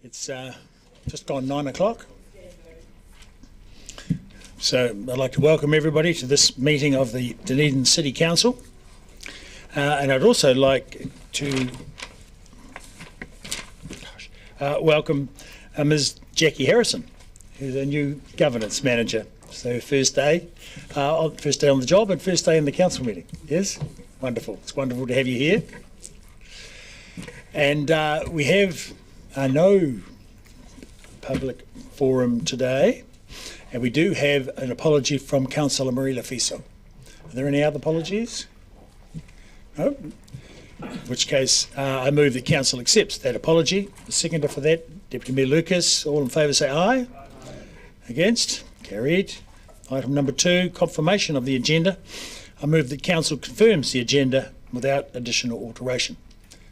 It's just gone 9 o'clock. So I'd like to welcome everybody to this meeting of the Dunedin City Council. And I'd also like to welcome Ms. Jackie Harrison, who's a new governance manager. So first day on the job and first day in the council meeting. Yes, wonderful. It's wonderful to have you here. And we have no public forum today, and we do have an apology from Councillor Marilla Fiso. Are there any other apologies? No? In which case, I move that Council accepts that apology. The seconder for that, Deputy Mayor Lucas. All in favour say aye. Against? Carried. Item number 2, confirmation of the agenda. I move that Council confirms the agenda without additional alteration.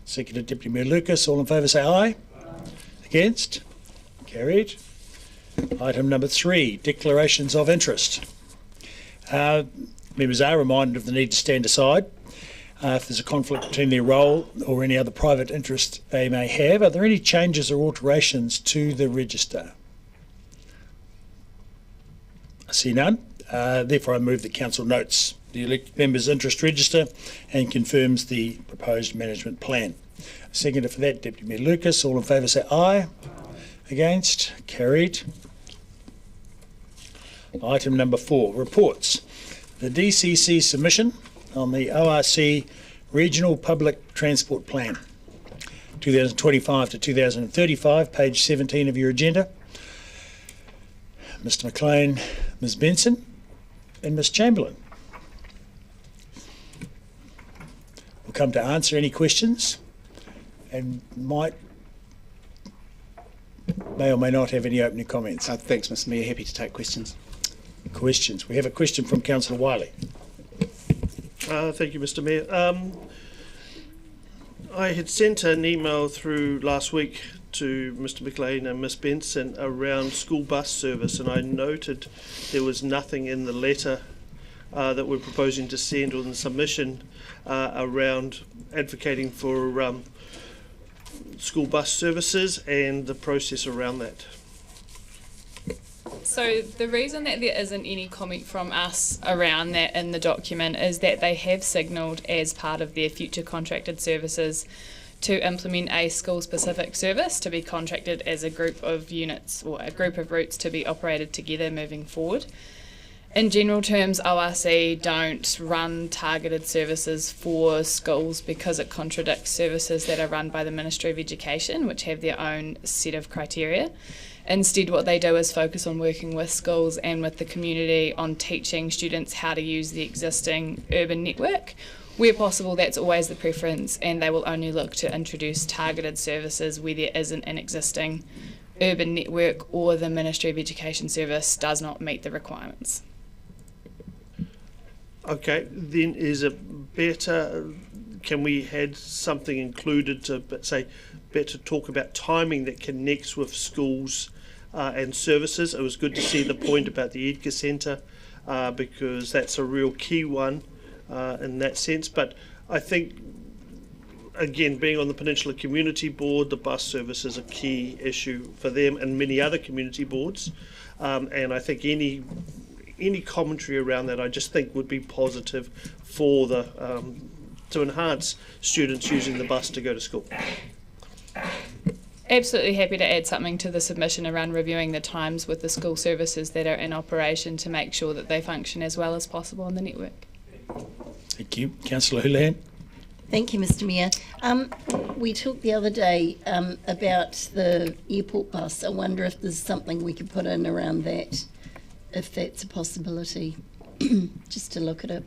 Seconder, Deputy Mayor Lucas. All in favour say aye. Against? Carried. Item number 3, declarations of interest. Members are reminded of the need to stand aside if there's a conflict between their role or any other private interest they may have. Are there any changes or alterations to the register? I see none. Therefore, I move that Council notes the elected members' interest register and confirms the proposed management plan. Seconder for that, Deputy Mayor Lucas. All in favour say aye. Against? Carried. Item number 4, reports. The DCC submission on the ORC Regional Public Transport Plan 2025 to 2035, page 17 of your agenda. Mr McLean, Ms Benson and Ms Chamberlain will come to answer any questions and may or may not have any opening comments. Thanks, Mr Mayor. Happy to take questions. Questions. We have a question from Councillor Wiley. Thank you, Mr Mayor. I had sent an email through last week to Mr McLean and Ms Benson around school bus service, and I noted there was nothing in the letter that we're proposing to send or in the submission around advocating for school bus services and the process around that. So the reason that there isn't any comment from us around that in the document is that they have signalled as part of their future contracted services to implement a school-specific service to be contracted as a group of units or a group of routes to be operated together moving forward. In general terms, ORC don't run targeted services for schools because it contradicts services that are run by the Ministry of Education, which have their own set of criteria. Instead, what they do is focus on working with schools and with the community on teaching students how to use the existing urban network. Where possible, that's always the preference, and they will only look to introduce targeted services where there isn't an existing urban network or the Ministry of Education service does not meet the requirements. Okay, then is it better, can we have something included to say, better talk about timing that connects with schools and services? It was good to see the point about the Edgar Centre because that's a real key one in that sense. But I think, again, being on the Peninsula Community Board, the bus service is a key issue for them and many other community boards. And I think any commentary around that, I just think would be positive for the to enhance students using the bus to go to school. Absolutely happy to add something to the submission around reviewing the times with the school services that are in operation to make sure that they function as well as possible on the network. Thank you. Councillor Houlihan. Thank you, Mr Mayor. We talked the other day about the airport bus. I wonder if there's something we could put in around that, if that's a possibility, just to look at it.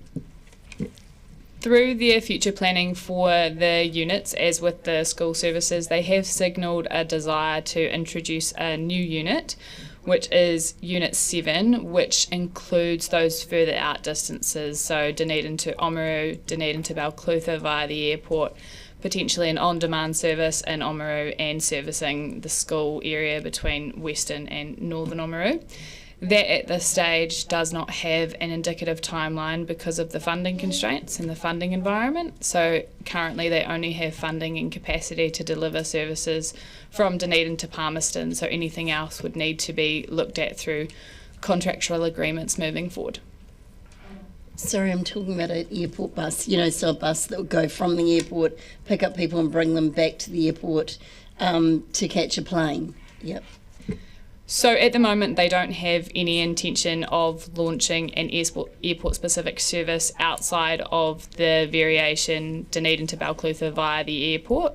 Through their future planning for the units, as with the school services, they have signalled a desire to introduce a new unit, which is Unit 7, which includes those further out distances, so Dunedin to Oamaru, Dunedin to Balclutha via the airport, potentially an on-demand service in Oamaru and servicing the school area between Western and Northern Oamaru. That at this stage does not have an indicative timeline because of the funding constraints and the funding environment. So currently they only have funding and capacity to deliver services from Dunedin to Palmerston, so anything else would need to be looked at through contractual agreements moving forward. Sorry, I'm talking about an airport bus, so a bus that would go from the airport, pick up people and bring them back to the airport to catch a plane. Yep. So at the moment, they don't have any intention of launching an airport-specific service outside of the variation Dunedin to Balclutha via the airport.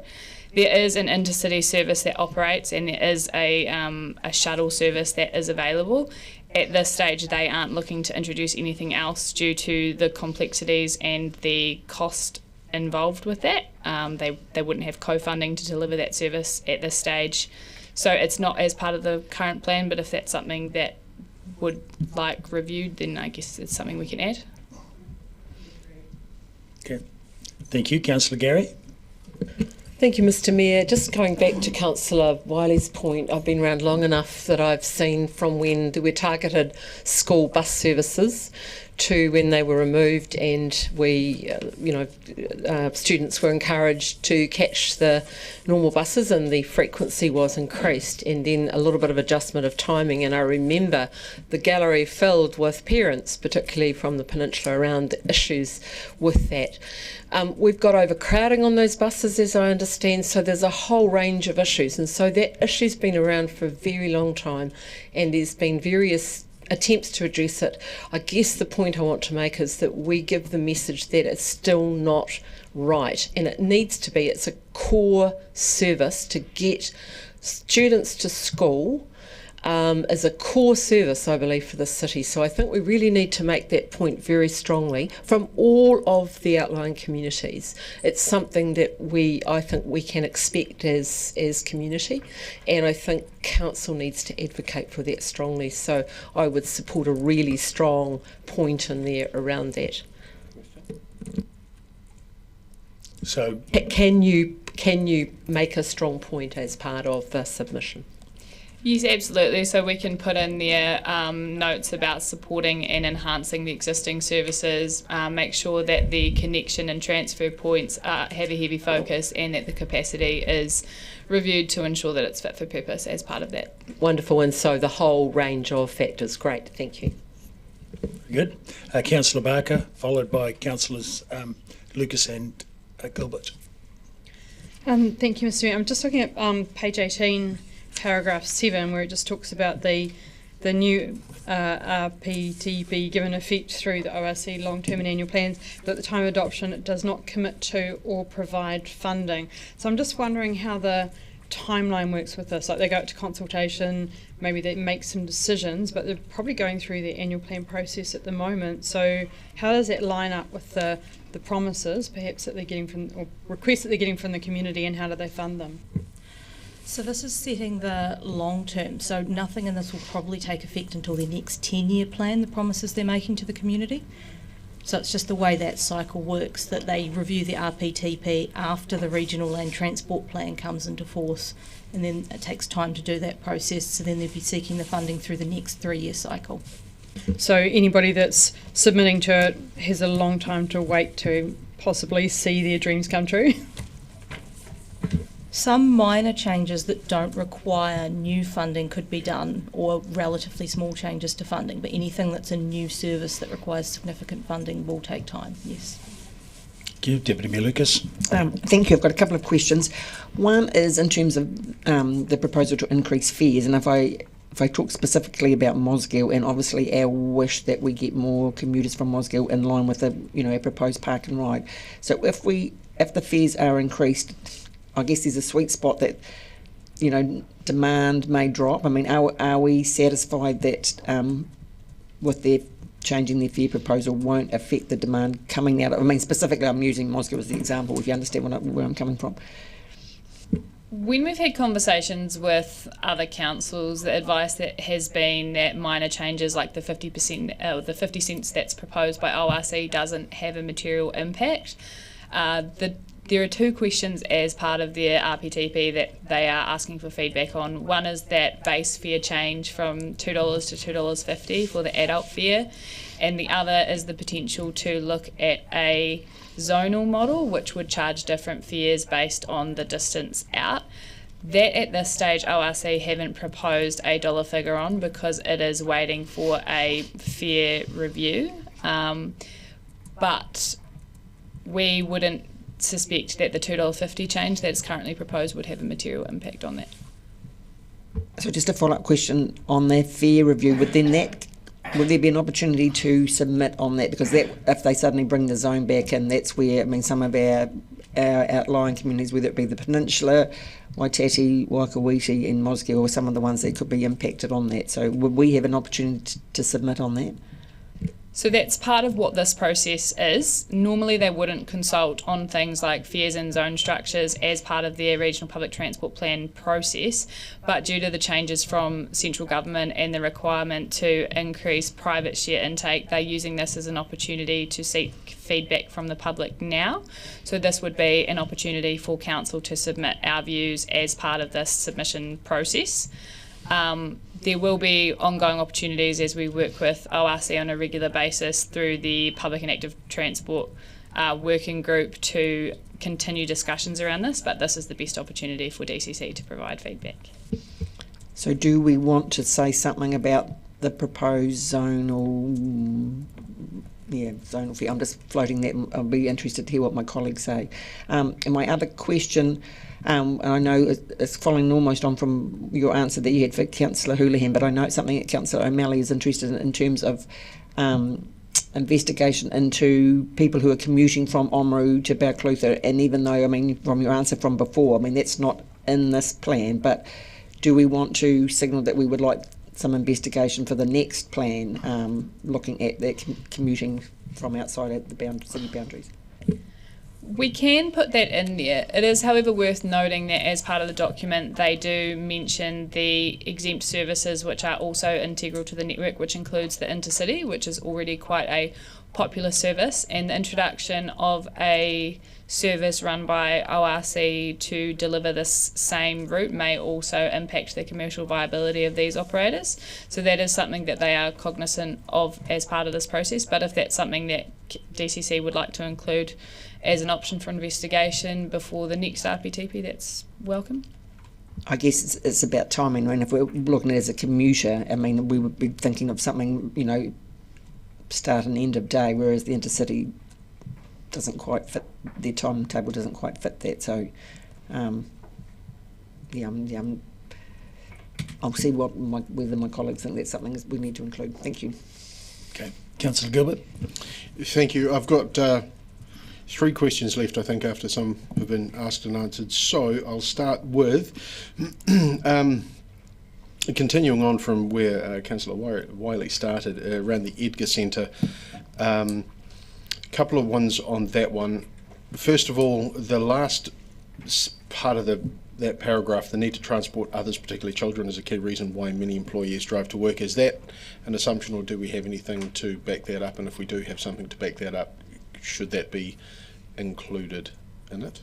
There is an intercity service that operates, and there is a shuttle service that is available. At this stage, they aren't looking to introduce anything else due to the complexities and the cost involved with that. They wouldn't have co-funding to deliver that service at this stage. So it's not as part of the current plan, but if that's something that would like reviewed, then I guess it's something we can add. Okay. Thank you. Councillor Gary? Thank you, Mr Mayor. Just going back to Councillor Wiley's point, I've been around long enough that I've seen from when there were targeted school bus services to when they were removed, and we, students were encouraged to catch the normal buses and the frequency was increased, and then a little bit of adjustment of timing. And I remember the gallery filled with parents, particularly from the peninsula, around the issues with that. We've got overcrowding on those buses, as I understand, so there's a whole range of issues, and so that issue's been around for a very long time, and there's been various attempts to address it. I guess the point I want to make is that we give the message that it's still not right, and it needs to be. It's a core service to get students to school, as a core service, I believe, for the city. So I think we really need to make that point very strongly from all of the outlying communities. It's something that I think we can expect as community, and I think council needs to advocate for that strongly. So I would support a really strong point in there around that. So can you make a strong point as part of the submission? Yes, absolutely. So we can put in there notes about supporting and enhancing the existing services, make sure that the connection and transfer points have a heavy focus, and that the capacity is reviewed to ensure that it's fit for purpose as part of that. Wonderful, and so the whole range of factors. Great, thank you. good. Councillor Barker, followed by Councillors Lucas and Gilbert. Thank you, Mr Mayor. I'm just looking at page 18, paragraph 7, where it just talks about the new RPTP given effect through the ORC long-term and annual plans, but at the time of adoption it does not commit to or provide funding. So I'm just wondering how the timeline works with this. Like, they go out to consultation, maybe they make some decisions, but they're probably going through the annual plan process at the moment. So how does that line up with the promises perhaps that they're getting from, or requests that they're getting from the community, and how do they fund them? So this is setting the long term, so nothing in this will probably take effect until their next 10-year plan, the promises they're making to the community. So it's just the way that cycle works, that they review the RPTP after the Regional Land Transport Plan comes into force, and then it takes time to do that process, so then they'll be seeking the funding through the next 3-year cycle. So anybody that's submitting to it has a long time to wait to possibly see their dreams come true? Some minor changes that don't require new funding could be done, or relatively small changes to funding, but anything that's a new service that requires significant funding will take time, yes. Thank you. Deputy Mayor Lucas. Thank you. I've got a couple of questions. One is in terms of the proposal to increase fares, and if I talk specifically about Mosgiel, and obviously our wish that we get more commuters from Mosgiel in line with our proposed park and ride. So if the fares are increased, I guess there's a sweet spot that, demand may drop. I mean, are we satisfied that with their changing their fare proposal won't affect the demand coming out of, specifically I'm using Mosgiel as the example, if you understand where I'm coming from. When we've had conversations with other councils, the advice that has been that minor changes like the 50%, the 50 cents that's proposed by ORC doesn't have a material impact. There are two questions as part of their RPTP that they are asking for feedback on. One is that base fare change from $2 to $2.50 for the adult fare, and the other is the potential to look at a zonal model which would charge different fares based on the distance out. That at this stage ORC haven't proposed a dollar figure on because it is waiting for a fare review, but we wouldn't suspect that the $2.50 change that is currently proposed would have a material impact on that. So just a follow-up question on their fare review, would there be an opportunity to submit on that? Because that, if they suddenly bring the zone back in, that's where, I mean, some of our outlying communities, whether it be the Peninsula, Waitati, Waikawiti and Mosgiel, are some of the ones that could be impacted on that. So would we have an opportunity to submit on that? So that's part of what this process is. Normally they wouldn't consult on things like fares and zone structures as part of their regional public transport plan process, but due to the changes from central government and the requirement to increase private share intake, they're using this as an opportunity to seek feedback from the public now. So this would be an opportunity for council to submit our views as part of this submission process. There will be ongoing opportunities as we work with ORC on a regular basis through the Public and Active Transport Working Group to continue discussions around this, but this is the best opportunity for DCC to provide feedback. So do we want to say something about the proposed zonal fee? I'm just floating that. I'll be interested to hear what my colleagues say. And my other question, and I know it's following almost on from your answer that you had for Councillor Houlihan, but I know it's something that Councillor O'Malley is interested in terms of investigation into people who are commuting from Oamaru to Balclutha. And even though, I mean, from your answer from before, I mean, that's not in this plan, but do we want to signal that we would like some investigation for the next plan, looking at that commuting from outside of the city boundaries? We can put that in there. It is, however, worth noting that as part of the document, they do mention the exempt services which are also integral to the network, which includes the Intercity, which is already quite a popular service, and the introduction of a service run by ORC to deliver this same route may also impact the commercial viability of these operators. So that is something that they are cognizant of as part of this process, but if that's something that DCC would like to include as an option for investigation before the next RPTP, that's welcome. I guess it's about timing. I mean, if we're looking at it as a commuter, I mean, we would be thinking of something, you know, start and end of day, whereas the Intercity doesn't quite fit, their timetable doesn't quite fit that. So, I'll see whether my colleagues think that's something we need to include. Thank you. Okay, Councillor Gilbert. Thank you. I've got 3 questions left, I think, after some have been asked and answered. So I'll start with continuing on from where Councillor Wiley started around the Edgar Centre. A couple of ones on that one. First of all, the last part of that paragraph, the need to transport others, particularly children, is a key reason why many employees drive to work. Is that an assumption, or do we have anything to back that up? And if we do have something to back that up, should that be included in it?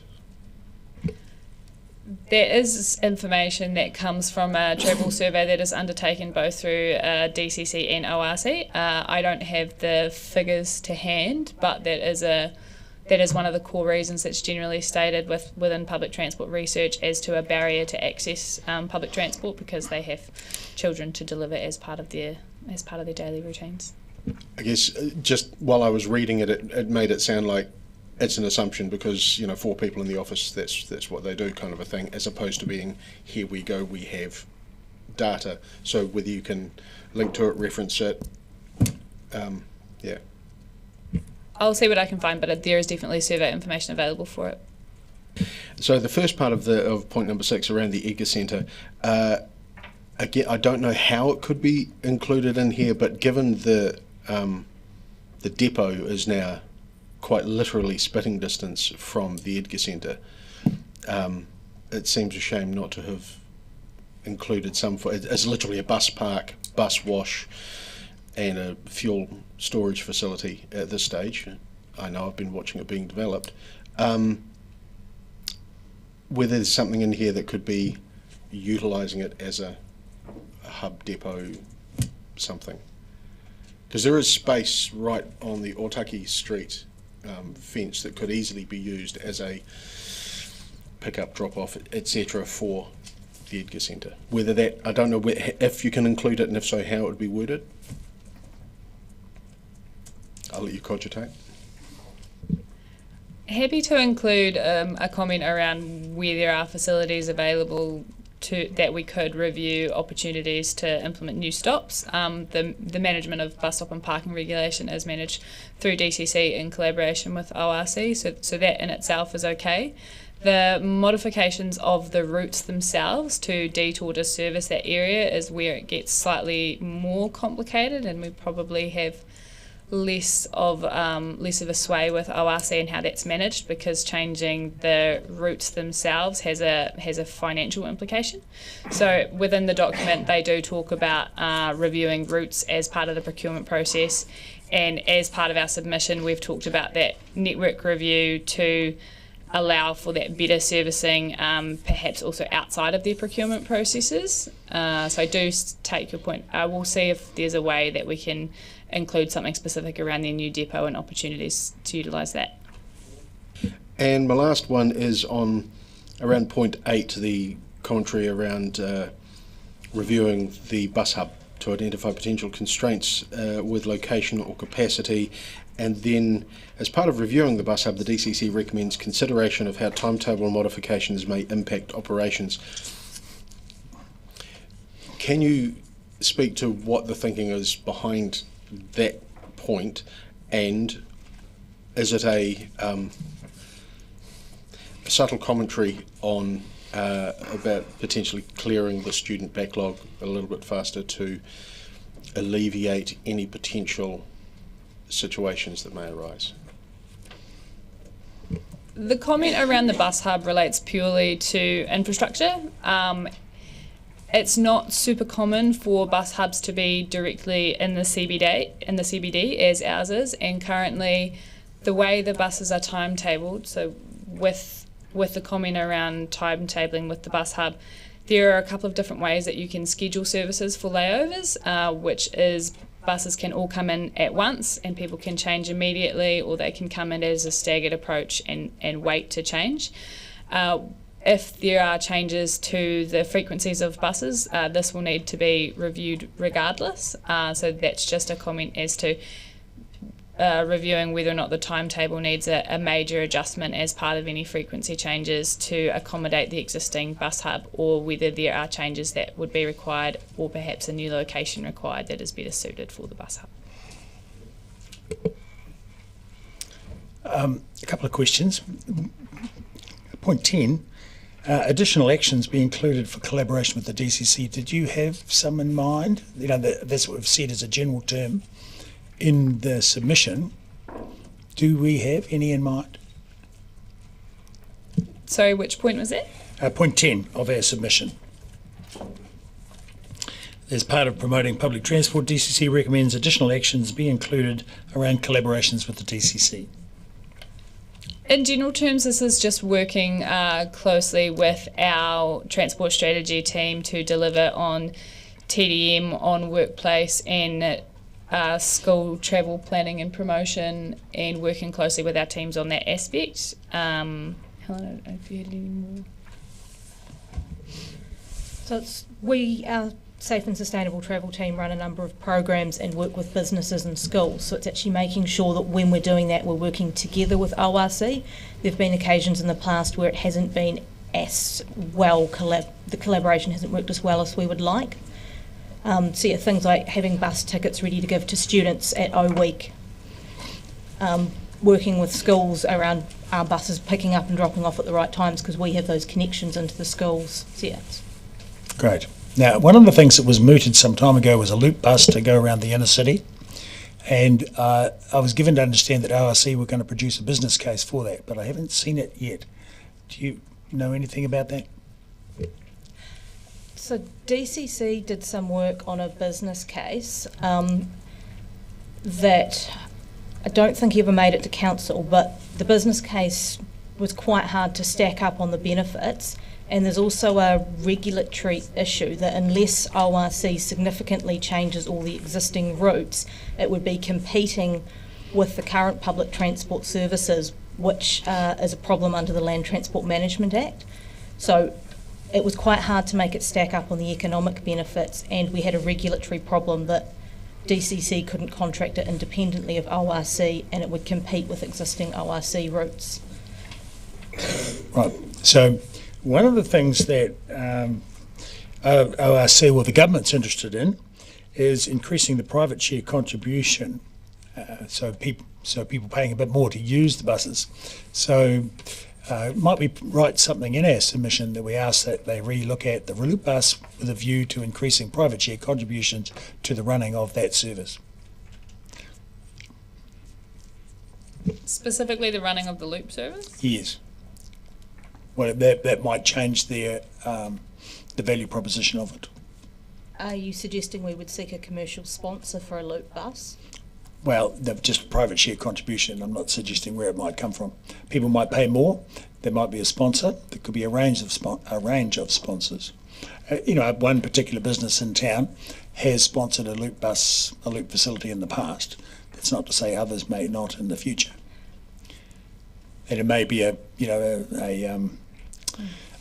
There is information that comes from a travel survey that is undertaken both through DCC and ORC. I don't have the figures to hand, but that is one of the core reasons that's generally stated within public transport research as to a barrier to access public transport, because they have children to deliver as part of their daily routines. I guess just while I was reading it, it made it sound like it's an assumption because, you know, 4 people in the office, that's what they do, kind of a thing, as opposed to being, here we go, we have data. So whether you can link to it, reference it, yeah. I'll see what I can find, but there is definitely survey information available for it. So the first part of point number 6 around the Edgar Centre, again, I don't know how it could be included in here, but given the depot is now quite literally spitting distance from the Edgar Centre, it seems a shame not to have included some. It's literally a bus park, bus wash, and a fuel storage facility at this stage. I know I've been watching it being developed. whether there's something in here that could be utilising it as a hub depot something. Because there is space right on the Otaki Street fence that could easily be used as a pick-up, drop-off, etc. for the Edgar Centre. Whether that, I don't know if you can include it, and if so, how it would be worded. I'll let you cogitate. Happy to include a comment around where there are facilities available that we could review opportunities to implement new stops. The management of bus stop and parking regulation is managed through DCC in collaboration with ORC, so that in itself is okay. The modifications of the routes themselves to detour to service that area is where it gets slightly more complicated, and we probably have less of a sway with ORC and how that's managed, because changing the routes themselves has a financial implication. So within the document they do talk about reviewing routes as part of the procurement process, and as part of our submission we've talked about that network review to allow for that better servicing, perhaps also outside of their procurement processes. So I do take your point. We'll see if there's a way that we can include something specific around their new depot and opportunities to utilise that. And my last one is on around point 8, the commentary around reviewing the bus hub to identify potential constraints with location or capacity. And then, as part of reviewing the bus hub, the DCC recommends consideration of how timetable modifications may impact operations. Can you speak to what the thinking is behind that point, and is it a subtle commentary on about potentially clearing the student backlog a little bit faster to alleviate any potential situations that may arise? The comment around the bus hub relates purely to infrastructure. It's not super common for bus hubs to be directly in the CBD as ours is, and currently the way the buses are timetabled, so with the comment around timetabling with the bus hub, there are a couple of different ways that you can schedule services for layovers, which is buses can all come in at once and people can change immediately, or they can come in as a staggered approach and wait to change. If there are changes to the frequencies of buses, this will need to be reviewed regardless. So that's just a comment as to reviewing whether or not the timetable needs a major adjustment as part of any frequency changes to accommodate the existing bus hub, or whether there are changes that would be required, or perhaps a new location required that is better suited for the bus hub. A couple of questions. Point 10. Additional actions be included for collaboration with the DCC. Did you have some in mind? You know, that's what we've said as a general term in the submission. Do we have any in mind? Sorry, which point was that? Point 10 of our submission. As part of promoting public transport, DCC recommends additional actions be included around collaborations with the DCC. In general terms, this is just working closely with our transport strategy team to deliver on TDM, on workplace and school travel planning and promotion, and working closely with our teams on that aspect. Helen, I don't know if you had any more. So our Safe and Sustainable Travel team run a number of programs and work with businesses and schools. So it's actually making sure that when we're doing that, we're working together with ORC. There have been occasions in the past where it hasn't been as well, the collaboration hasn't worked as well as we would like. So yeah, things like having bus tickets ready to give to students at O Week, working with schools around our buses picking up and dropping off at the right times because we have those connections into the schools. So yeah. Great. Now, one of the things that was mooted some time ago was a loop bus to go around the inner city, and I was given to understand that ORC were going to produce a business case for that, but I haven't seen it yet. Do you know anything about that? So DCC did some work on a business case that I don't think ever made it to council, but the business case was quite hard to stack up on the benefits. And there's also a regulatory issue that unless ORC significantly changes all the existing routes, it would be competing with the current public transport services, which is a problem under the Land Transport Management Act. So it was quite hard to make it stack up on the economic benefits, and we had a regulatory problem that DCC couldn't contract it independently of ORC, and it would compete with existing ORC routes. Right. So one of the things that ORC, well, the government's interested in, is increasing the private share contribution. So people paying a bit more to use the buses. So might we write something in our submission that we ask that they re-look at the loop bus with a view to increasing private share contributions to the running of that service? Specifically the running of the loop service? Yes. Well, that might change the value proposition of it. Are you suggesting we would seek a commercial sponsor for a loop bus? Well, just private share contribution. I'm not suggesting where it might come from. People might pay more. There might be a sponsor. There could be a range of sponsors. One particular business in town has sponsored a loop facility in the past. That's not to say others may not in the future. And it may be a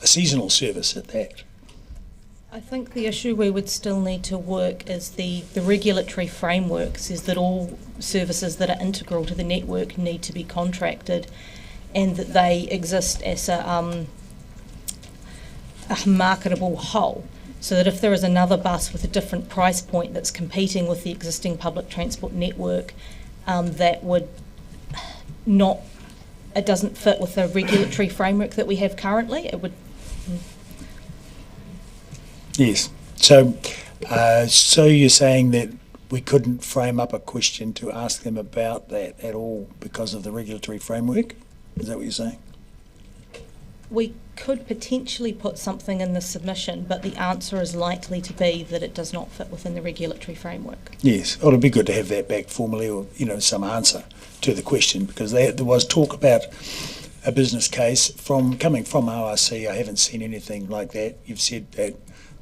seasonal service at that. I think the issue we would still need to work is the regulatory framework says that all services that are integral to the network need to be contracted, and that they exist as a marketable whole, so that if there is another bus with a different price point that's competing with the existing public transport network, that would not, it doesn't fit with the regulatory framework that we have currently. It would. Yes. So you're saying that we couldn't frame up a question to ask them about that at all because of the regulatory framework? Is that what you're saying? We could potentially put something in the submission, but the answer is likely to be that it does not fit within the regulatory framework. Yes. Well, it'd be good to have that back formally, or some answer to the question, because there was talk about a business case coming from ORC. I haven't seen anything like that. You've said that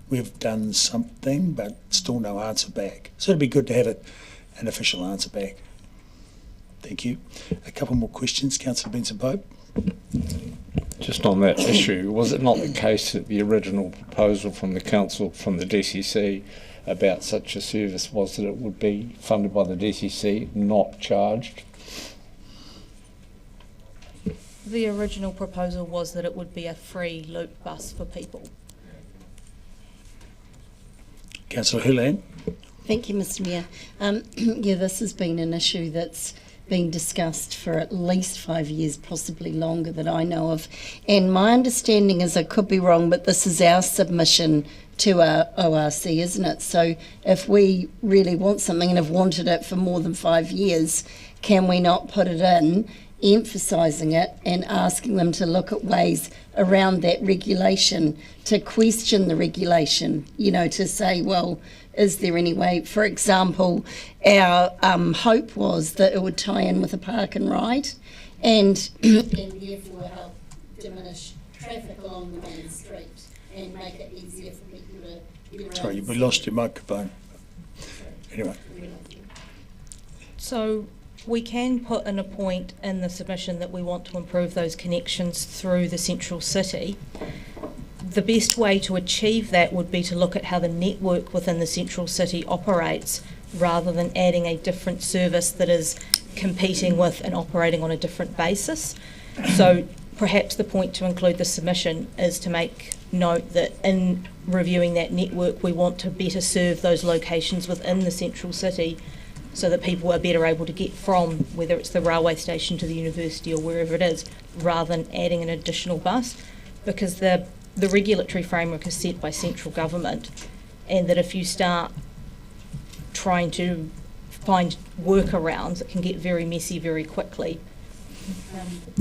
we've done something, but still no answer back. So it'd be good to have an official answer back. Thank you. A couple more questions, Councillor Benson-Pope. Just on that issue, was it not the case that the original proposal from the council, from the DCC, about such a service was that it would be funded by the DCC, not charged? The original proposal was that it would be a free loop bus for people. Councillor Hulan. Thank you, Mr Mayor. This has been an issue that's been discussed for at least 5 years, possibly longer, that I know of. And my understanding is, I could be wrong, but this is our submission to our ORC, isn't it? So if we really want something and have wanted it for more than 5 years, can we not put it in, emphasising it and asking them to look at ways around that regulation, to question the regulation, to say, well, is there any way? For example, our hope was that it would tie in with a park and ride and therefore help diminish traffic along the main street and make it easier for people to get around. Sorry, we lost your microphone. Anyway. So we can put in a point in the submission that we want to improve those connections through the central city. The best way to achieve that would be to look at how the network within the central city operates, rather than adding a different service that is competing with and operating on a different basis. So perhaps the point to include the submission is to make note that in reviewing that network, we want to better serve those locations within the central city, so that people are better able to get from, whether it's the railway station to the university or wherever it is, rather than adding an additional bus, because the regulatory framework is set by central government, and that if you start trying to find workarounds, it can get very messy very quickly.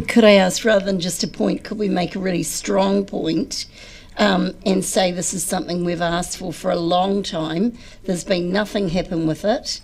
Could I ask, rather than just a point, could we make a really strong point and say this is something we've asked for a long time? There's been nothing happen with it.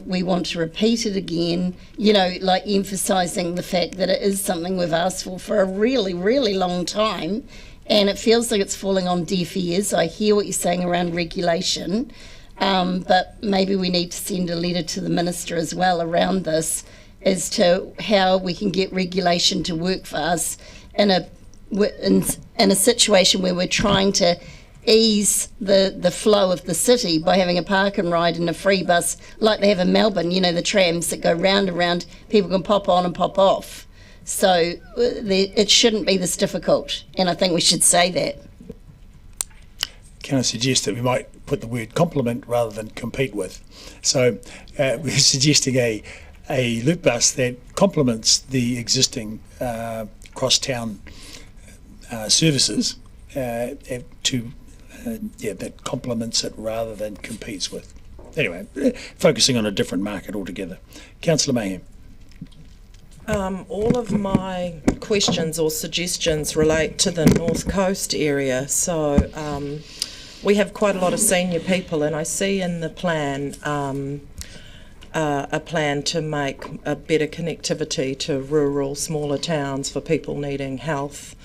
We want to repeat it again, you know, like emphasising the fact that it is something we've asked for a really, really long time, and it feels like it's falling on deaf ears. I hear what you're saying around regulation, but maybe we need to send a letter to the Minister as well around this as to how we can get regulation to work for us in a situation where we're trying to ease the flow of the city by having a park and ride and a free bus like they have in Melbourne, you know, the trams that go round and round, people can pop on and pop off. So it shouldn't be this difficult, and I think we should say that. Can I suggest that we might put the word complement rather than compete with? So we're suggesting a loop bus that complements the existing cross-town services that complements it rather than competes with. Anyway, focusing on a different market altogether. Councillor Mayhem. All of my questions or suggestions relate to the North Coast area. So we have quite a lot of senior people, and I see in the plan a plan to make a better connectivity to rural, smaller towns for people needing health,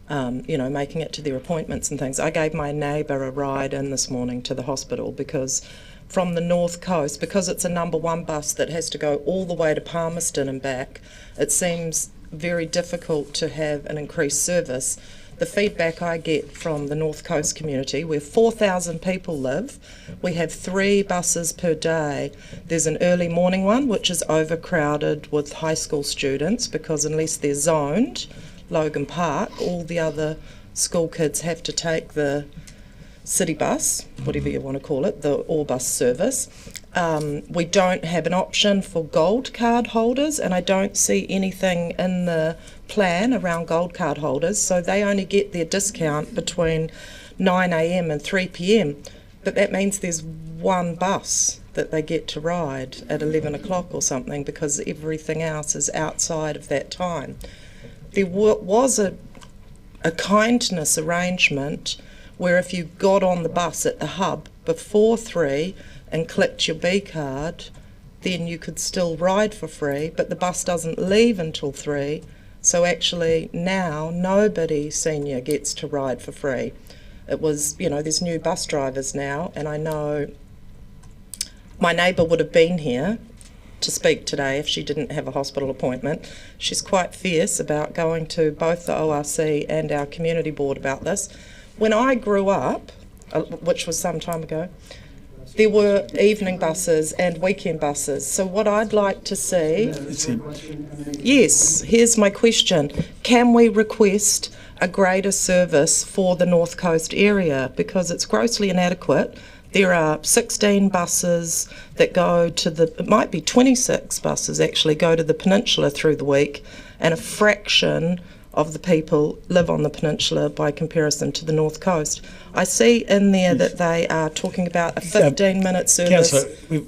making it to their appointments and things. I gave my neighbour a ride in this morning to the hospital because from the North Coast, because it's a number 1 bus that has to go all the way to Palmerston and back, it seems very difficult to have an increased service. The feedback I get from the North Coast community, where 4,000 people live, we have 3 buses per day. There's an early morning one, which is overcrowded with high school students, because unless they're zoned, Logan Park, all the other school kids have to take the city bus, whatever you want to call it, the all bus service. We don't have an option for gold card holders, and I don't see anything in the plan around gold card holders, so they only get their discount between 9 a.m. and 3 p.m. But that means there's 1 bus that they get to ride at 11 o'clock or something, because everything else is outside of that time. There was a kindness arrangement where if you got on the bus at the hub before 3 and clicked your B card, then you could still ride for free, but the bus doesn't leave until 3. So actually now nobody senior gets to ride for free. It was, there's new bus drivers now, and I know my neighbour would have been here to speak today if she didn't have a hospital appointment. She's quite fierce about going to both the ORC and our community board about this. When I grew up, which was some time ago, there were evening buses and weekend buses. So what I'd like to see... Yes, here's my question. Can we request a greater service for the North Coast area? Because it's grossly inadequate. There are 16 buses that go to it might be 26 buses actually go to the peninsula through the week, and a fraction of the people live on the peninsula by comparison to the North Coast. I see in there that they are talking about a 15-minute service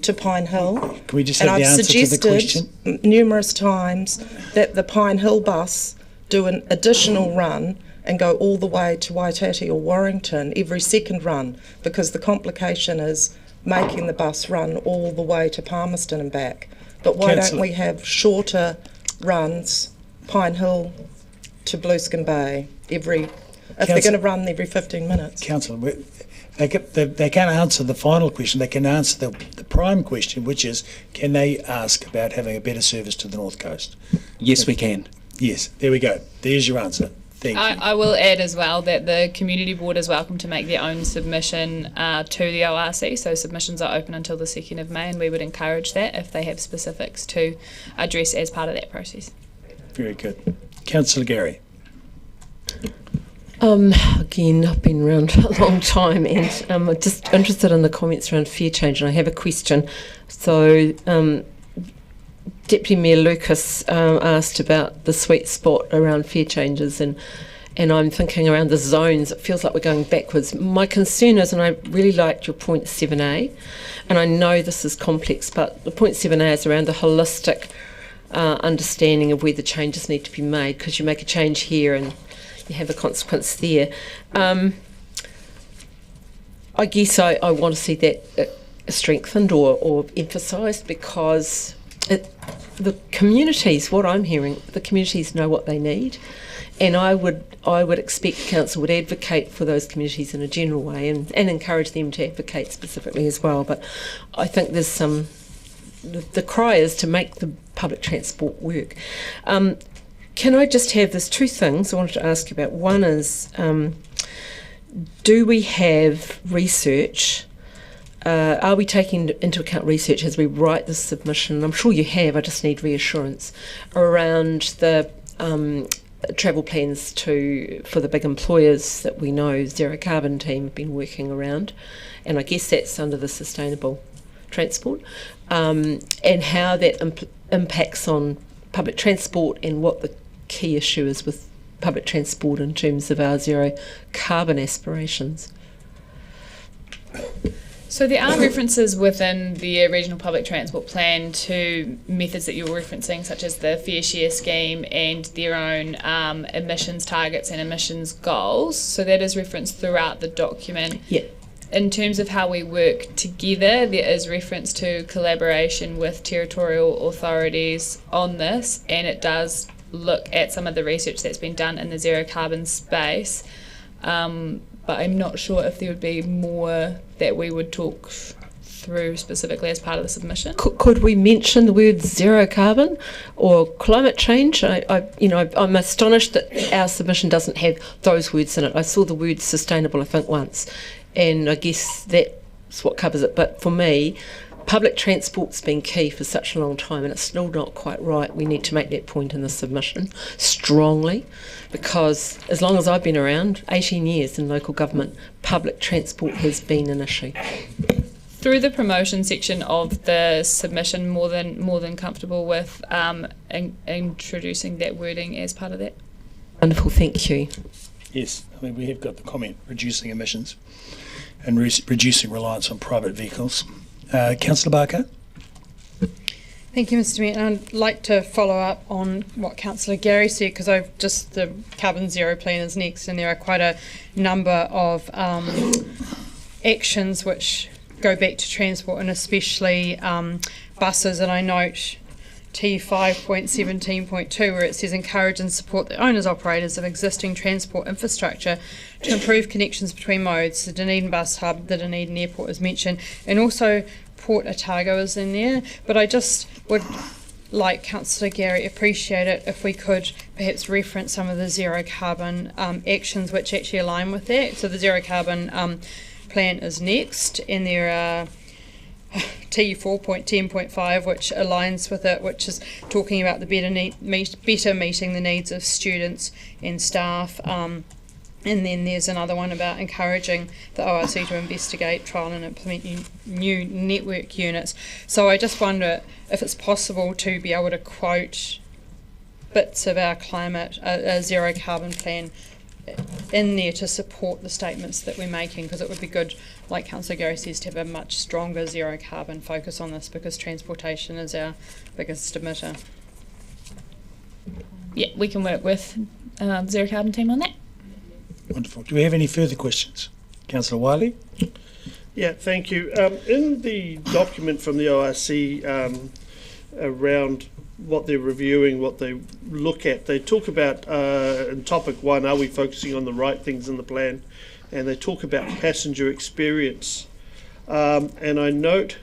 to Pine Hill. Can we just have the answer to the question? And I've suggested numerous times that the Pine Hill bus do an additional run and go all the way to Waitati or Warrington every second run, because the complication is making the bus run all the way to Palmerston and back. But why don't we have shorter runs, Pine Hill to Blueskin Bay, if they're going to run every 15 minutes? Councillor, they can't answer the final question. They can answer the prime question, which is, can they ask about having a better service to the North Coast? Yes, we can. Yes, there we go. There's your answer. Thank you. I will add as well that the community board is welcome to make their own submission to the ORC, so submissions are open until the 2nd of May, and we would encourage that if they have specifics to address as part of that process. Very good. Councillor Gary. Again, I've been around a long time, and I'm just interested in the comments around fare change, and I have a question. So Deputy Mayor Lucas asked about the sweet spot around fare changes, and I'm thinking around the zones, it feels like we're going backwards. My concern is, and I really liked your point 7A, and I know this is complex, but the point 7A is around the holistic understanding of where the changes need to be made, because you make a change here and you have a consequence there. I guess I want to see that strengthened or emphasised, because the communities, what I'm hearing, the communities know what they need, and I would expect council would advocate for those communities in a general way and encourage them to advocate specifically as well. But I think there's the cry is to make the public transport work. Can I just have, there's two things I wanted to ask you about. One is, do we have research? Are we taking into account research as we write the submission? I'm sure you have, I just need reassurance around the travel plans for the big employers that we know Zero Carbon team have been working around, and I guess that's under the sustainable transport, and how that impacts on public transport, and what the key issue is with public transport in terms of our zero carbon aspirations. So there are references within the regional public transport plan to methods that you're referencing, such as the fair share scheme and their own emissions targets and emissions goals. So that is referenced throughout the document. Yeah. In terms of how we work together, there is reference to collaboration with territorial authorities on this, and it does look at some of the research that's been done in the zero carbon space. But I'm not sure if there would be more that we would talk through specifically as part of the submission. Could we mention the word zero carbon or climate change? I'm astonished that our submission doesn't have those words in it. I saw the word sustainable, I think, once, and I guess that's what covers it. But for me, public transport's been key for such a long time, and it's still not quite right. We need to make that point in the submission strongly, because as long as I've been around, 18 years in local government, public transport has been an issue. Through the promotion section of the submission, more than comfortable with introducing that wording as part of that. Wonderful, thank you. Yes, I mean, we have got the comment, reducing emissions and reducing reliance on private vehicles. Councillor Barker? Thank you, Mr. Mayor. And I'd like to follow up on what Councillor Gary said, because the Carbon Zero plan is next, and there are quite a number of actions which go back to transport, and especially buses. And I note T5.17.2, where it says encourage and support the owners operators of existing transport infrastructure to improve connections between modes. The Dunedin bus hub, the Dunedin airport is mentioned, and also Port Otago is in there. But I just would, like Councillor Gary, appreciate it if we could perhaps reference some of the zero carbon actions which actually align with that. So the zero carbon plan is next, and there are T4.10.5, which aligns with it, which is talking about the better meeting the needs of students and staff. And then there's another one about encouraging the ORC to investigate, trial and implement new network units. So I just wonder if it's possible to be able to quote bits of our climate, a zero carbon plan in there to support the statements that we're making, because it would be good, like Councillor Gary says, to have a much stronger zero carbon focus on this, because transportation is our biggest emitter. Yeah, we can work with the zero carbon team on that. Wonderful. Do we have any further questions? Councillor Wiley? Yeah, thank you. In the document from the ORC around what they're reviewing, what they look at, they talk about, in topic 1, are we focusing on the right things in the plan? And they talk about passenger experience. And I note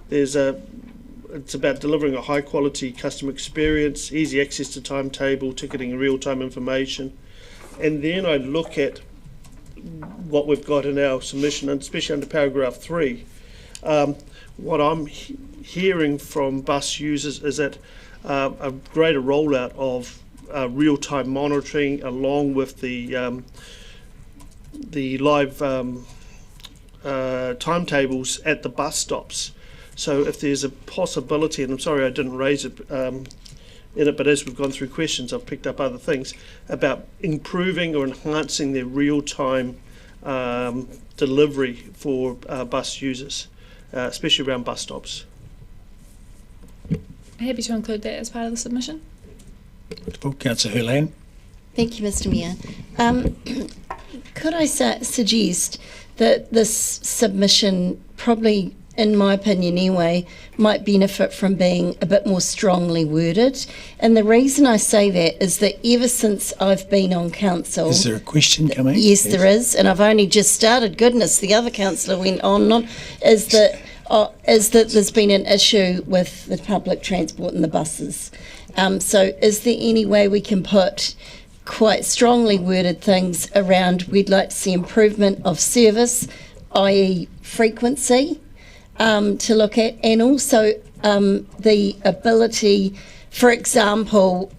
it's about delivering a high quality customer experience, easy access to timetable, ticketing, real-time information. And then I look at what we've got in our submission, and especially under paragraph 3. What I'm hearing from bus users is that a greater rollout of real-time monitoring, along with the live timetables at the bus stops. So if there's a possibility, and I'm sorry I didn't raise it in it, but as we've gone through questions, I've picked up other things about improving or enhancing their real-time delivery for bus users, especially around bus stops. Happy to include that as part of the submission. Wonderful. Councillor Hurlan? Thank you, Mr. Mayor. Could I suggest that this submission probably in my opinion anyway, might benefit from being a bit more strongly worded. And the reason I say that is that ever since I've been on council... Is there a question coming? Yes, there is, and I've only just started. Goodness, the other councillor went on and on. Is that there's been an issue with the public transport and the buses. So is there any way we can put quite strongly worded things around we'd like to see improvement of service, i.e. frequency, to look at, and also the ability, for example,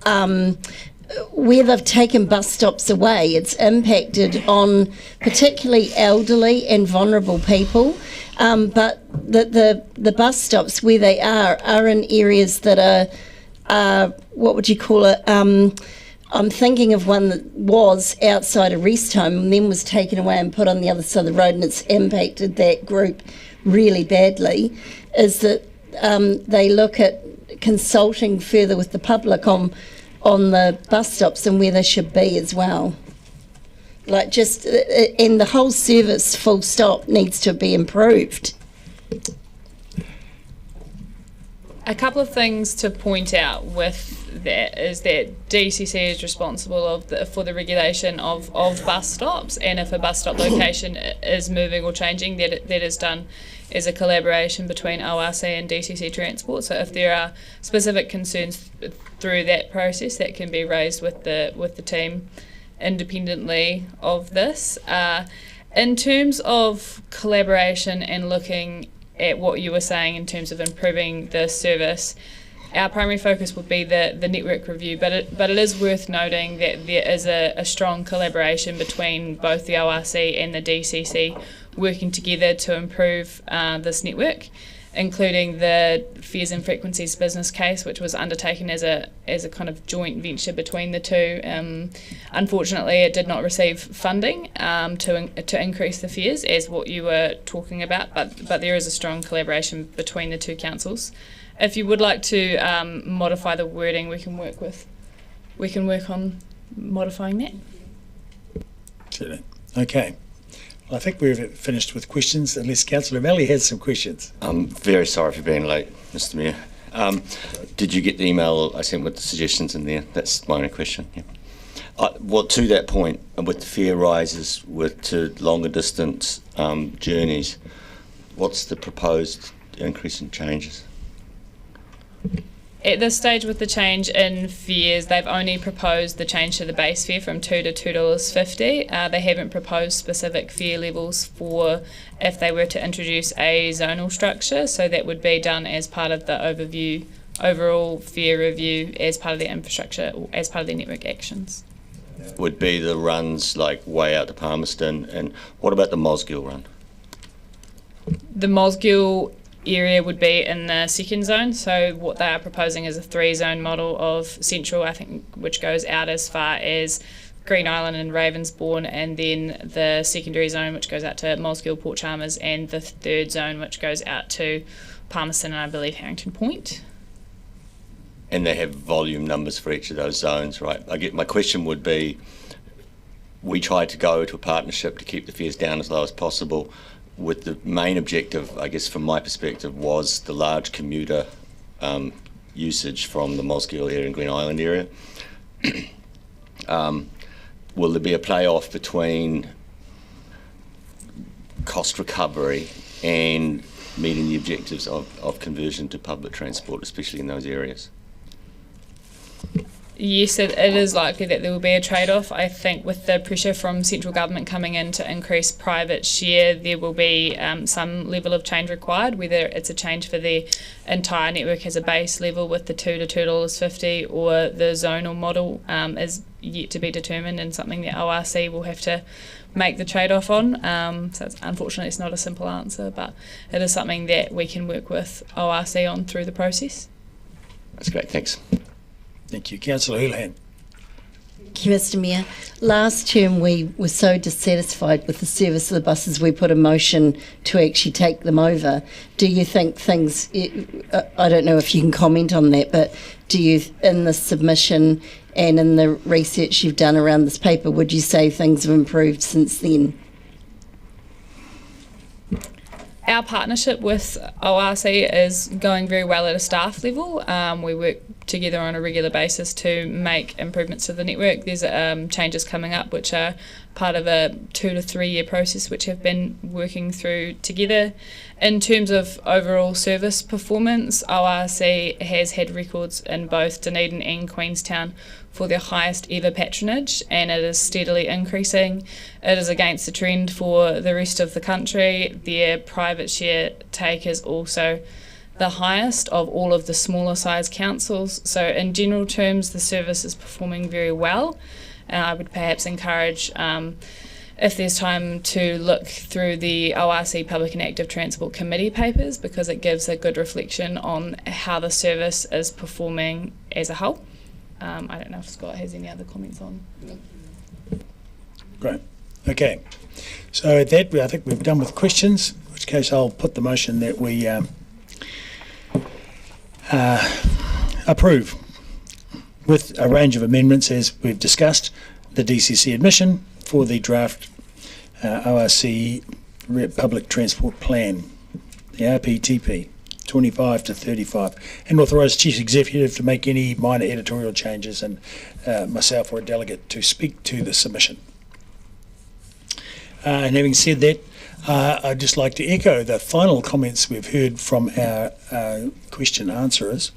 where they've taken bus stops away, it's impacted on particularly elderly and vulnerable people, but the bus stops where they are in areas that are what would you call it, I'm thinking of one that was outside a rest home and then was taken away and put on the other side of the road, and it's impacted that group really badly, is that they look at consulting further with the public on the bus stops and where they should be as well. Like just, and the whole service full stop needs to be improved. A couple of things to point out with that is that DCC is responsible for the regulation of bus stops, and if a bus stop location is moving or changing, that is done as a collaboration between ORC and DCC Transport. So if there are specific concerns through that process, that can be raised with the team independently of this. In terms of collaboration and looking at what you were saying in terms of improving the service, our primary focus would be the network review, but it is worth noting that there is a strong collaboration between both the ORC and the DCC working together to improve this network, including the fares and frequencies business case, which was undertaken as a kind of joint venture between the two. Unfortunately, it did not receive funding to increase the fares, as what you were talking about, but there is a strong collaboration between the two councils. If you would like to modify the wording, we can work on modifying that. Okay. Well, I think we've finished with questions, unless Councillor Valley has some questions. I'm very sorry for being late, Mr. Mayor. Did you get the email I sent with the suggestions in there? That's my only question. Yeah. Well, to that point, with the fare rises to longer distance journeys, what's the proposed increase in changes? At this stage, with the change in fares, they've only proposed the change to the base fare from $2 to $2.50. They haven't proposed specific fare levels for if they were to introduce a zonal structure, so that would be done as part of the overall fare review, as part of the infrastructure, or as part of the network actions. Would be the runs like way out to Palmerston, and what about the Mosgiel run? The Mosgiel area would be in the second zone, so what they are proposing is a 3-zone model of Central, I think, which goes out as far as Green Island and Ravensbourne, and then the secondary zone which goes out to Mosgiel, Port Chalmers, and the third zone which goes out to Palmerston and I believe Harrington Point. And they have volume numbers for each of those zones, right? My question would be, we tried to go to a partnership to keep the fares down as low as possible, with the main objective, I guess from my perspective, was the large commuter usage from the Mosgiel area and Green Island area. Will there be a play-off between cost recovery and meeting the objectives of conversion to public transport, especially in those areas? Yes, it is likely that there will be a trade-off. I think with the pressure from central government coming in to increase private share, there will be some level of change required, whether it's a change for the entire network as a base level with the $2 to $2.50, or the zonal model is yet to be determined, and something that ORC will have to make the trade-off on. Unfortunately, it's not a simple answer, but it is something that we can work with ORC on through the process. That's great, thanks. Thank you. Councillor Houlihan. Thank you, Mr. Mayor. Last term we were so dissatisfied with the service of the buses, we put a motion to actually take them over. Do you think things, I don't know if you can comment on that, but do you, in the submission and in the research you've done around this paper, would you say things have improved since then? Our partnership with ORC is going very well at a staff level. We work together on a regular basis to make improvements to the network. There's changes coming up which are part of a 2 to 3 year process which have been working through together. In terms of overall service performance, ORC has had records in both Dunedin and Queenstown for their highest ever patronage, and it is steadily increasing. It is against the trend for the rest of the country. Their private share take is also the highest of all of the smaller size councils. So in general terms, the service is performing very well, and I would perhaps encourage, if there's time, to look through the ORC Public and Active Transport Committee papers, because it gives a good reflection on how the service is performing as a whole. I don't know if Scott has any other comments on. Great. Okay. So at that, I think we've done with questions, in which case I'll put the motion that we approve with a range of amendments as we've discussed the DCC admission for the draft ORC Public Transport Plan, the RPTP 25 to 35, and authorise Chief Executive to make any minor editorial changes, and myself or a delegate to speak to the submission. And having said that, I'd just like to echo the final comments we've heard from our question answerers,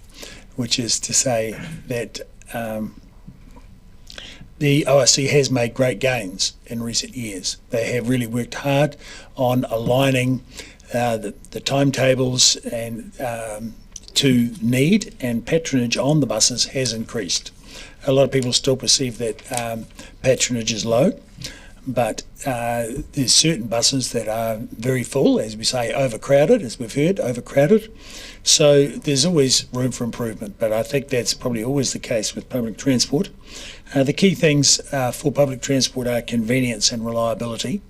which is to say that the ORC has made great gains in recent years. They have really worked hard on aligning the timetables and to need, and patronage on the buses has increased. A lot of people still perceive that patronage is low, but there's certain buses that are very full, as we say, overcrowded, as we've heard, overcrowded. So there's always room for improvement, but I think that's probably always the case with public transport. The key things for public transport are convenience and reliability.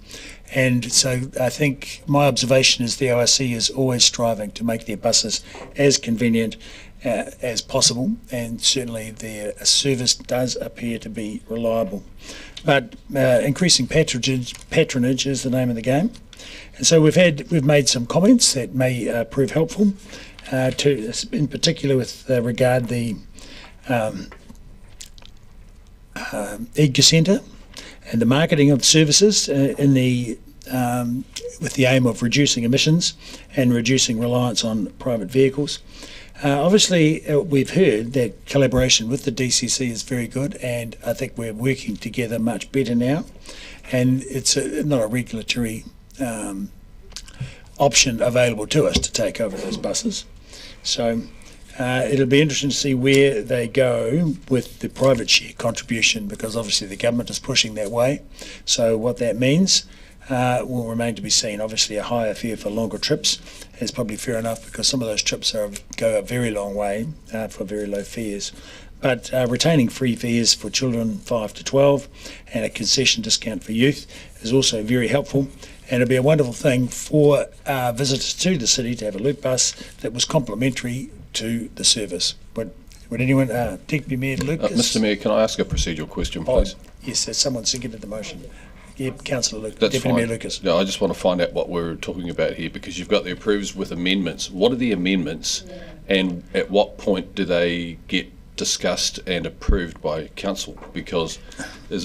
And so I think my observation is the ORC is always striving to make their buses as convenient as possible, and certainly their service does appear to be reliable. But increasing patronage is the name of the game. And so we've made some comments that may prove helpful, in particular with regard the Edgar Centre and the marketing of services with the aim of reducing emissions and reducing reliance on private vehicles. Obviously, we've heard that collaboration with the DCC is very good, and I think we're working together much better now. And it's not a regulatory option available to us to take over those buses. So it'll be interesting to see where they go with the private share contribution, because obviously the government is pushing that way. So what that means will remain to be seen. Obviously a higher fare for longer trips is probably fair enough, because some of those trips go a very long way for very low fares. But retaining free fares for children 5 to 12 and a concession discount for youth is also very helpful. And it'd be a wonderful thing for visitors to the city to have a loop bus that was complementary to the service. Would anyone, Deputy Mayor Lucas? Mr Mayor, can I ask a procedural question, please? Yes, someone seconded the motion. Yeah, Councillor Lucas. That's Deputy fine. Mayor Lucas. No, I just want to find out what we're talking about here, because you've got the approves with amendments. What are the amendments, and at what point do they get discussed and approved by council? Because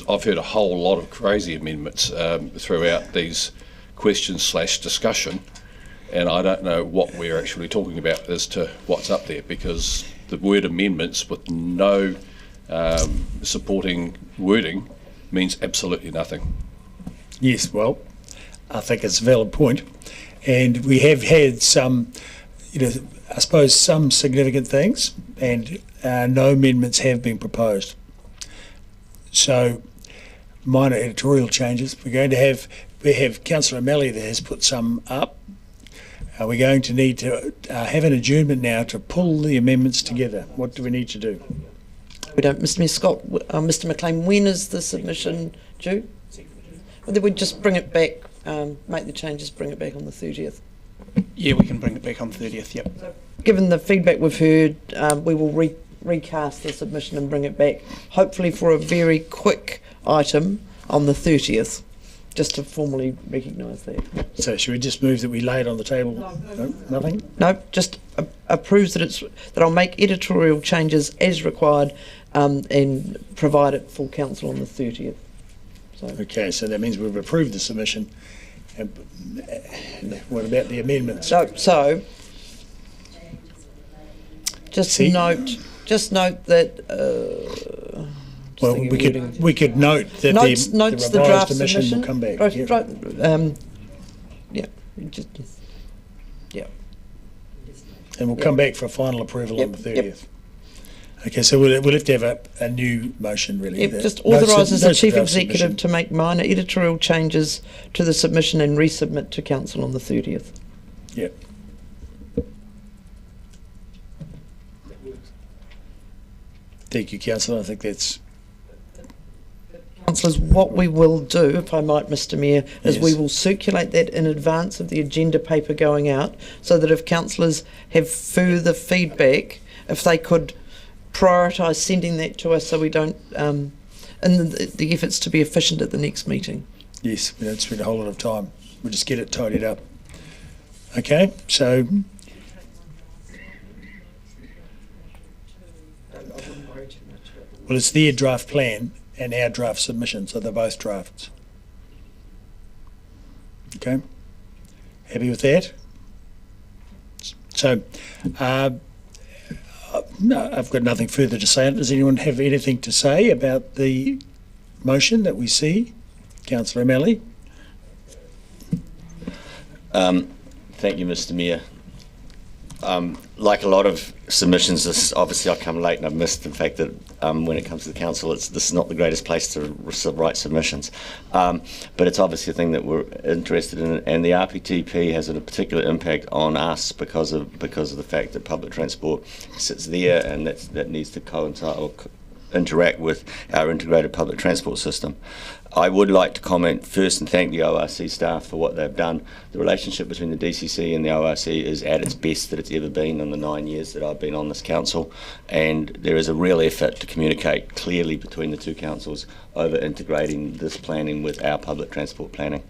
I've heard a whole lot of crazy amendments throughout these questions/discussion, and I don't know what we're actually talking about as to what's up there, because the word amendments with no supporting wording means absolutely nothing. Yes, well, I think it's a valid point, and we have had some, I suppose some significant things, and no amendments have been proposed. So minor editorial changes. We have Councillor O'Malley that has put some up. We're going to need to have an adjournment now to pull the amendments together. What do we need to do? We don't, Mr Mayor Scott, Mr McLean, when is the submission due? Well, then we just bring it back, make the changes, bring it back on the 30th. Yeah, we can bring it back on the 30th, yep. Given the feedback we've heard, we will recast the submission and bring it back, hopefully for a very quick item on the 30th. just to formally recognise that. So should we just move that we lay it on the table? No, nothing? No, just approves that I'll make editorial changes as required and provide it for council on the 30th. So. Okay, so that means we've approved the submission. And what about the amendments? So just note that. Well, we could note that notes the revised draft submission submission will come back. And we'll come back for final approval on the 30th. Okay, so we'll have to have a new motion, really. Yep, just authorises the Chief Executive to make minor editorial changes to the submission and resubmit to Council on the 30th. Yep. Thank you, Councillor. I think that's... Councillors, what we will do, if I might, Mr Mayor, is we will circulate that in advance of the agenda paper going out, so that if councillors have further feedback, if they could prioritise sending that to us so we don't, in the efforts to be efficient at the next meeting. Yes, we don't spend a whole lot of time. We'll just get it tidied up. Okay, so... Well, it's their draft plan and our draft submission, so they're both drafts. Okay, happy with that? So, no, I've got nothing further to say. Does anyone have anything to say about the motion that we see? Councillor O'Malley. Thank you, Mr Mayor. Like a lot of submissions, this obviously I come late and I've missed the fact that when it comes to the council, this is not the greatest place to write submissions. But it's obviously a thing that we're interested in, and the RPTP has a particular impact on us because of the fact that public transport sits there, and that needs to coincide or interact with our integrated public transport system. I would like to comment first and thank the ORC staff for what they've done. The relationship between the DCC and the ORC is at its best that it's ever been in the 9 years that I've been on this council, and there is a real effort to communicate clearly between the two councils over integrating this planning with our public transport planning.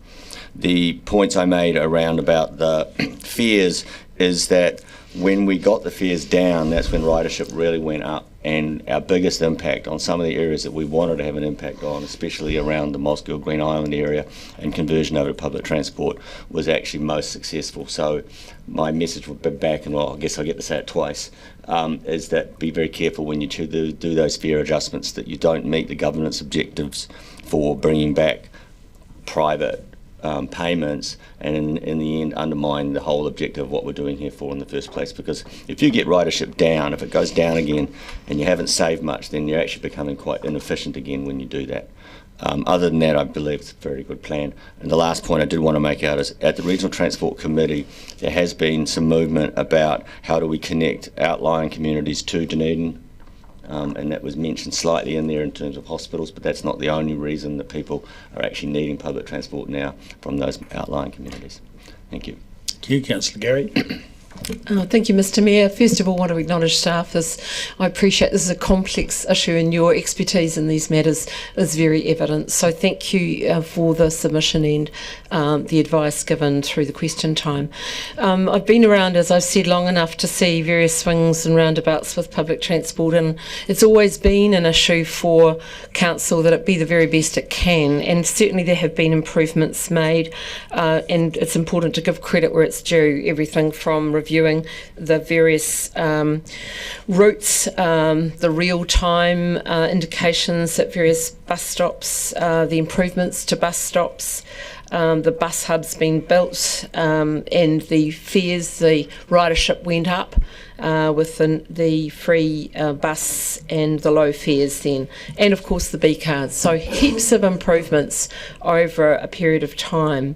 The points I made around about the fares is that when we got the fares down, that's when ridership really went up, and our biggest impact on some of the areas that we wanted to have an impact on, especially around the Mosgiel Green Island area and conversion over to public transport, was actually most successful. So my message would be back, and well, I guess I get to say it twice, is that be very careful when you do those fare adjustments that you don't meet the government's objectives for bringing back private payments, and in the end undermine the whole objective of what we're doing here for in the first place. Because if you get ridership down, if it goes down again and you haven't saved much, then you're actually becoming quite inefficient again when you do that. Other than that, I believe it's a very good plan. And the last point I did want to make out is at the Regional Transport Committee there has been some movement about how do we connect outlying communities to Dunedin. And that was mentioned slightly in there in terms of hospitals, but that's not the only reason that people are actually needing public transport now from those outlying communities. Thank you. Thank you, Councillor Gary. Thank you, Mr Mayor. First of all, I want to acknowledge staff as I appreciate this is a complex issue and your expertise in these matters is very evident. So thank you for the submission and the advice given through the question time. I've been around, as I've said, long enough to see various swings and roundabouts with public transport, and it's always been an issue for council that it be the very best it can, and certainly there have been improvements made, and it's important to give credit where it's due. Everything from reviewing the various routes, the real-time indications at various bus stops, the improvements to bus stops, the bus hub's been built, and the fares, the ridership went up with the free bus and the low fares then, and of course the B cards. So heaps of improvements over a period of time.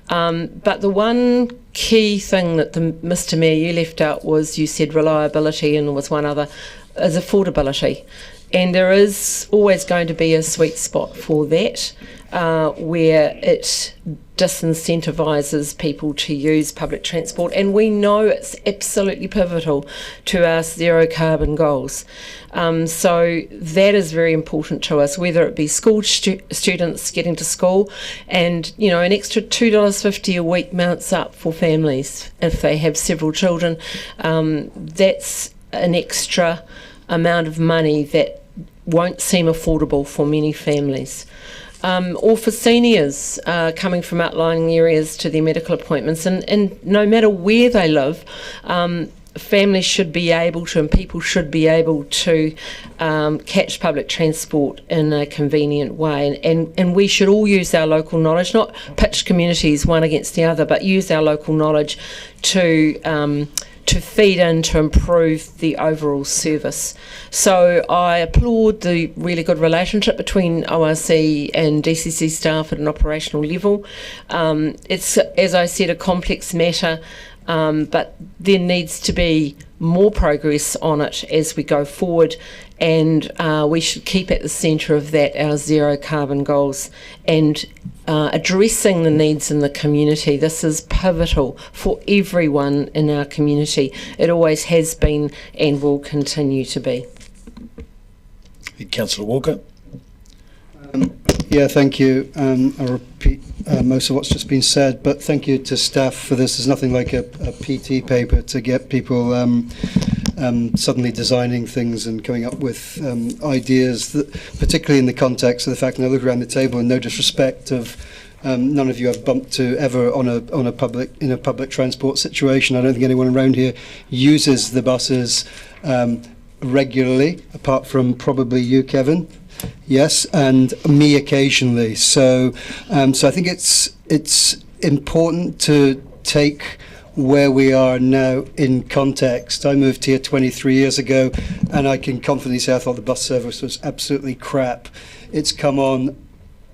But the one key thing that Mr Mayor, you left out was, you said reliability, and there was one other, is affordability. And there is always going to be a sweet spot for that. where it disincentivises people to use public transport, and we know it's absolutely pivotal to our zero carbon goals. So that is very important to us, whether it be school students getting to school, and an extra $2.50 a week mounts up for families if they have several children. That's an extra amount of money that won't seem affordable for many families. Or for seniors coming from outlying areas to their medical appointments, and no matter where they live, families should be able to, and people should be able to catch public transport in a convenient way, and we should all use our local knowledge, not pitch communities one against the other, but use our local knowledge to feed in to improve the overall service. So I applaud the really good relationship between ORC and DCC staff at an operational level. It's, as I said, a complex matter, but there needs to be more progress on it as we go forward, and we should keep at the centre of that our zero carbon goals and addressing the needs in the community. This is pivotal for everyone in our community. It always has been and will continue to be. Councillor Walker. Yeah, thank you. I repeat most of what's just been said, but thank you to staff for this. There's nothing like a PT paper to get people suddenly designing things and coming up with ideas, that, particularly in the context of the fact, and I look around the table, and no disrespect of none of you have bumped to ever on a public transport situation. I don't think anyone around here uses the buses regularly, apart from probably you, Kevin. Yes, and me occasionally. So I think it's important to take where we are now in context. I moved here 23 years ago, and I can confidently say I thought the bus service was absolutely crap. It's come on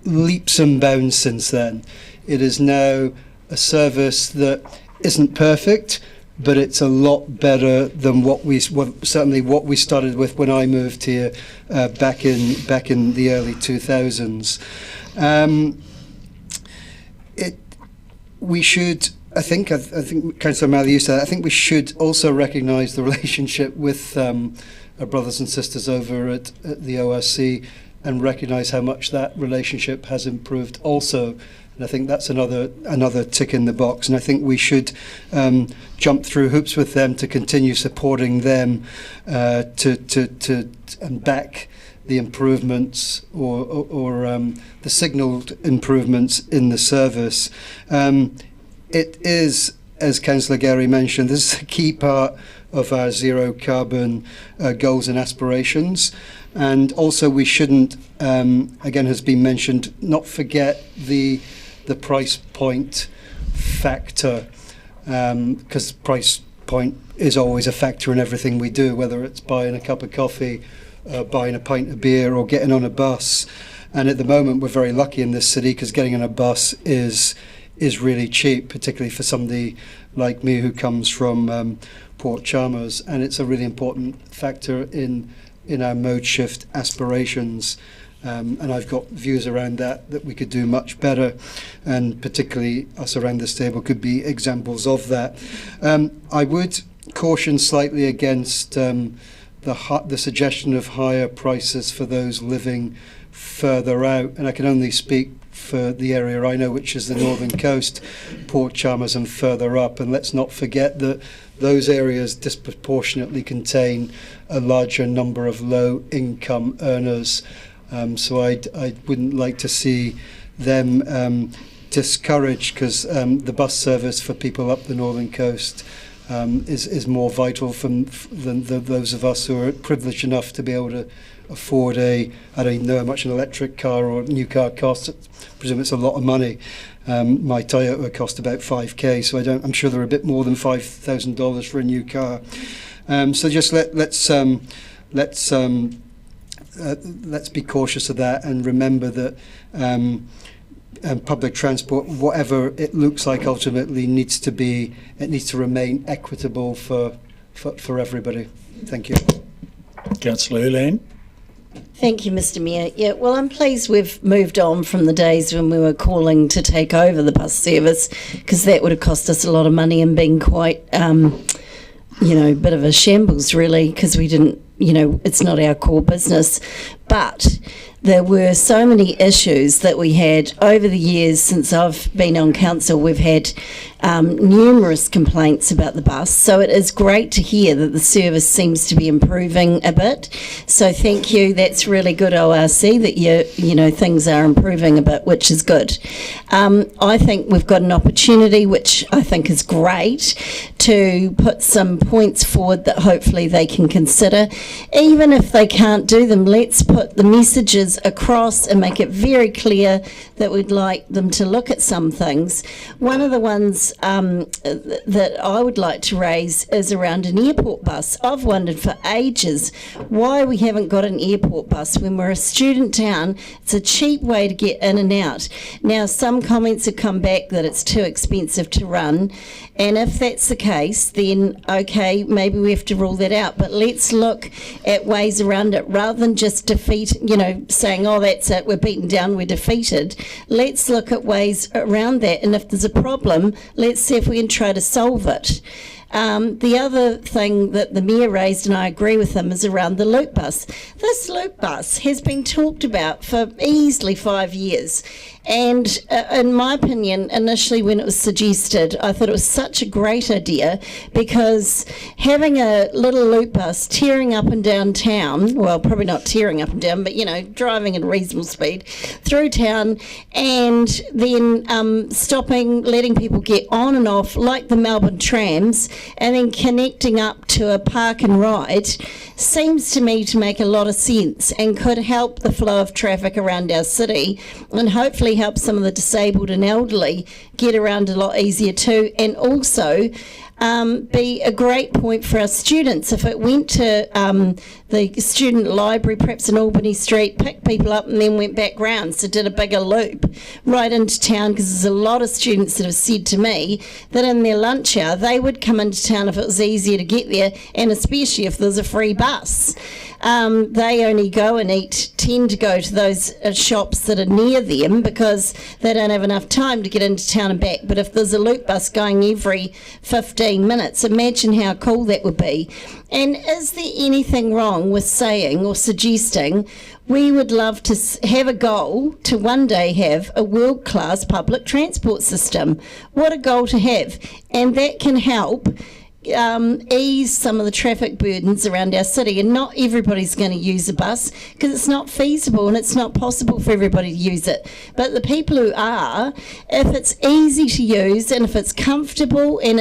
leaps and bounds since then. It is now a service that isn't perfect, but it's a lot better than certainly what we started with when I moved here back in the early 2000s. We should. I think Councillor Malley used that. I think we should also recognise the relationship with our brothers and sisters over at the ORC, and recognise how much that relationship has improved also. And I think that's another tick in the box. And I think we should jump through hoops with them to continue supporting them to back the improvements or the signalled improvements in the service. It is, as Councillor Gary mentioned, this is a key part of our zero carbon goals and aspirations. And also we shouldn't, again has been mentioned, not forget the price point factor, because price point is always a factor in everything we do, whether it's buying a cup of coffee, buying a pint of beer, or getting on a bus. And at the moment we're very lucky in this city because getting on a bus is really cheap, particularly for somebody like me who comes from Port Chalmers, and it's a really important factor in our mode shift aspirations. And I've got views around that we could do much better, and particularly us around this table could be examples of that. I would caution slightly against the suggestion of higher prices for those living further out, and I can only speak for the area I know, which is the northern coast, Port Chalmers and further up. And let's not forget that those areas disproportionately contain a larger number of low-income earners. So I wouldn't like to see them discouraged, because the bus service for people up the northern coast is more vital than those of us who are privileged enough to be able to afford I don't even know how much an electric car or a new car costs. I presume it's a lot of money. My Toyota cost about $5,000, so I'm sure they're a bit more than $5,000 for a new car. So just let's be cautious of that, and remember that public transport, whatever it looks like, ultimately needs to remain equitable for everybody. Thank you. Councillor Ulan. Thank you, Mr Mayor. Yeah, well, I'm pleased we've moved on from the days when we were calling to take over the bus service, because that would have cost us a lot of money and been quite, a bit of a shambles, really, because we didn't, it's not our core business. But there were so many issues that we had over the years since I've been on council. We've had numerous complaints about the bus, so it is great to hear that the service seems to be improving a bit. So thank you. That's really good, ORC, that things are improving a bit, which is good. I think we've got an opportunity, which I think is great, to put some points forward that hopefully they can consider. Even if they can't do them, let's put the messages across and make it very clear that we'd like them to look at some things. One of the ones that I would like to raise is around an airport bus. I've wondered for ages why we haven't got an airport bus when we're a student town. It's a cheap way to get in and out. Now, some comments have come back that it's too expensive to run, and if that's the case, then okay, maybe we have to rule that out. But let's look at ways around it rather than just saying, oh, that's it, we're beaten down, we're defeated. Let's look at ways around that, and if there's a problem, let's see if we can try to solve it. The other thing that the Mayor raised, and I agree with him, is around the loop bus. This loop bus has been talked about for easily 5 years. And in my opinion, initially when it was suggested, I thought it was such a great idea, because having a little loop bus tearing up and down town, well, probably not tearing up and down, but, driving at a reasonable speed through town, and then stopping, letting people get on and off like the Melbourne trams, and then connecting up to a park and ride, seems to me to make a lot of sense and could help the flow of traffic around our city, and hopefully help some of the disabled and elderly get around a lot easier too, and also be a great point for our students. If it went to the student library, perhaps in Albany Street, picked people up and then went back round, so did a bigger loop right into town, because there's a lot of students that have said to me that in their lunch hour they would come into town if it was easier to get there, and especially if there's a free bus. They only go and tend to go to those shops that are near them because they don't have enough time to get into town and back. But if there's a loop bus going every 15 minutes, imagine how cool that would be. And is there anything wrong with saying or suggesting we would love to have a goal to one day have a world-class public transport system? What a goal to have. And that can help ease some of the traffic burdens around our city. And not everybody's going to use a bus because it's not feasible and it's not possible for everybody to use it. But the people who are, if it's easy to use and if it's comfortable and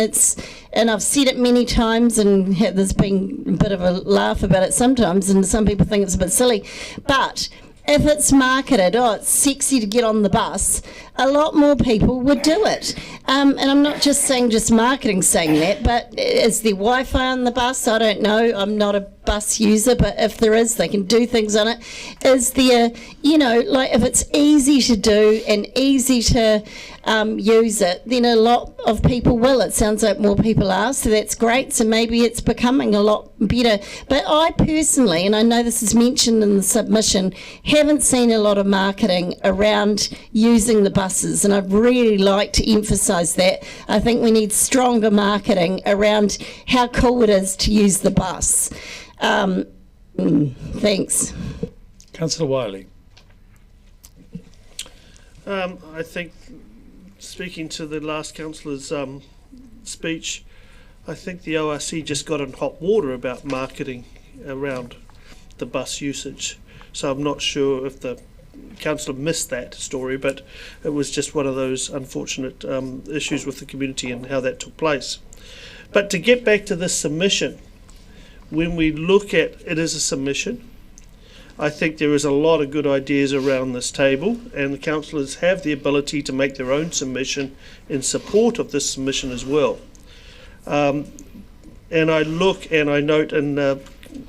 I've said it many times, and there's been a bit of a laugh about it sometimes, and some people think it's a bit silly, but if it's marketed, it's sexy to get on the bus, a lot more people would do it. And I'm not just saying just marketing saying that, but is there Wi-Fi on the bus? I don't know. I'm not a bus user, but if there is, they can do things on it. Is there, if it's easy to do and easy to use it, then a lot of people will. It sounds like more people are, so that's great. So maybe it's becoming a lot better. But I personally, and I know this is mentioned in the submission, haven't seen a lot of marketing around using the buses, and I'd really like to emphasise that. I think we need stronger marketing around how cool it is to use the bus. Thanks. Councillor Wiley. I think, speaking to the last councillor's speech, I think the ORC just got in hot water about marketing around the bus usage. So I'm not sure if the councillor missed that story, but it was just one of those unfortunate issues with the community and how that took place. But to get back to this submission, when we look at it as a submission, I think there is a lot of good ideas around this table, and the councillors have the ability to make their own submission in support of this submission as well. And I look and I note in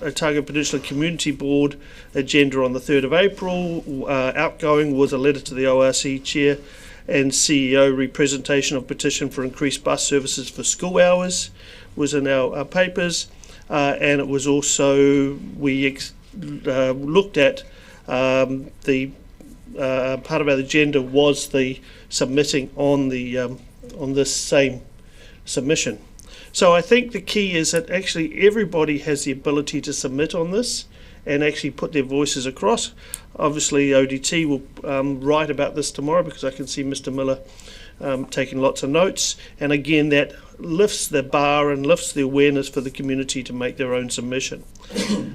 Otago Peninsula Community Board agenda on the 3rd of April, outgoing was a letter to the ORC Chair and CEO representation of petition for increased bus services for school hours was in our papers, and it was also, we looked at, the part of our agenda was the submitting on the on this same submission. So I think the key is that actually everybody has the ability to submit on this and actually put their voices across. Obviously ODT will write about this tomorrow, because I can see Mr. Miller taking lots of notes, and again that lifts the bar and lifts the awareness for the community to make their own submission.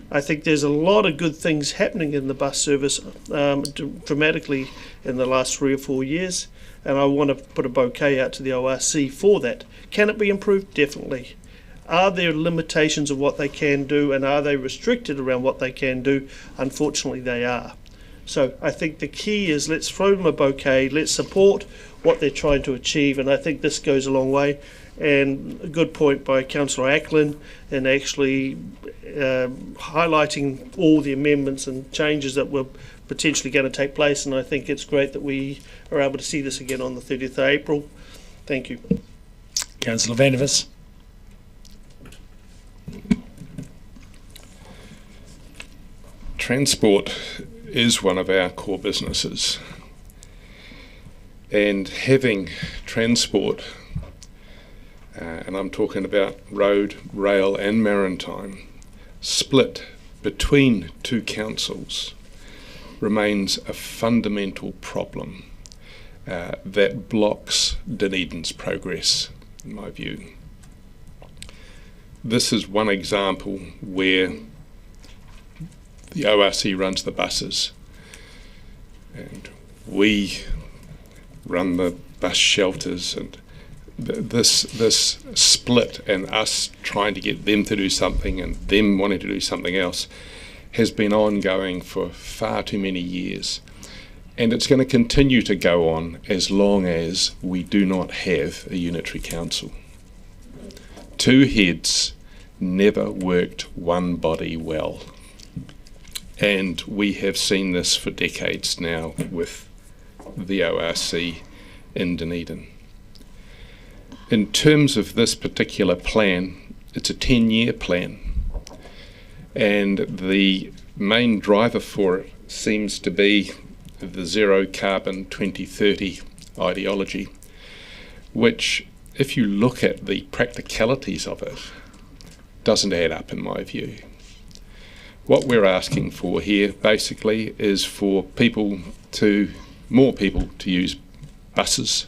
I think there's a lot of good things happening in the bus service dramatically in the last 3 or 4 years, and I want to put a bouquet out to the ORC for that. Can it be improved? Definitely. Are there limitations of what they can do, and are they restricted around what they can do? Unfortunately they are. So I think the key is, let's throw them a bouquet, let's support what they're trying to achieve, and I think this goes a long way. And a good point by Councillor Ackland in actually highlighting all the amendments and changes that were potentially going to take place, and I think it's great that we are able to see this again on the 30th of April. Thank you. Councillor Vandervis. Transport is one of our core businesses, and having transport, and I'm talking about road, rail and maritime, split between two councils remains a fundamental problem that blocks Dunedin's progress, in my view. This is one example where the ORC runs the buses and we run the bus shelters, and this split and us trying to get them to do something and them wanting to do something else has been ongoing for far too many years, and it's going to continue to go on as long as we do not have a unitary council. Two heads never worked one body well, and we have seen this for decades now with the ORC in Dunedin. In terms of this particular plan, it's a 10-year plan, and the main driver for it seems to be the zero carbon 2030 ideology, which, if you look at the practicalities of it, doesn't add up in my view. What we're asking for here basically is for more people to use buses.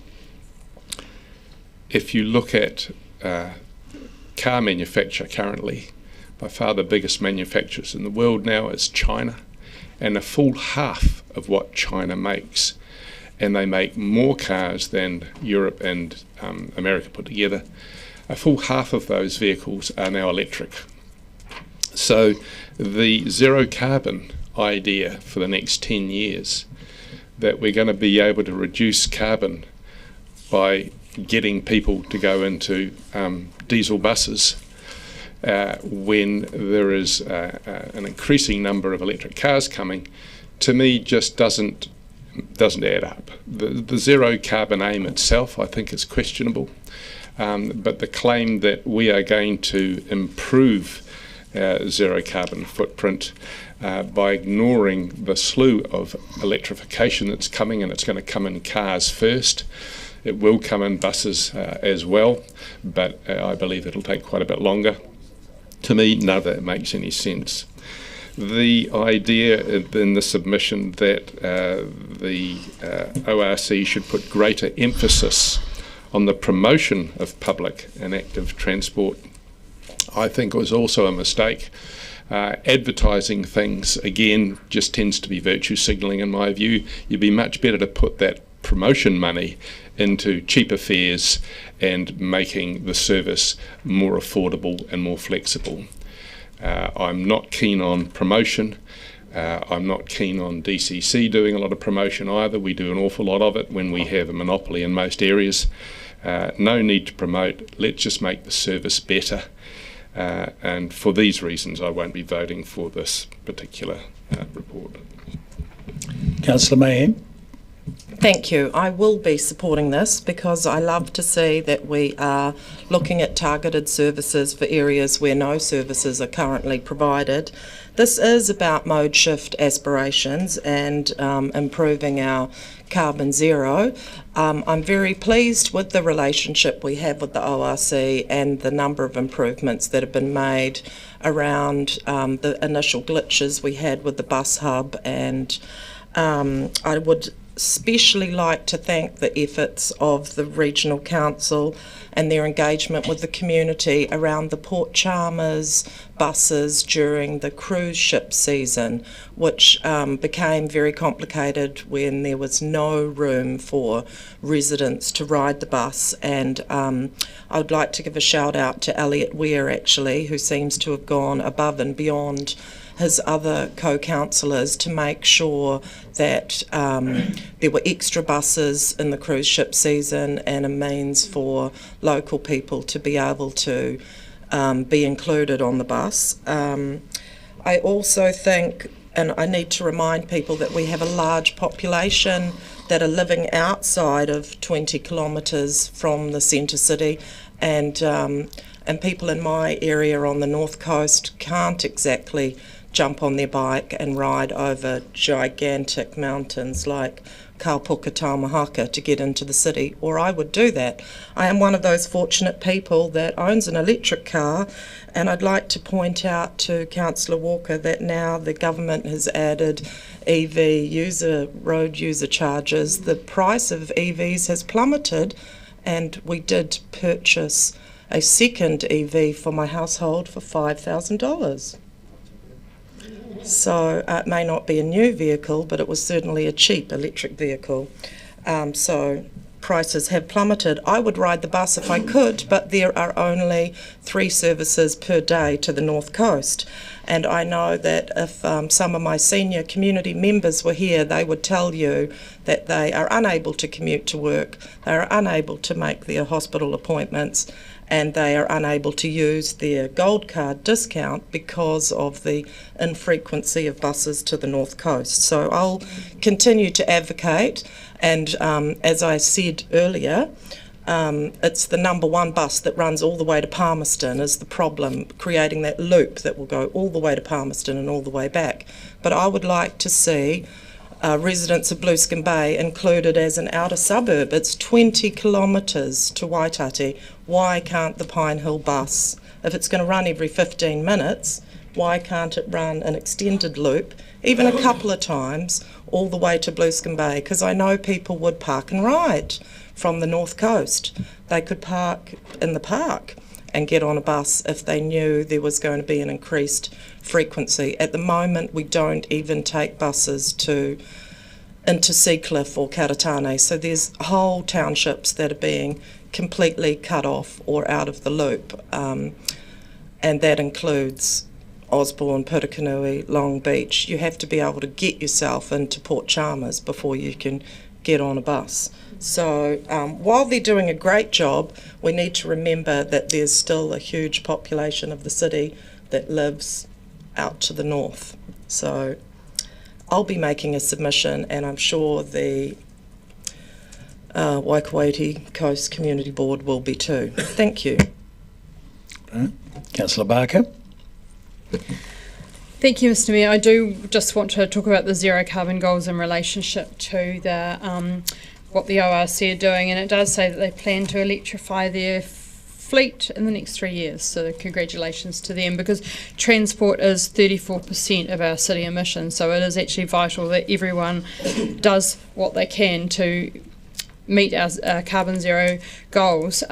If you look at car manufacture currently, by far the biggest manufacturers in the world now is China, and a full half of what China makes, and they make more cars than Europe and America put together. A full half of those vehicles are now electric. So the zero carbon idea for the next 10 years, that we're going to be able to reduce carbon by getting people to go into diesel buses when there is an increasing number of electric cars coming, to me just doesn't add up. The zero carbon aim itself, I think, is questionable, but the claim that we are going to improve zero carbon footprint by ignoring the slew of electrification that's coming, and it's going to come in cars first. It will come in buses as well, but I believe it'll take quite a bit longer. To me, none of that makes any sense. The idea in the submission that the ORC should put greater emphasis on the promotion of public and active transport, I think was also a mistake. Advertising things, again, just tends to be virtue signalling in my view. You'd be much better to put that promotion money into cheaper fares and making the service more affordable and more flexible. I'm not keen on promotion. I'm not keen on DCC doing a lot of promotion either. We do an awful lot of it when we have a monopoly in most areas. No need to promote. Let's just make the service better. And for these reasons, I won't be voting for this particular report. Councillor Mayhem. Thank you. I will be supporting this because I love to see that we are looking at targeted services for areas where no services are currently provided. This is about mode shift aspirations and improving our carbon zero. I'm very pleased with the relationship we have with the ORC and the number of improvements that have been made around the initial glitches we had with the bus hub, and I would especially like to thank the efforts of the Regional Council and their engagement with the community around the Port Chalmers buses during the cruise ship season, which became very complicated when there was no room for residents to ride the bus. And I would like to give a shout out to Elliot Weir, actually, who seems to have gone above and beyond his other co-councillors to make sure that there were extra buses in the cruise ship season and a means for local people to be able to be included on the bus. I also think, and I need to remind people, that we have a large population that are living outside of 20 kilometres from the centre city, and people in my area on the north coast can't exactly jump on their bike and ride over gigantic mountains like Kaupuka Taumahaka to get into the city, or I would do that. I am one of those fortunate people that owns an electric car, and I'd like to point out to Councillor Walker that now the government has added EV road user charges. The price of EVs has plummeted, and we did purchase a second EV for my household for $5,000. So it may not be a new vehicle, but it was certainly a cheap electric vehicle. So prices have plummeted. I would ride the bus if I could, but there are only 3 services per day to the north coast. And I know that if some of my senior community members were here, they would tell you that they are unable to commute to work, they are unable to make their hospital appointments, and they are unable to use their gold card discount because of the infrequency of buses to the north coast. So I'll continue to advocate, and as I said earlier, it's the number 1 bus that runs all the way to Palmerston is the problem, creating that loop that will go all the way to Palmerston and all the way back. But I would like to see residents of Blueskin Bay included as an outer suburb. It's 20 kilometres to Waitati. Why can't the Pine Hill bus, if it's going to run every 15 minutes, why can't it run an extended loop, even a couple of times, all the way to Blueskin Bay? Because I know people would park and ride from the north coast. They could park in the park and get on a bus if they knew there was going to be an increased frequency. At the moment, we don't even take buses into Seacliff or Karatane, so there's whole townships that are being completely cut off or out of the loop, and that includes Osborne, Putakanui, Long Beach. You have to be able to get yourself into Port Chalmers before you can get on a bus. So while they're doing a great job, we need to remember that there's still a huge population of the city that lives out to the north. So I'll be making a submission, and I'm sure the Waikouaiti Coast Community Board will be too. Thank you. Councillor Barker. Thank you, Mr. Mayor. I do just want to talk about the zero carbon goals in relationship to the what the ORC are doing, and it does say that they plan to electrify their fleet in the next 3 years, so congratulations to them, because transport is 34% of our city emissions, so it is actually vital that everyone does what they can to meet our carbon zero goals.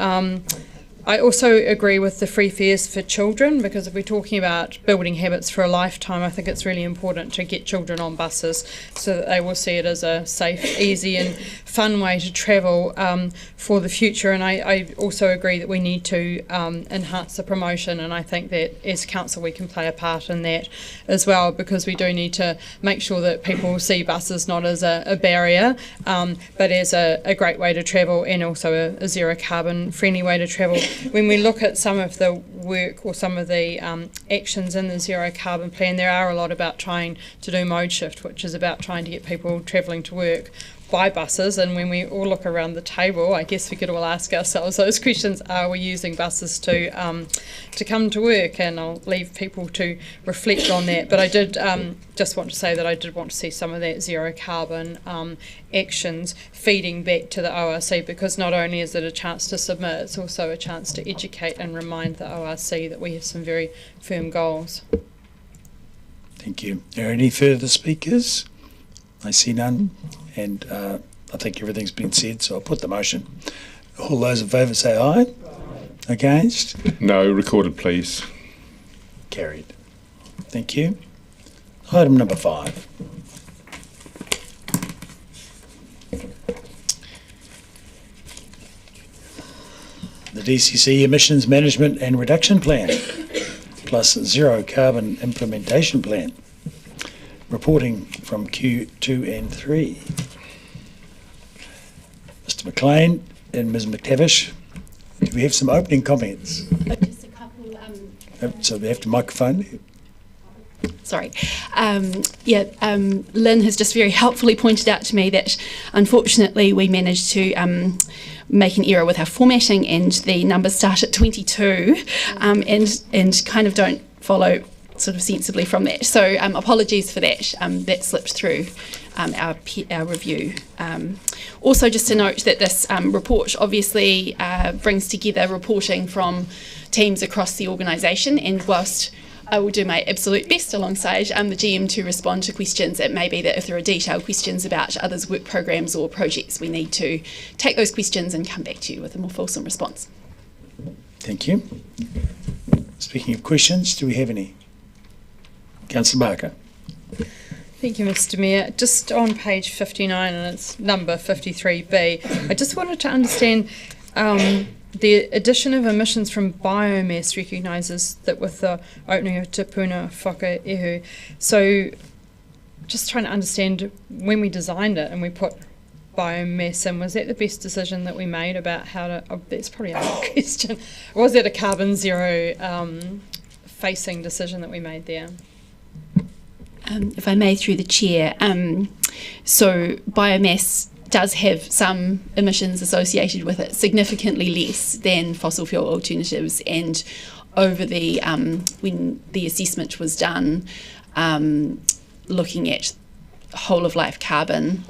I also agree with the free fares for children, because if we're talking about building habits for a lifetime, I think it's really important to get children on buses so that they will see it as a safe, easy and fun way to travel for the future. And I also agree that we need to enhance the promotion, and I think that as council we can play a part in that as well, because we do need to make sure that people see buses not as a barrier, but as a great way to travel, and also a zero carbon friendly way to travel. When we look at some of the work or some of the actions in the zero carbon plan, there are a lot about trying to do mode shift, which is about trying to get people travelling to work buy buses, and when we all look around the table, I guess we could all ask ourselves those questions: are we using buses to come to work? And I'll leave people to reflect on that. But I did just want to say that I did want to see some of that zero carbon actions feeding back to the ORC, because not only is it a chance to submit, it's also a chance to educate and remind the ORC that we have some very firm goals. Thank you. Are there any further speakers? I see none, and I think everything's been said, so I'll put the motion. All those in favour say aye. Against? No, recorded please. Carried. Thank you. Item number 5. The DCC Emissions Management and Reduction Plan plus Zero Carbon Implementation Plan. Reporting from Q2 and 3. Mr. McLean and Ms. McTavish, do we have some opening comments? Just a couple. So we have the microphone. Sorry. Lynn has just very helpfully pointed out to me that unfortunately we managed to make an error with our formatting, and the numbers start at 22 and kind of don't follow sort of sensibly from that. So apologies for that. That slipped through our review. Also, just to note that this report obviously brings together reporting from teams across the organisation, and whilst I will do my absolute best alongside the GM to respond to questions, it may be that if there are detailed questions about others' work programs or projects, we need to take those questions and come back to you with a more fulsome response. Thank you. Speaking of questions, do we have any? Councillor Barker. Thank you, Mr. Mayor. Just on page 59, and it's number 53B, I just wanted to understand the addition of emissions from biomass recognises that with the opening of Te Puna Whakaehu. So just trying to understand, when we designed it and we put biomass in, was that the best decision that we made about how to, that's probably a question, was that a carbon zero facing decision that we made there? If I may, through the chair, so biomass does have some emissions associated with it, significantly less than fossil fuel alternatives, and over the when the assessment was done, looking at whole of life carbon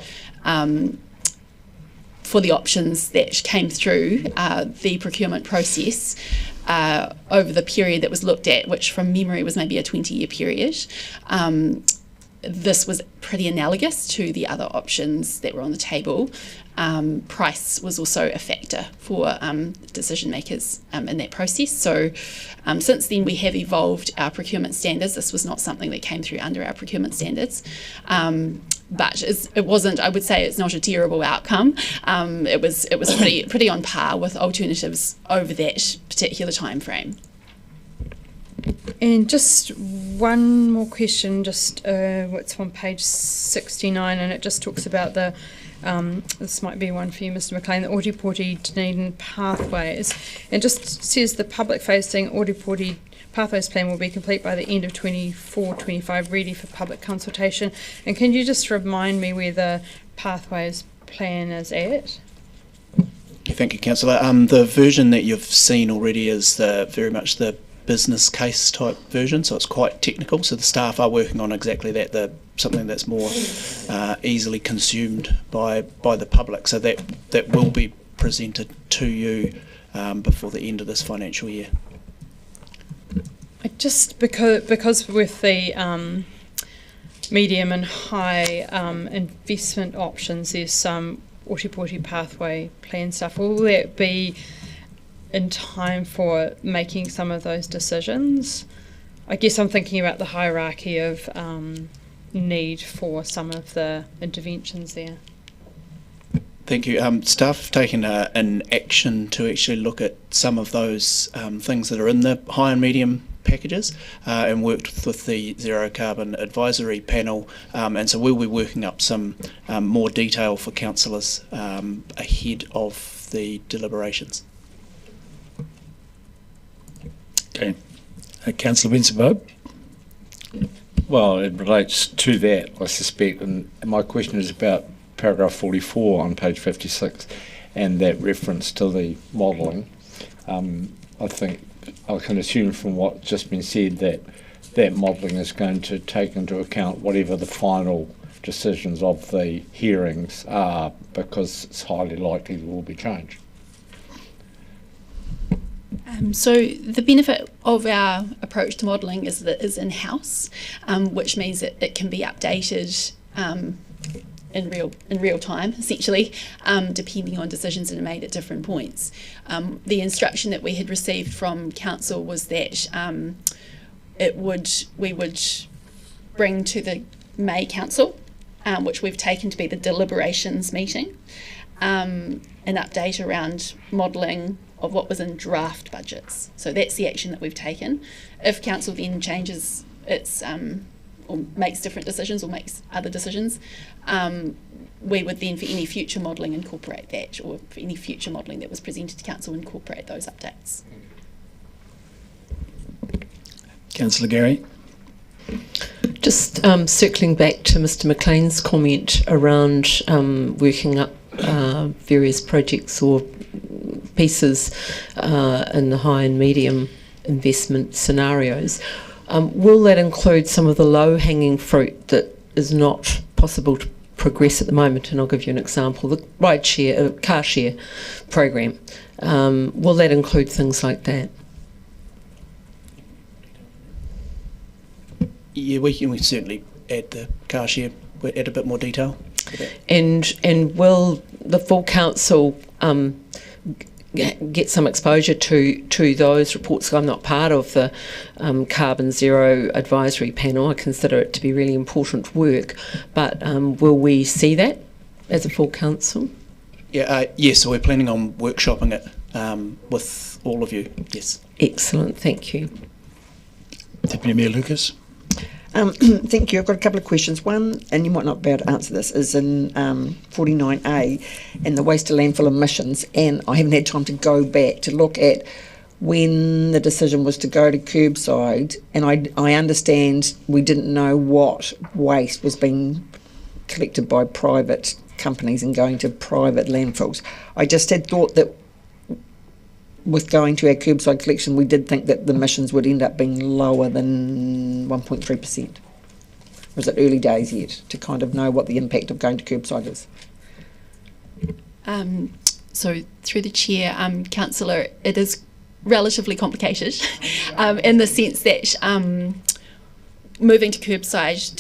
for the options that came through the procurement process over the period that was looked at, which from memory was maybe a 20-year period. This was pretty analogous to the other options that were on the table. Price was also a factor for decision makers in that process. So since then we have evolved our procurement standards. This was not something that came through under our procurement standards. But it wasn't, I would say it's not a terrible outcome. It was pretty on par with alternatives over that particular time frame. And just one more question, just what's on page 69, and it just talks about the, this might be one for you, Mr. McLean, the Ōtepoti Dunedin pathways. And just says the public-facing Ōtepoti Pathways Plan will be complete by the end of 24-25, ready for public consultation. And can you just remind me where the Pathways Plan is at? Thank you, Councillor. The version that you've seen already is very much the business case type version, so it's quite technical. So the staff are working on exactly that, something that's more easily consumed by the public. So that will be presented to you before the end of this financial year. Just because with the medium and high investment options, there's some Ōtepoti pathway plan stuff. Will that be in time for making some of those decisions? I guess I'm thinking about the hierarchy of need for some of the interventions there. Thank you. Staff have taken an action to actually look at some of those things that are in the high and medium packages and worked with the Zero Carbon Advisory Panel, and so we'll be working up some more detail for councillors ahead of the deliberations. Okay. Councillor Winslow. Well, it relates to that, I suspect, and my question is about paragraph 44 on page 56 and that reference to the modelling, I think I can assume from what's just been said that that modelling is going to take into account whatever the final decisions of the hearings are, because it's highly likely there will be change. So the benefit of our approach to modelling is that it is in-house, which means that it can be updated in real time, essentially, depending on decisions that are made at different points. The instruction that we had received from council was that we would bring to the May council, which we've taken to be the deliberations meeting, an update around modelling of what was in draft budgets. So that's the action that we've taken. If council then changes its or makes different decisions or makes other decisions, we would then, for any future modelling, incorporate that, or for any future modelling that was presented to council, incorporate those updates. Councillor Gary. Just circling back to Mr McLean's comment around working up various projects or pieces in the high and medium investment scenarios. Will that include some of the low-hanging fruit that is not possible to progress at the moment? And I'll give you an example: the car share program. Will that include things like that? Yeah, we can certainly add the car share, add a bit more detail. And will the full council get some exposure to those reports? I'm not part of the Carbon Zero Advisory Panel. I consider it to be really important work, but will we see that as a full council? Yeah, yes, so we're planning on workshopping it with all of you, yes. Excellent, thank you. Deputy Mayor Lucas. Thank you. I've got a couple of questions. One, and you might not be able to answer this, is in 49A and the waste to landfill emissions, and I haven't had time to go back to look at when the decision was to go to curbside, and I understand we didn't know what waste was being collected by private companies and going to private landfills. I just had thought that with going to our curbside collection, we did think that the emissions would end up being lower than 1.3%. Or is it early days yet to kind of know what the impact of going to curbside is? So through the chair, councillor, it is relatively complicated in the sense that moving to curbside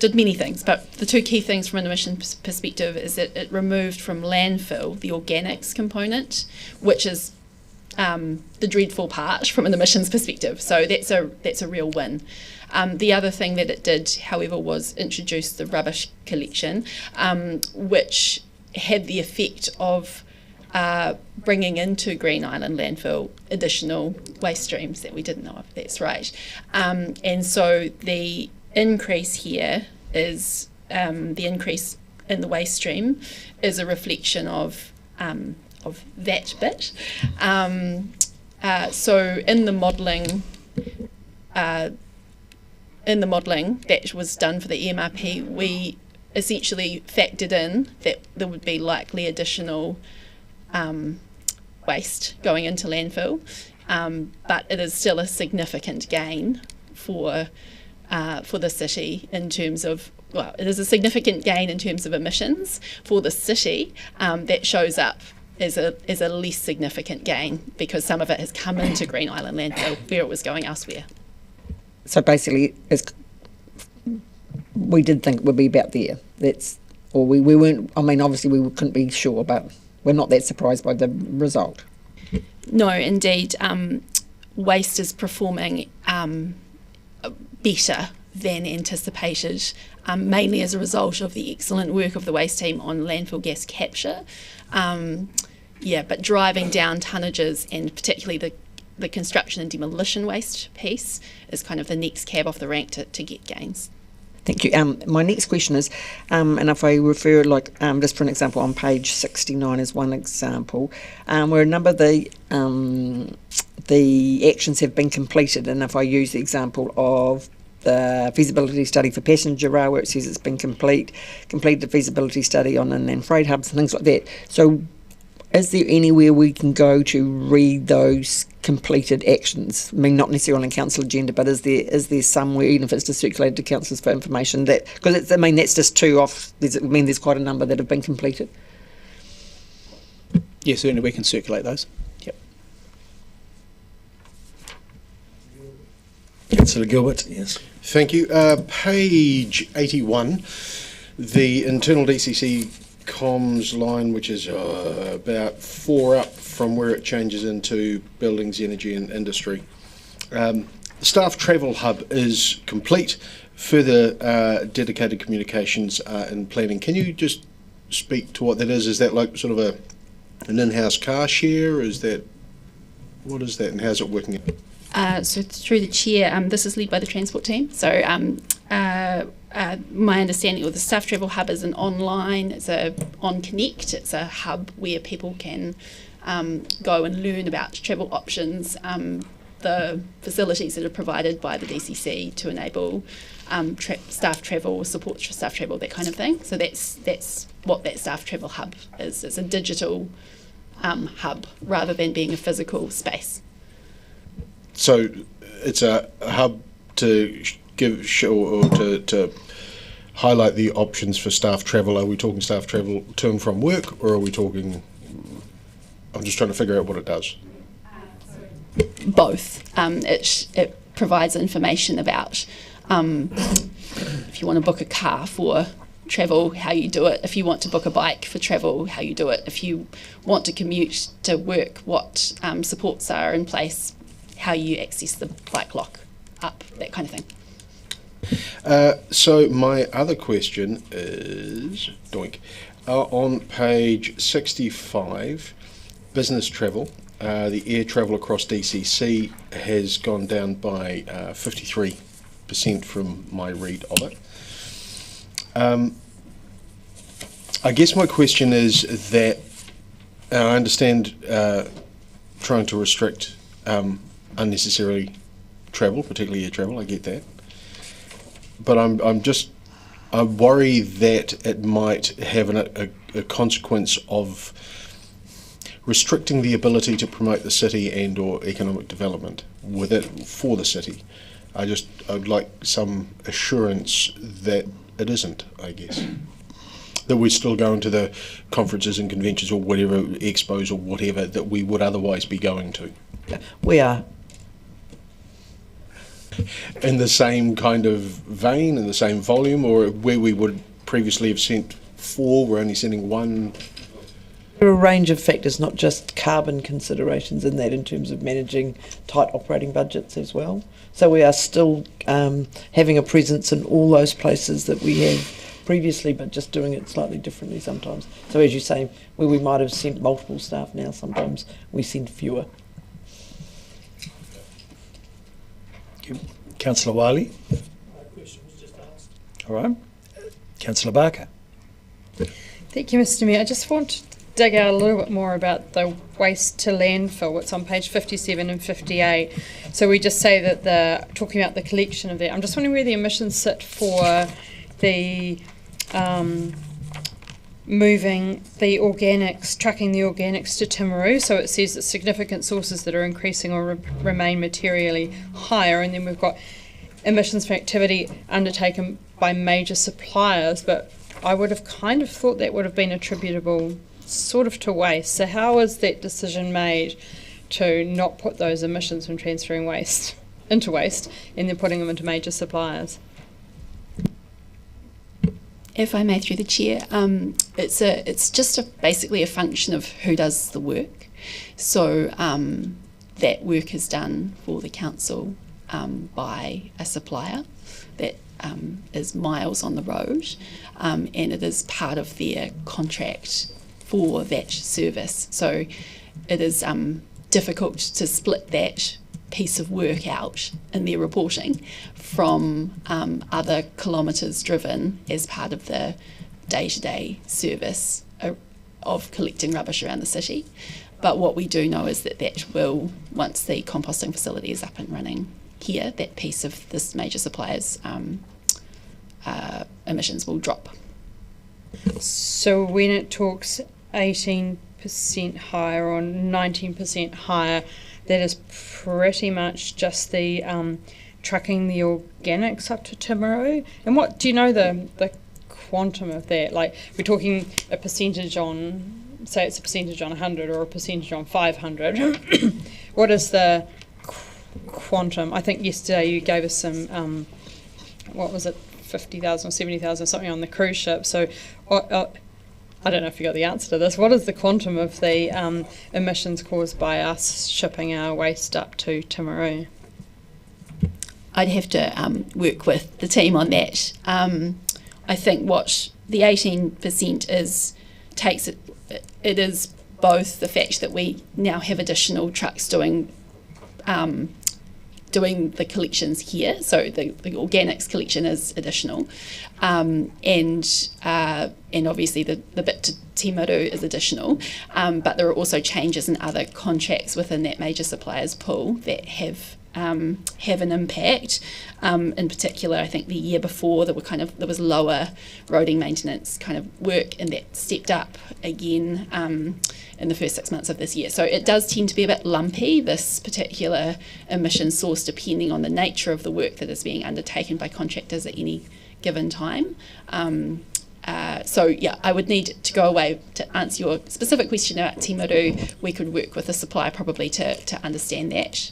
did many things, but the two key things from an emissions perspective is that it removed from landfill the organics component, which is the dreadful part from an emissions perspective. So that's a real win. The other thing that it did, however, was introduce the rubbish collection, which had the effect of bringing into Green Island landfill additional waste streams that we didn't know of. That's right. And so the increase here is the increase in the waste stream is a reflection of that bit. So in the modelling that was done for the EMRP, we essentially factored in that there would be likely additional waste going into landfill, but it is still a significant gain for the city in terms of, well, it is a significant gain in terms of emissions for the city that shows up as a less significant gain because some of it has come into Green Island landfill where it was going elsewhere. So basically, we did think it would be about there. We weren't. I mean, obviously we couldn't be sure, but we're not that surprised by the result. No, indeed, waste is performing better than anticipated, mainly as a result of the excellent work of the waste team on landfill gas capture. But driving down tonnages and particularly the construction and demolition waste piece is kind of the next cab off the rank to get gains. Thank you. My next question is, and if I refer, just for an example, on page 69 is one example, where a number of the actions have been completed, and if I use the example of the feasibility study for passenger rail, where it says it's been completed the feasibility study on inland freight hubs and things like that. So is there anywhere we can go to read those completed actions? I mean, not necessarily on a council agenda, but is there somewhere, even if it's just circulated to councillors for information, that, because that's just two off, there's quite a number that have been completed. Yeah, certainly we can circulate those. Yep. Councillor Gilbert, yes. Thank you. Page 81, the internal DCC comms line, which is about 4 up from where it changes into buildings, energy and industry. The staff travel hub is complete. Further dedicated communications are in planning. Can you just speak to what that is? Is that like sort of an in-house car share? What is that and how's it working? So through the chair, this is led by the transport team. So my understanding of the staff travel hub is it's on Connect. It's a hub where people can go and learn about travel options, the facilities that are provided by the DCC to enable staff travel, support staff travel, that kind of thing. So that's what that staff travel hub is. It's a digital hub rather than being a physical space. So it's a hub to to highlight the options for staff travel. Are we talking staff travel to and from work, or are we talking? I'm just trying to figure out what it does. Both. It provides information about if you want to book a car for travel, how you do it. If you want to book a bike for travel, how you do it. If you want to commute to work, what supports are in place, how you access the bike lock up, that kind of thing. So my other question is, on page 65, business travel, the air travel across DCC has gone down by 53% from my read of it. I guess my question is that I understand trying to restrict unnecessarily travel, particularly air travel, I get that. But I worry that it might have a consequence of restricting the ability to promote the city and or economic development with it for the city. I'd like some assurance that it isn't, I guess. That we're still going to the conferences and conventions or whatever, expos or whatever, that we would otherwise be going to. We are. In the same kind of vein, in the same volume, or where we would previously have sent 4, we're only sending 1? There are a range of factors, not just carbon considerations in that, in terms of managing tight operating budgets as well. So we are still having a presence in all those places that we have previously, but just doing it slightly differently sometimes. So as you say, where we might have sent multiple staff now, sometimes we send fewer. Councillor Wiley. My question was just asked. All right. Councillor Barker. Thank you, Mr. Mayor. I just want to dig out a little bit more about the waste to landfill. It's on page 57 and 58. So we just say that talking about the collection of that. I'm just wondering where the emissions sit for the moving the organics, trucking the organics to Timaru. So it says that significant sources that are increasing or remain materially higher, and then we've got emissions from activity undertaken by major suppliers, but I would have kind of thought that would have been attributable sort of to waste. So how is that decision made to not put those emissions from transferring waste into waste and then putting them into major suppliers? If I may, through the chair, it's just basically a function of who does the work. So that work is done for the council by a supplier that is miles on the road, and it is part of their contract for that service. So it is difficult to split that piece of work out in their reporting from other kilometres driven as part of the day-to-day service of collecting rubbish around the city. But what we do know is that will, once the composting facility is up and running, here, that piece of this major supplier's emissions will drop. So when it talks 18% higher or 19% higher, that is pretty much just the trucking the organics up to Timaru. And what do you know the quantum of that? Like, we're talking a percentage on, say it's a percentage on 100 or a percentage on 500. What is the quantum? I think yesterday you gave us some, what was it, 50,000 or 70,000 or something on the cruise ship. So I don't know if you got the answer to this. What is the quantum of the emissions caused by us shipping our waste up to Timaru? I'd have to work with the team on that. I think what the 18% is takes it is both the fact that we now have additional trucks doing the collections here, so the organics collection is additional, and obviously the bit to Timaru is additional, but there are also changes in other contracts within that major suppliers pool that have an impact. In particular, I think the year before there was lower roading maintenance kind of work, and that stepped up again in the first 6 months of this year. So it does tend to be a bit lumpy, this particular emission source, depending on the nature of the work that is being undertaken by contractors at any given time. So yeah, I would need to go away to answer your specific question about Timaru. We could work with the supplier probably to understand that.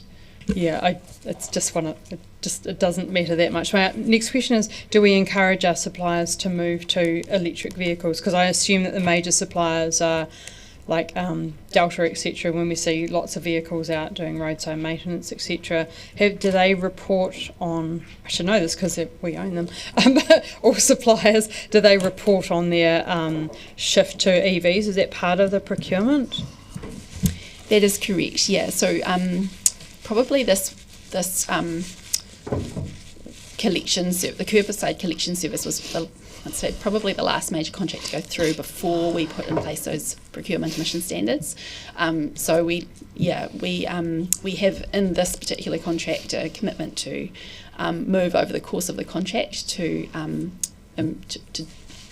Yeah, it's just it doesn't matter that much. My next question is, do we encourage our suppliers to move to electric vehicles? Because I assume that the major suppliers are like Delta, etc. When we see lots of vehicles out doing roadside maintenance, etc. Do they report on? I should know this because we own them. All suppliers, do they report on their shift to EVs? Is that part of the procurement? That is correct. Yeah. So probably this collection, the curbside collection service was I'd say probably the last major contract to go through before we put in place those procurement emission standards. So we have in this particular contract a commitment to move over the course of the contract to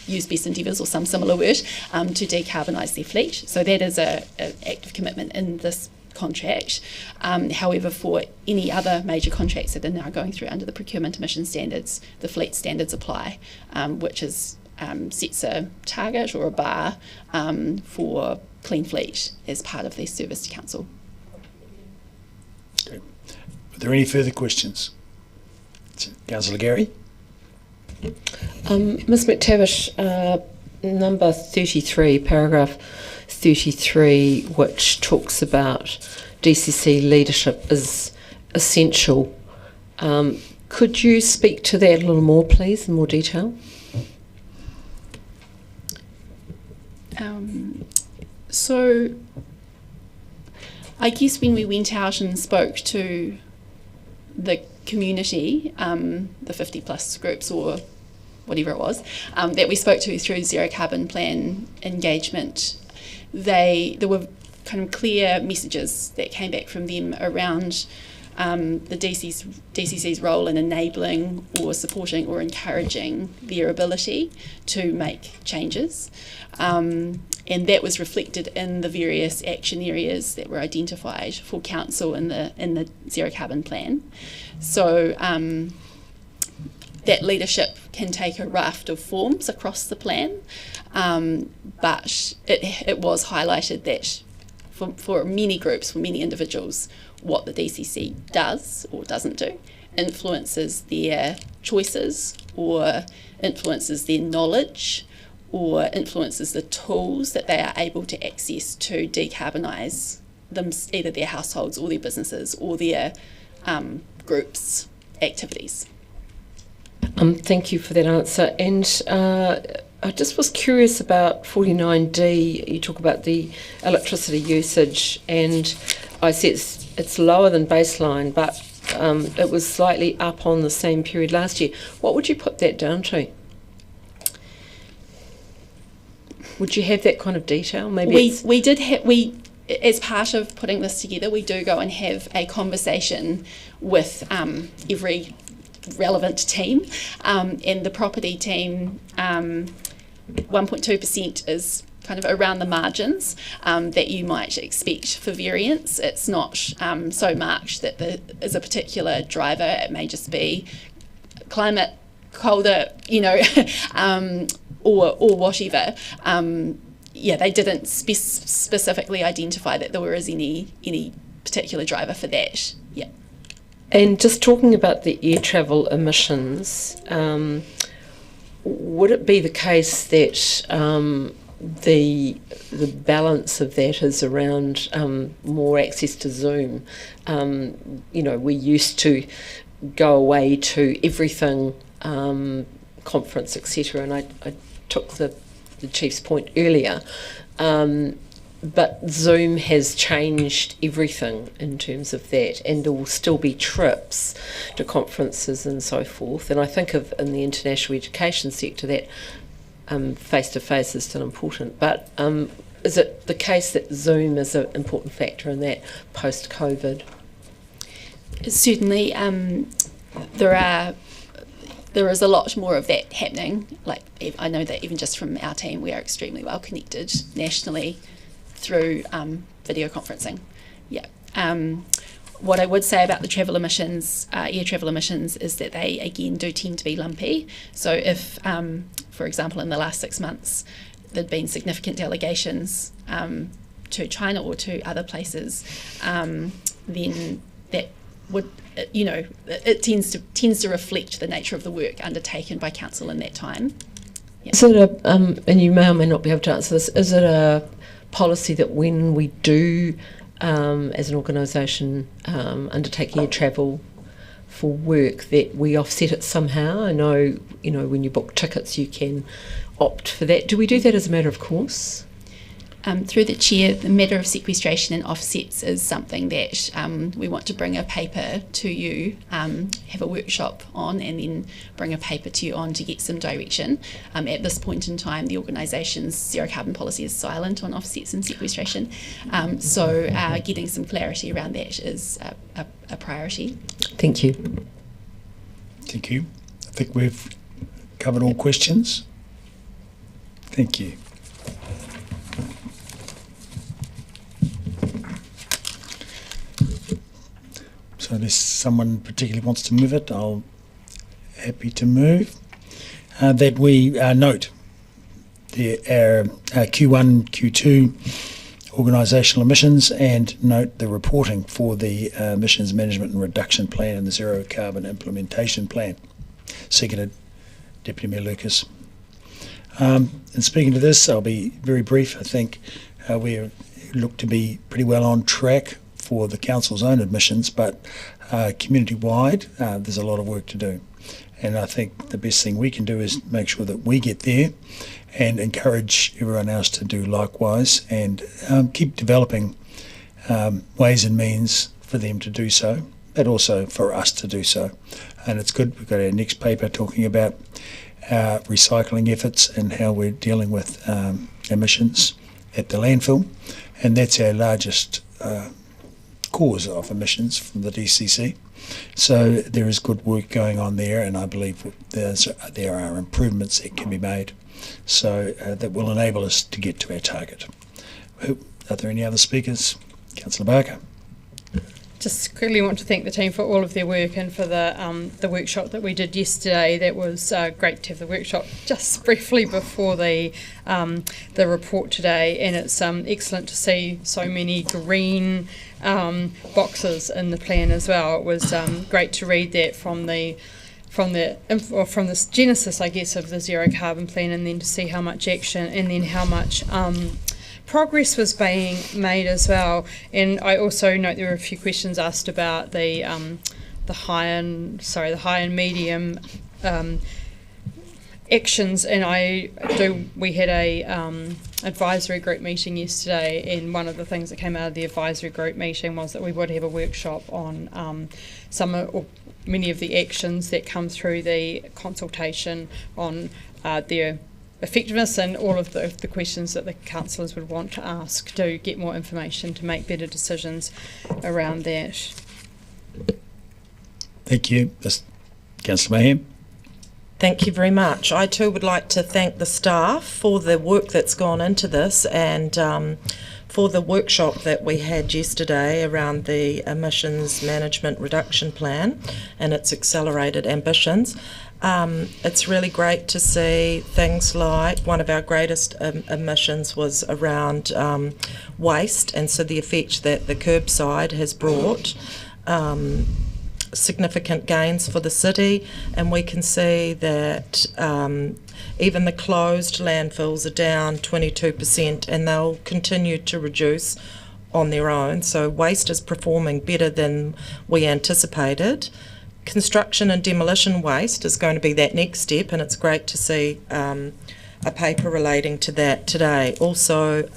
use best endeavours or some similar word to decarbonise their fleet. So that is an active commitment in this contract. However, for any other major contracts that are now going through under the procurement emission standards, the fleet standards apply, which is sets a target or a bar for clean fleet as part of their service to council. Okay. Are there any further questions? Councillor Gary? Ms McTavish, number 33, paragraph 33, which talks about DCC leadership is essential. Could you speak to that a little more, please, in more detail? So I guess when we went out and spoke to the community, the 50 plus groups or whatever it was, that we spoke to through Zero Carbon Plan engagement, there were kind of clear messages that came back from them around the DCC's role in enabling or supporting or encouraging their ability to make changes. And that was reflected in the various action areas that were identified for council in the Zero Carbon Plan. So that leadership can take a raft of forms across the plan, but it was highlighted that for many groups, for many individuals, what the DCC does or doesn't do influences their choices or influences their knowledge or influences the tools that they are able to access to decarbonise them, either their households or their businesses or their groups' activities. Thank you for that answer. And I just was curious about 49D. You talk about the electricity usage, and I see it's lower than baseline, but it was slightly up on the same period last year. What would you put that down to? Would you have that kind of detail? Maybe we as part of putting this together, we do go and have a conversation with every relevant team, and the property team, 1.2% is kind of around the margins that you might expect for variance. It's not so marked that there is a particular driver. It may just be climate, colder, or whatever. They didn't specifically identify that there was any particular driver for that. Yeah. And just talking about the air travel emissions, would it be the case that the balance of that is around more access to Zoom? We used to go away to everything, conference, etc. And I took the Chief's point earlier. But Zoom has changed everything in terms of that, and there will still be trips to conferences and so forth. And I think in the international education sector that face-to-face is still important. But is it the case that Zoom is an important factor in that post-COVID? Certainly, there is a lot more of that happening. Like, I know that even just from our team, we are extremely well connected nationally through video conferencing. Yeah. What I would say about the travel emissions, air travel emissions, is that they again do tend to be lumpy. So if, for example, in the last 6 months, there'd been significant delegations to China or to other places, then that would, it tends to reflect the nature of the work undertaken by council in that time. Yeah. Is it and you may or may not be able to answer this, is it a policy that when we do, as an organisation, undertake air travel for work, that we offset it somehow? I know, when you book tickets, you can opt for that. Do we do that as a matter of course? Through the chair, the matter of sequestration and offsets is something that we want to bring a paper to you, have a workshop on, and then bring a paper to you on to get some direction. At this point in time, the organisation's zero carbon policy is silent on offsets and sequestration, so getting some clarity around that is a priority. Thank you. Thank you. I think we've covered all questions. Thank you. So unless someone particularly wants to move it, I'll happy to move. That we note our Q1, Q2 organisational emissions, and note the reporting for the emissions management and reduction plan and the zero carbon implementation plan. Seconded, Deputy Mayor Lucas. And speaking to this, I'll be very brief. I think we look to be pretty well on track for the council's own admissions, but community-wide, there's a lot of work to do. And I think the best thing we can do is make sure that we get there and encourage everyone else to do likewise, and keep developing ways and means for them to do so, but also for us to do so. And it's good, we've got our next paper talking about recycling efforts and how we're dealing with emissions at the landfill, and that's our largest cause of emissions from the DCC. So there is good work going on there, and I believe there are improvements that can be made, so that will enable us to get to our target. Are there any other speakers? Councillor Barker. Just quickly want to thank the team for all of their work and for the workshop that we did yesterday. That was great to have the workshop just briefly before the report today, and it's excellent to see so many green boxes in the plan as well. It was great to read that from the genesis, I guess, of the zero carbon plan, and then to see how much action and then how much progress was being made as well. And I also note there were a few questions asked about the high and medium actions, and we had a advisory group meeting yesterday, and one of the things that came out of the advisory group meeting was that we would have a workshop on many of the actions that come through the consultation on their effectiveness and all of the questions that the councillors would want to ask to get more information to make better decisions around that. Thank you. Councillor Mayhem. Thank you very much. I too would like to thank the staff for the work that's gone into this, and for the workshop that we had yesterday around the emissions management reduction plan and its accelerated ambitions. It's really great to see things like one of our greatest emissions was around waste, and so the effect that the curbside has brought significant gains for the city, and we can see that even the closed landfills are down 22%, and they'll continue to reduce on their own. So waste is performing better than we anticipated. Construction and demolition waste is going to be that next step, and it's great to see a paper relating to that today. Also,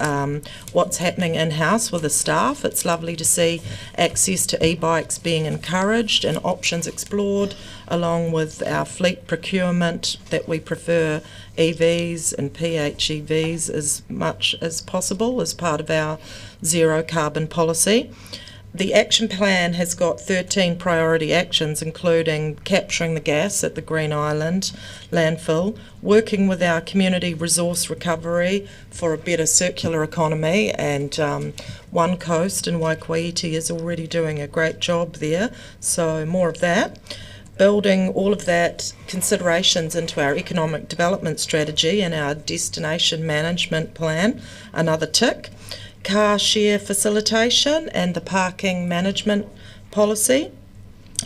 what's happening in-house with the staff. It's lovely to see access to e-bikes being encouraged and options explored, along with our fleet procurement, that we prefer EVs and PHEVs as much as possible as part of our zero carbon policy. The action plan has got 13 priority actions, including capturing the gas at the Green Island landfill, working with our community resource recovery for a better circular economy, and One Coast in Waikouiti is already doing a great job there, so more of that. Building all of that considerations into our economic development strategy and our destination management plan, another tick. Car share facilitation and the parking management policy.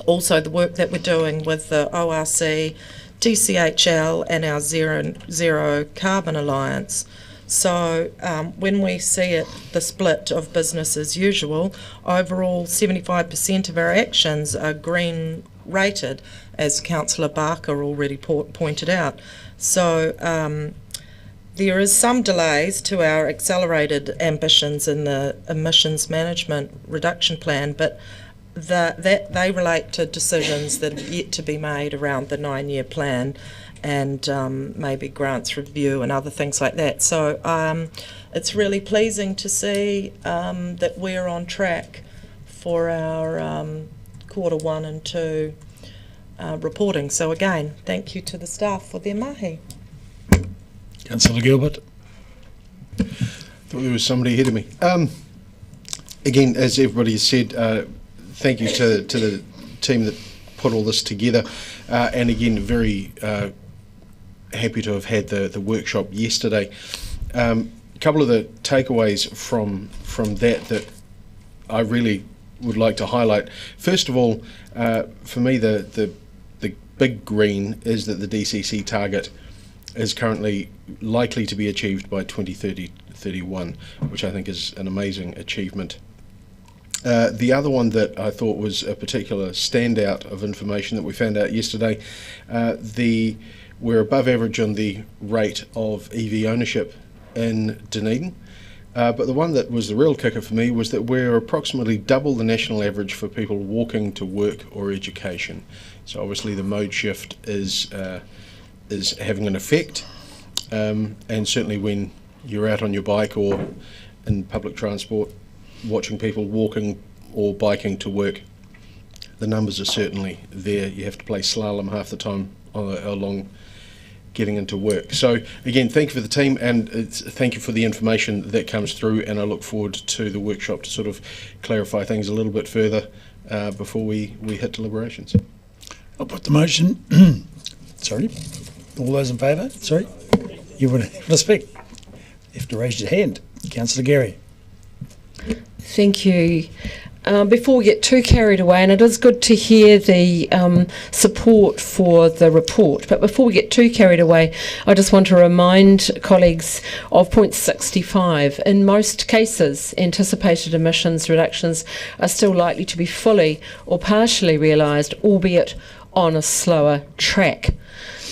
Also the work that we're doing with the ORC, DCHL and our Zero Carbon Alliance. So when we see it, the split of business as usual, overall 75% of our actions are green rated, as Councillor Barker already pointed out. So there is some delays to our accelerated ambitions in the emissions management reduction plan, but that they relate to decisions that have yet to be made around the 9-year plan and maybe grants review and other things like that. So it's really pleasing to see that we're on track for our Q1 and 2 reporting. So again, thank you to the staff for their mahi. Councillor Gilbert. Thought there was somebody ahead of me. Again, as everybody has said, thank you to the team that put all this together, and again, very happy to have had the workshop yesterday. A couple of the takeaways from that I really would like to highlight. First of all, for me, the big green is that the DCC target is currently likely to be achieved by 2030-31, which I think is an amazing achievement. The other one that I thought was a particular standout of information that we found out yesterday, we're above average on the rate of EV ownership in Dunedin, but the one that was the real kicker for me was that we're approximately double the national average for people walking to work or education. So obviously the mode shift is having an effect, and certainly when you're out on your bike or in public transport watching people walking or biking to work, the numbers are certainly there. You have to play slalom half the time along getting into work. So again, thank you for the team, and thank you for the information that comes through, and I look forward to the workshop to sort of clarify things a little bit further before we hit deliberations. I'll put the motion. Sorry. All those in favour? Sorry? You want to speak? You have to raise your hand. Councillor Gary. Thank you. Before we get too carried away, and it is good to hear the support for the report, but before we get too carried away, I just want to remind colleagues of point 65. In most cases, anticipated emissions reductions are still likely to be fully or partially realised, albeit on a slower track.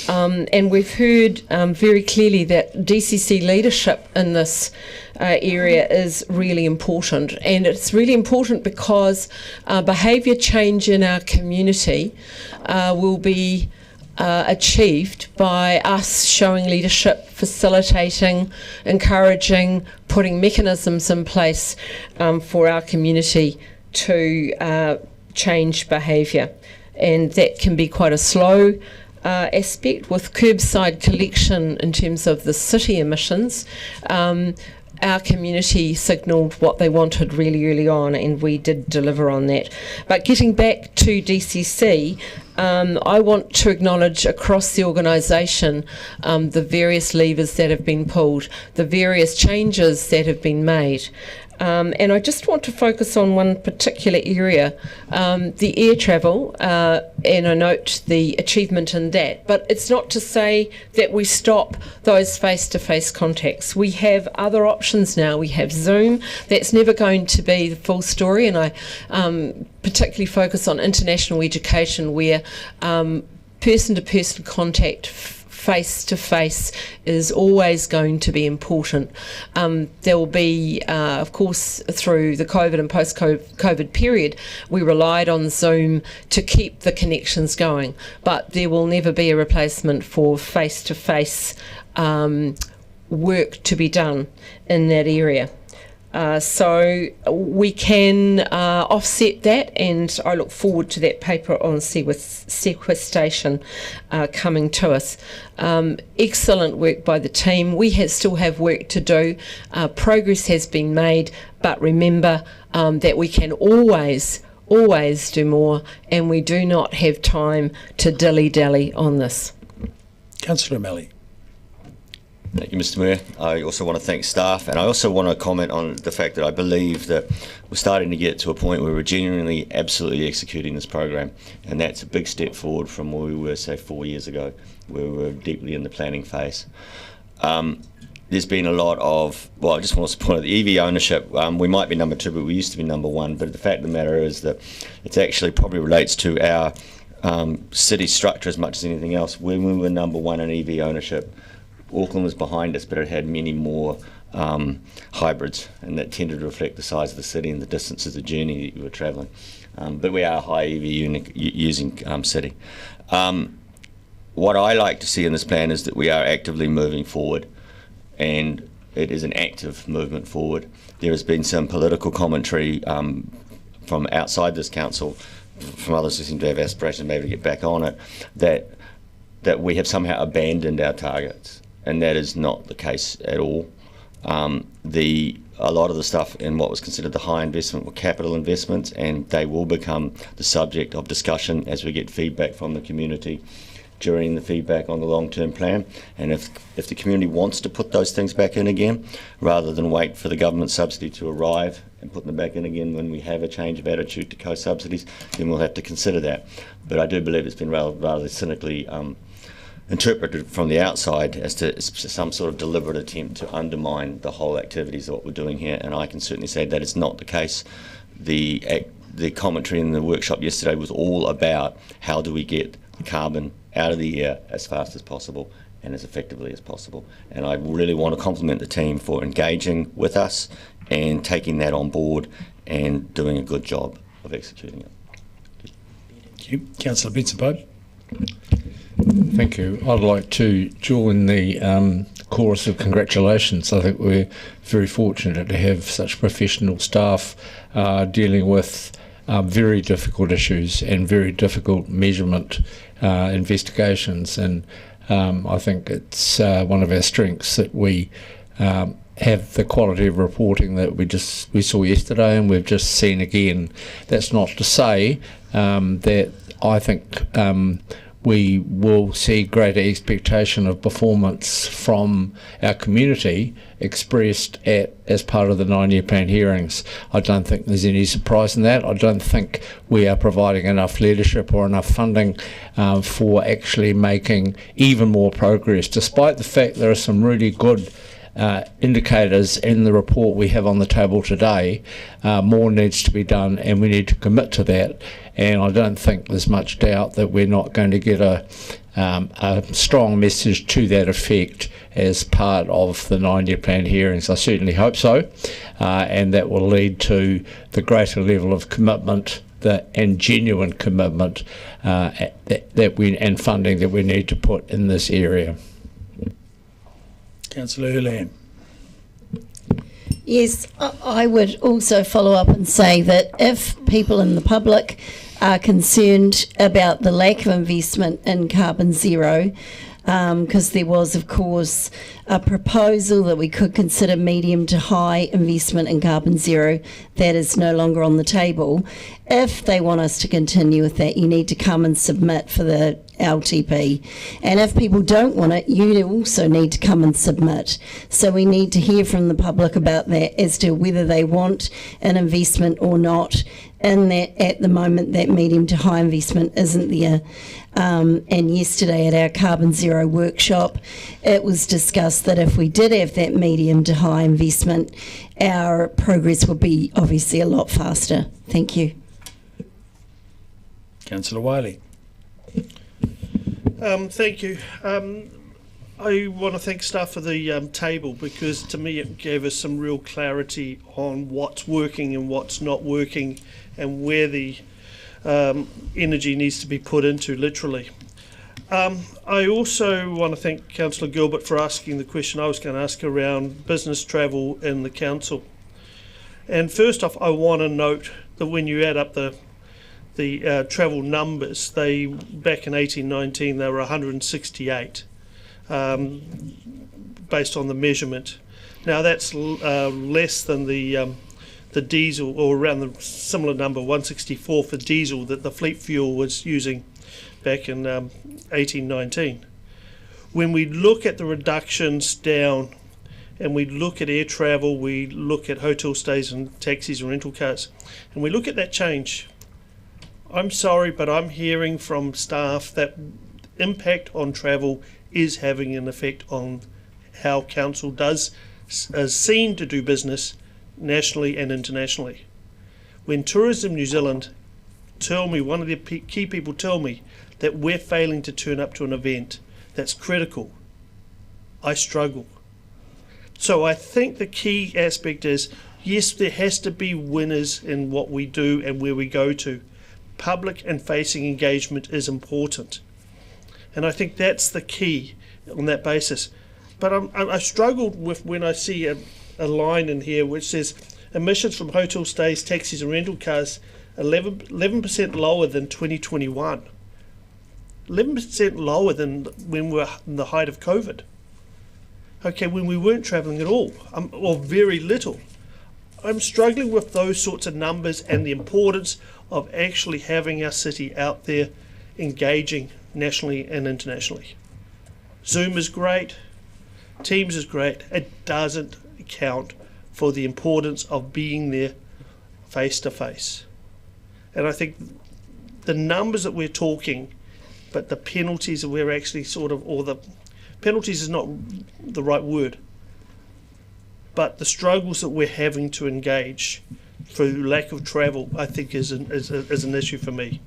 And we've heard very clearly that DCC leadership in this area is really important, and it's really important because behaviour change in our community will be achieved by us showing leadership, facilitating, encouraging, putting mechanisms in place for our community to change behaviour. And that can be quite a slow aspect with curbside collection in terms of the city emissions. Our community signalled what they wanted really early on, and we did deliver on that. But getting back to DCC, I want to acknowledge across the organisation the various levers that have been pulled, the various changes that have been made. And I just want to focus on one particular area, the air travel, and I note the achievement in that. But it's not to say that we stop those face-to-face contacts. We have other options now. We have Zoom. That's never going to be the full story, and I particularly focus on international education, where person-to-person contact, face-to-face, is always going to be important. There will be, of course, through the COVID and post-COVID period, we relied on Zoom to keep the connections going, but there will never be a replacement for face-to-face work to be done in that area. So we can offset that, and I look forward to that paper on sequestration coming to us. Excellent work by the team. We still have work to do. Progress has been made, but remember that we can always do more, and we do not have time to dilly-dally on this. Councillor O'Malley. Thank you, Mr. Mayor. I also want to thank staff, and I also want to comment on the fact that I believe that we're starting to get to a point where we're genuinely, absolutely executing this program, and that's a big step forward from where we were, say, 4 years ago, where we were deeply in the planning phase. There's been a lot of, well, I just want to point out the EV ownership. We might be number 2, but we used to be number 1. But the fact of the matter is that it's actually probably relates to our city structure as much as anything else. When we were number 1 in EV ownership, Auckland was behind us, but it had many more hybrids, and that tended to reflect the size of the city and the distances of journey that you were travelling. But we are a high EV using city. What I like to see in this plan is that we are actively moving forward, and it is an active movement forward. There has been some political commentary from outside this council, from others who seem to have aspirations maybe to get back on it, that we have somehow abandoned our targets. And that is not the case at all. A lot of the stuff in what was considered the high investment were capital investments, and they will become the subject of discussion as we get feedback from the community during the feedback on the long-term plan. And if the community wants to put those things back in again, rather than wait for the government subsidy to arrive and put them back in again when we have a change of attitude to co-subsidies, then we'll have to consider that. But I do believe it's been rather cynically interpreted from the outside as to some sort of deliberate attempt to undermine the whole activities of what we're doing here, and I can certainly say that is not the case. The commentary in the workshop yesterday was all about how do we get the carbon out of the air as fast as possible and as effectively as possible, and I really want to compliment the team for engaging with us and taking that on board and doing a good job of executing it. Thank you. Councillor Benson-Pope. Thank you. I'd like to join the chorus of congratulations. I think we're very fortunate to have such professional staff dealing with very difficult issues and very difficult measurement investigations. And I think it's one of our strengths that we have the quality of reporting that we saw yesterday and we've just seen again. That's not to say that I think we will see greater expectation of performance from our community expressed as part of the 9-year plan hearings. I don't think there's any surprise in that. I don't think we are providing enough leadership or enough funding for actually making even more progress, despite the fact there are some really good indicators in the report we have on the table today. More needs to be done, and we need to commit to that. And I don't think there's much doubt that we're not going to get a strong message to that effect as part of the 9-year plan hearings. I certainly hope so, and that will lead to the greater level of commitment and genuine commitment that we and funding that we need to put in this area. Councillor Hurlan. Yes, I would also follow up and say that if people in the public are concerned about the lack of investment in carbon zero, because there was, of course, a proposal that we could consider medium to high investment in carbon zero. That is no longer on the table. If they want us to continue with that, you need to come and submit for the LTP. And if people don't want it, you also need to come and submit. So we need to hear from the public about that as to whether they want an investment or not. And that at the moment, that medium to high investment isn't there. And yesterday at our Carbon Zero workshop, it was discussed that if we did have that medium to high investment, our progress would be obviously a lot faster. Thank you. Councillor Wiley. Thank you. I want to thank staff for the table, because to me it gave us some real clarity on what's working and what's not working, and where the energy needs to be put into, literally. I also want to thank Councillor Gilbert for asking the question I was going to ask around business travel in the council. And first off, I want to note that when you add up the travel numbers, back in 1819 they were 168, based on the measurement. Now that's less than the diesel, or around the similar number, 164 for diesel, that the fleet fuel was using back in 1819. When we look at the reductions down, and we look at air travel, we look at hotel stays and taxis and rental cars, and we look at that change, I'm sorry, but I'm hearing from staff that impact on travel is having an effect on how council is seen to do business nationally and internationally. When Tourism New Zealand tell me, one of the key people tell me that we're failing to turn up to an event that's critical, I struggle. So I think the key aspect is, yes, there has to be winners in what we do and where we go to. Public and facing engagement is important. And I think that's the key on that basis. But I struggled with when I see a line in here which says emissions from hotel stays, taxis and rental cars 11% lower than 2021. 11% lower than when we were in the height of COVID. Okay, when we weren't travelling at all, or very little. I'm struggling with those sorts of numbers and the importance of actually having our city out there engaging nationally and internationally. Zoom is great, Teams is great, it doesn't account for the importance of being there face to face. And I think the numbers that we're talking, but the penalties that we're actually or the penalties is not the right word, but the struggles that we're having to engage through lack of travel, I think is an issue for me.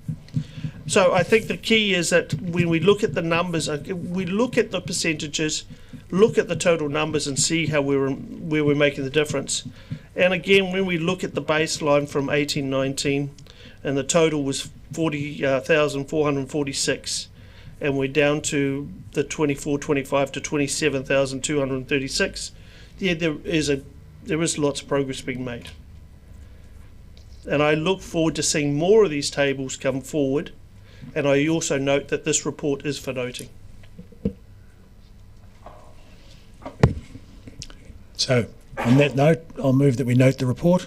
So I think the key is that when we look at the numbers, we look at the percentages, look at the total numbers and see how where we're making the difference. And again, when we look at the baseline from 1819, and the total was 40,446, and we're down to the 24-25 to 27,236. Yeah, there is lots of progress being made. And I look forward to seeing more of these tables come forward. And I also note that this report is for noting. So, on that note, I'll move that we note the report.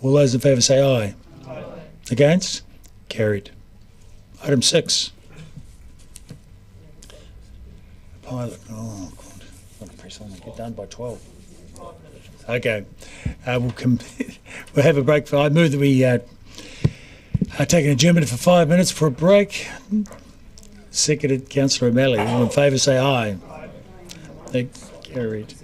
All those in favour say aye. Aye. Against? Carried. Item 6. Pilot. Oh, God. I've got to press on and get done by 12. Okay. We'll have a break. I move that we take an adjournment for 5 minutes for a break. Seconded, Councillor O'Malley. All in favour say aye. Aye. Carried.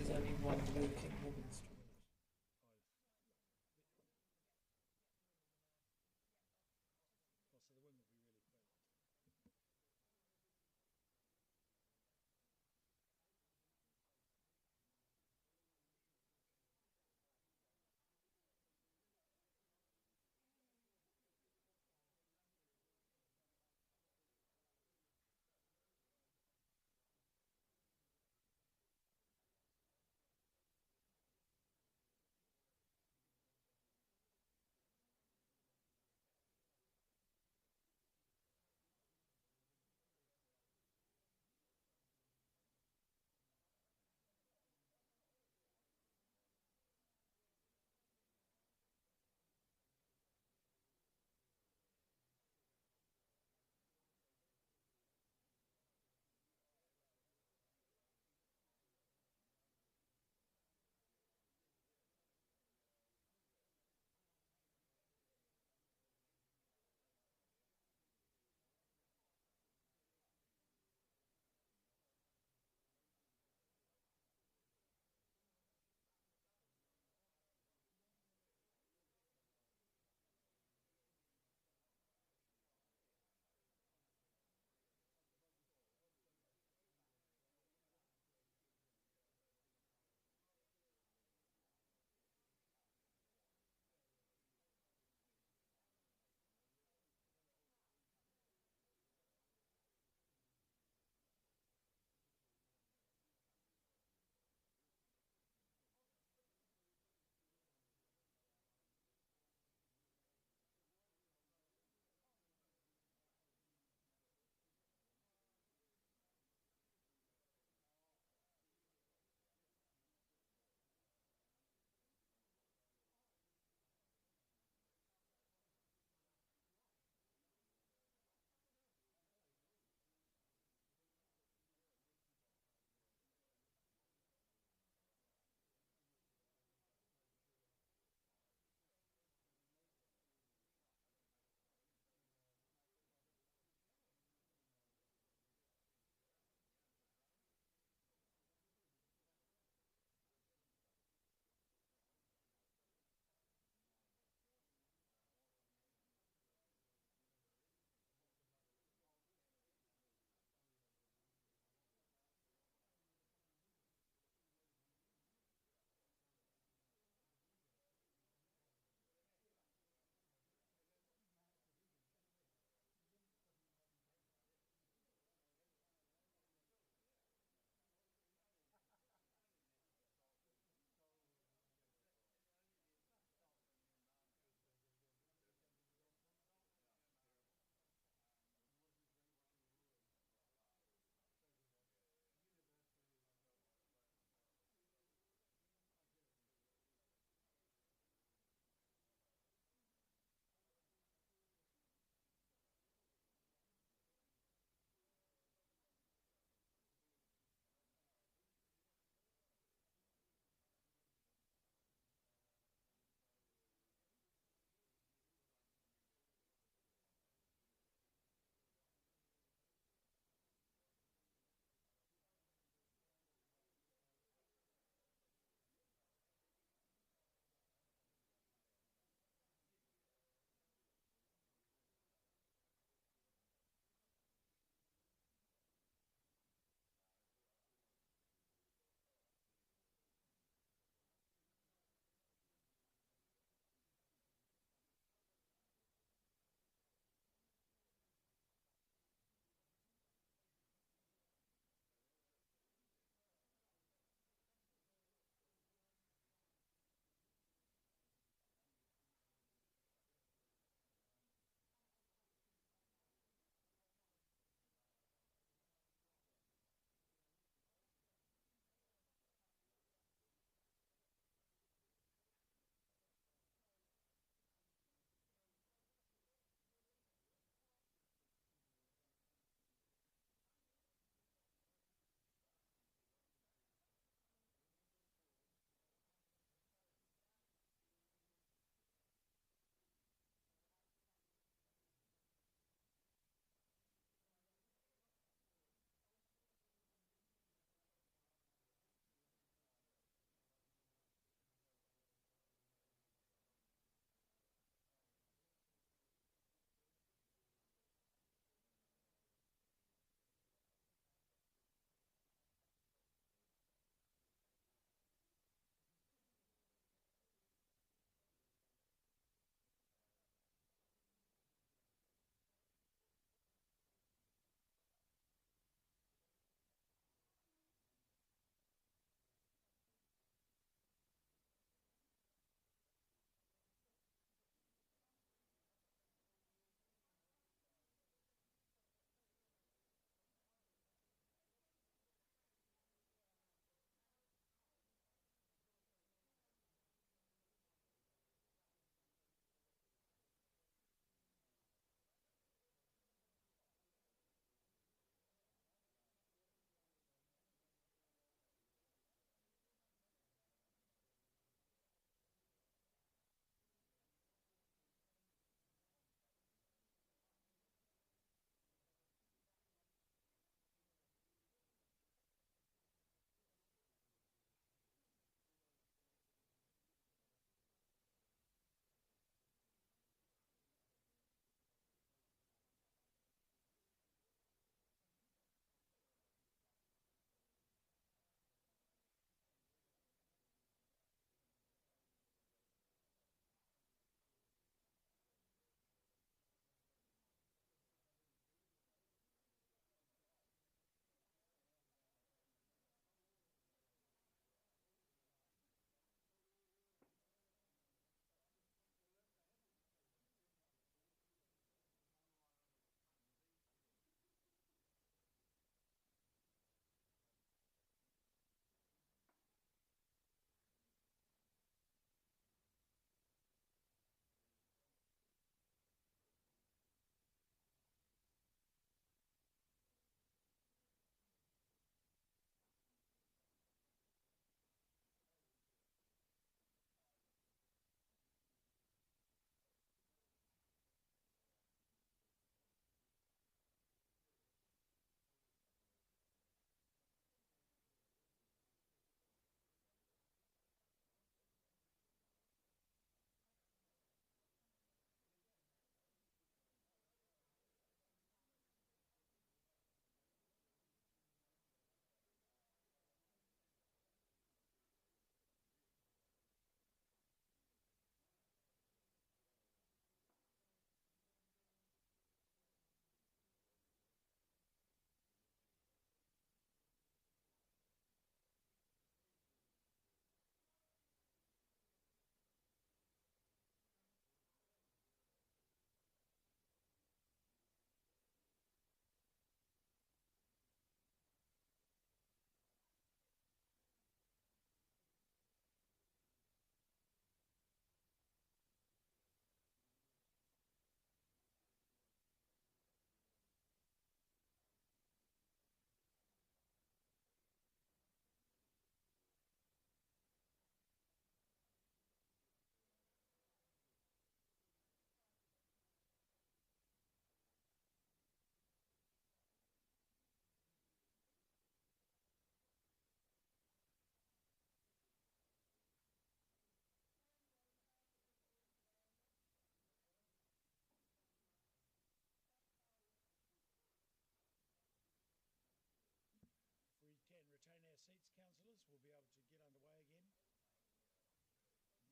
we'll be able to get underway again.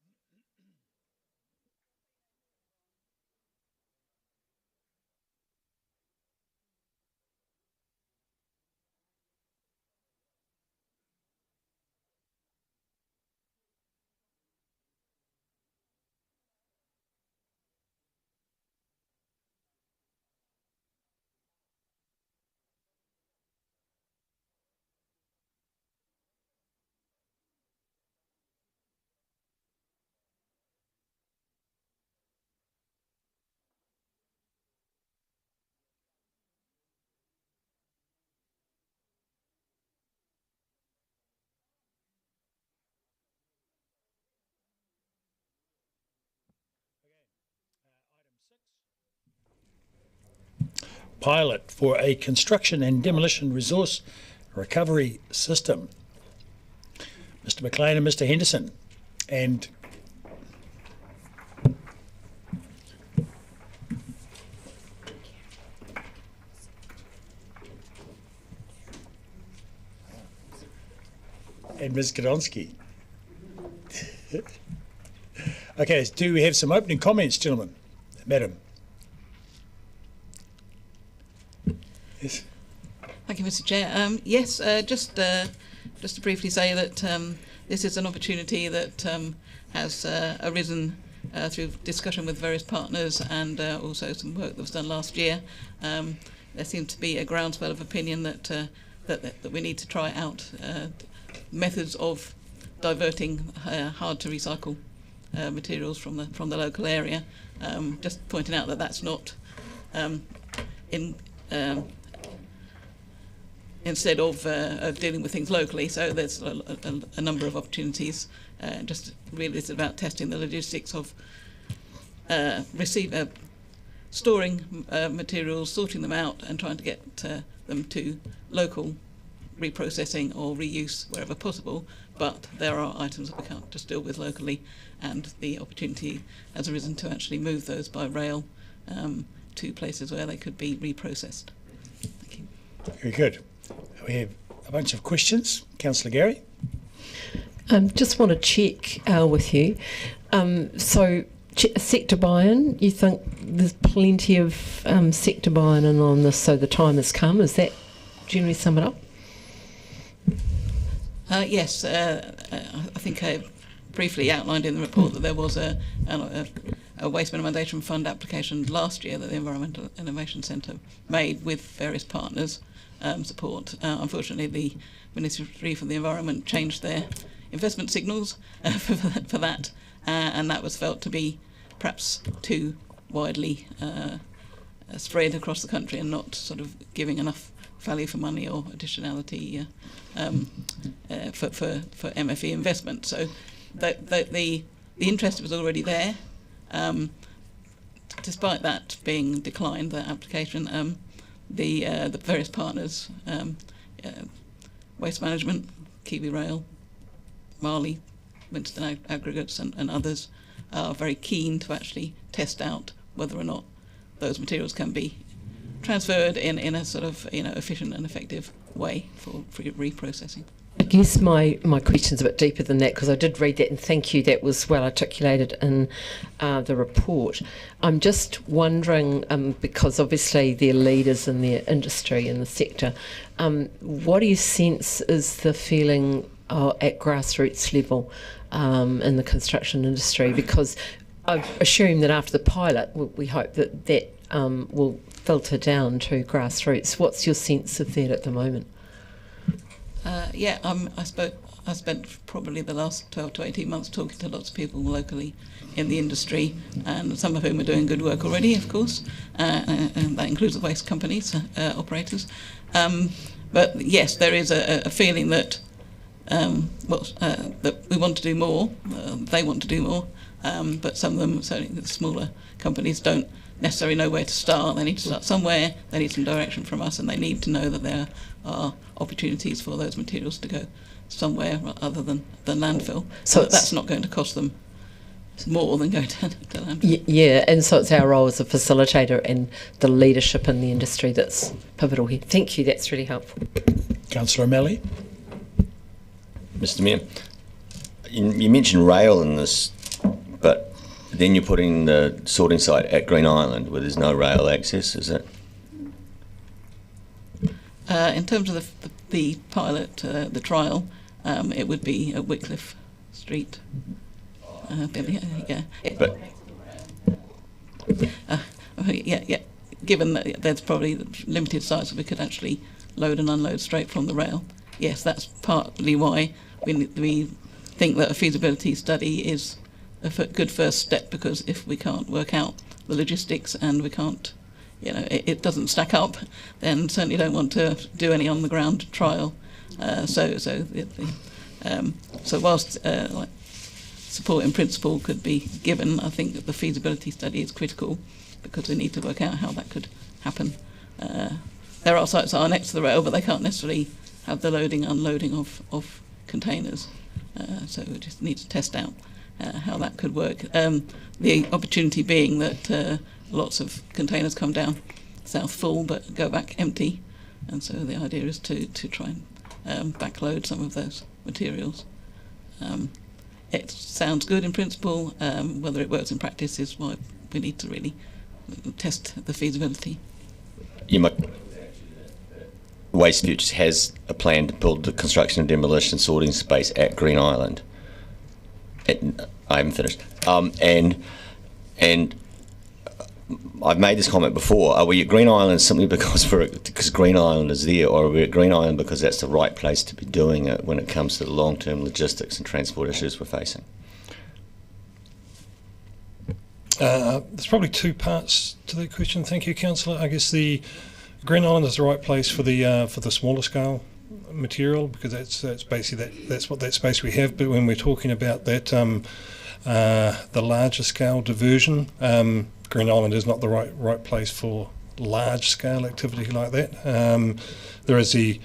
Item 6. Pilot for a construction and demolition resource recovery system. Mr. McLean and Mr. Henderson. And Ms. Godonsky. Okay, do we have some opening comments, gentlemen? Madam. Yes. Thank you, Mr. Chair. Yes, just to briefly say that this is an opportunity that has arisen through discussion with various partners and also some work that was done last year. There seems to be a groundswell of opinion that we need to try out methods of diverting hard to recycle materials from the local area. Just pointing out that that's not instead of dealing with things locally. So there's a number of opportunities. Just really it's about testing the logistics of storing materials, sorting them out, and trying to get them to local reprocessing or reuse wherever possible. But there are items that we can't just deal with locally, and the opportunity has arisen to actually move those by rail to places where they could be reprocessed. Thank you. Very good. We have a bunch of questions. Councillor Gary. Just want to check with you. So sector buy-in, you think there's plenty of sector buy-in on this, so the time has come. Is that generally sum it up? Yes, I think I briefly outlined in the report that there was a waste minimisation fund application last year that the Environmental Innovation Centre made with various partners support. Unfortunately, the Ministry for the Environment changed their investment signals for that, and that was felt to be perhaps too widely spread across the country and not sort of giving enough value for money or additionality for MFE investment. So the interest was already there. Despite that being declined, the application, the various partners, Waste Management, Kiwi Rail, Marley, Winston Aggregates and others are very keen to actually test out whether or not those materials can be transferred in a sort of efficient and effective way for reprocessing. I guess my question's a bit deeper than that, because I did read that, and thank you, that was well articulated in the report. I'm just wondering, because obviously they're leaders in their industry in the sector, what do you sense is the feeling at grassroots level in the construction industry? Because I assume that after the pilot, we hope that will filter down to grassroots. What's your sense of that at the moment? I spent probably the last 12 to 18 months talking to lots of people locally in the industry, and some of whom are doing good work already, of course, and that includes the waste companies, operators. But yes, there is a feeling that that we want to do more, they want to do more, but some of them, certainly the smaller companies, don't necessarily know where to start. They need to start somewhere, they need some direction from us, and they need to know that there are opportunities for those materials to go somewhere other than landfill. So that's not going to cost them more than going to landfill. Yeah, and so it's our role as a facilitator and the leadership in the industry that's pivotal here. Thank you, that's really helpful. Councillor O'Malley. Mr. Mayor, you mentioned rail in this, but then you're putting the sorting site at Green Island where there's no rail access, is it? In terms of the pilot, the trial, it would be at Wycliffe Street. Yeah. But Yeah. Given that there's probably limited sites that we could actually load and unload straight from the rail, yes, that's partly why we think that a feasibility study is a good first step, because if we can't work out the logistics and we can't, it doesn't stack up, then certainly don't want to do any on the ground trial. So whilst support in principle could be given, I think that the feasibility study is critical, because we need to work out how that could happen. There are sites that are next to the rail, but they can't necessarily have the loading, unloading of containers. So we just need to test out how that could work. The opportunity being that lots of containers come down south full but go back empty, and so the idea is to try and backload some of those materials. It sounds good in principle. Whether it works in practice is why we need to really test the feasibility. Waste Futures has a plan to build the construction and demolition sorting space at Green Island. I haven't finished. And I've made this comment before. Are we at Green Island simply because Green Island is there, or are we at Green Island because that's the right place to be doing it when it comes to the long-term logistics and transport issues we're facing? There's probably two parts to that question. Thank you, Councillor. I guess the Green Island is the right place for the smaller scale material, because that's basically that's what that space we have. But when we're talking about that the larger scale diversion, Green Island is not the right place for large scale activity like that. There is the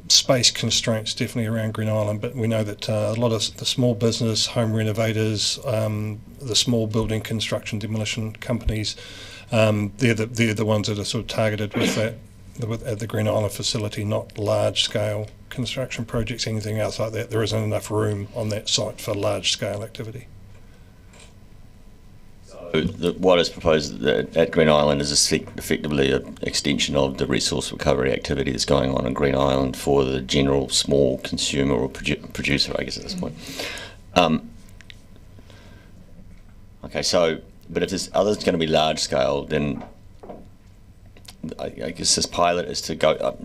space constraints definitely around Green Island, but we know that a lot of the small business, home renovators, the small building construction demolition companies, they're the ones that are sort of targeted with that at the Green Island facility, not large scale construction projects, anything else like that. There isn't enough room on that site for large scale activity. What is proposed at Green Island is effectively an extension of the resource recovery activity that's going on in Green Island for the general small consumer or producer, I guess, at this point. Okay, so, but if there's others going to be large scale, then I guess this pilot is to go.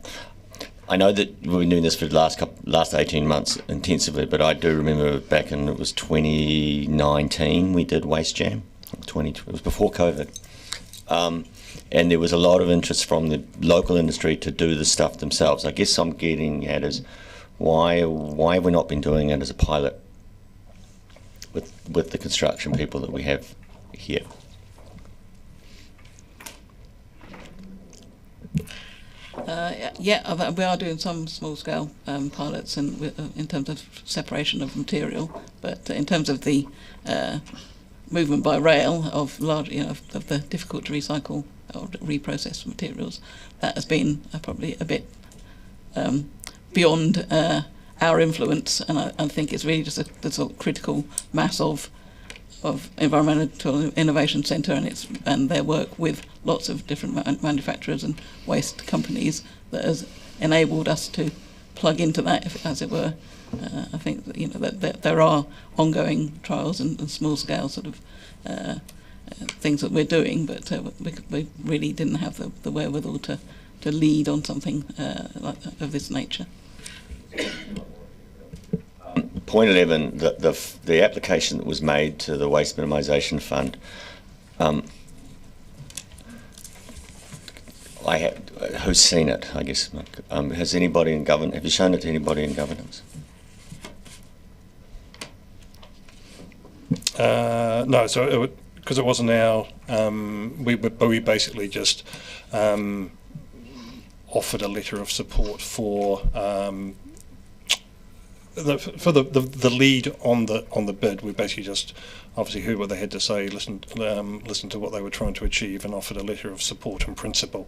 I know that we've been doing this for the last 18 months intensively, but I do remember back in, it was 2019, we did Waste Jam. It was before COVID, and there was a lot of interest from the local industry to do the stuff themselves. I guess I'm getting at is why have we not been doing it as a pilot with the construction people that we have here? We are doing some small-scale pilots in terms of separation of material, but in terms of the movement by rail of large, of the difficult to recycle or reprocess materials, that has been probably a bit beyond our influence, and I think it's really just the sort of critical mass of Environmental Innovation Centre and their work with lots of different manufacturers and waste companies that has enabled us to plug into that, as it were. I think that there are ongoing trials and small scale sort of things that we're doing, but we really didn't have the wherewithal to lead on something of this nature. Point 11, the application that was made to the Waste Minimisation Fund, who's seen it, I guess? Has anybody in government, have you shown it to anybody in governance? No, so because it wasn't our, we basically just offered a letter of support for the lead on the bid. We basically just obviously heard what they had to say, listened to what they were trying to achieve, and offered a letter of support in principle.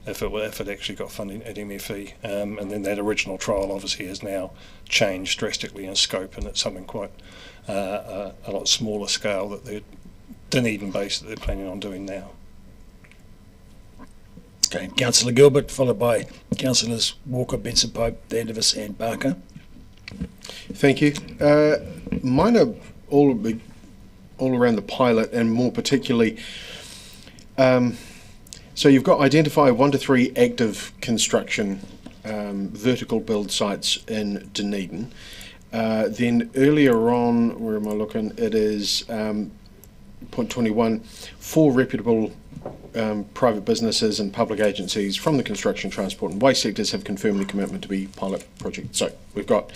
if it actually got funding at MFE. And then that original trial obviously has now changed drastically in scope, and it's something quite a lot smaller scale that they're Dunedin based that they're planning on doing now. Okay, Councillor Gilbert, followed by Councillors Walker, Benson Pope, Vandervis and Barker. Thank you. Mine are all around the pilot, and more particularly, so you've got identify 1 to 3 active construction vertical build sites in Dunedin. Then earlier on, where am I looking? It is point 21, 4 reputable private businesses and public agencies from the construction, transport and waste sectors have confirmed the commitment to be pilot project. So we've got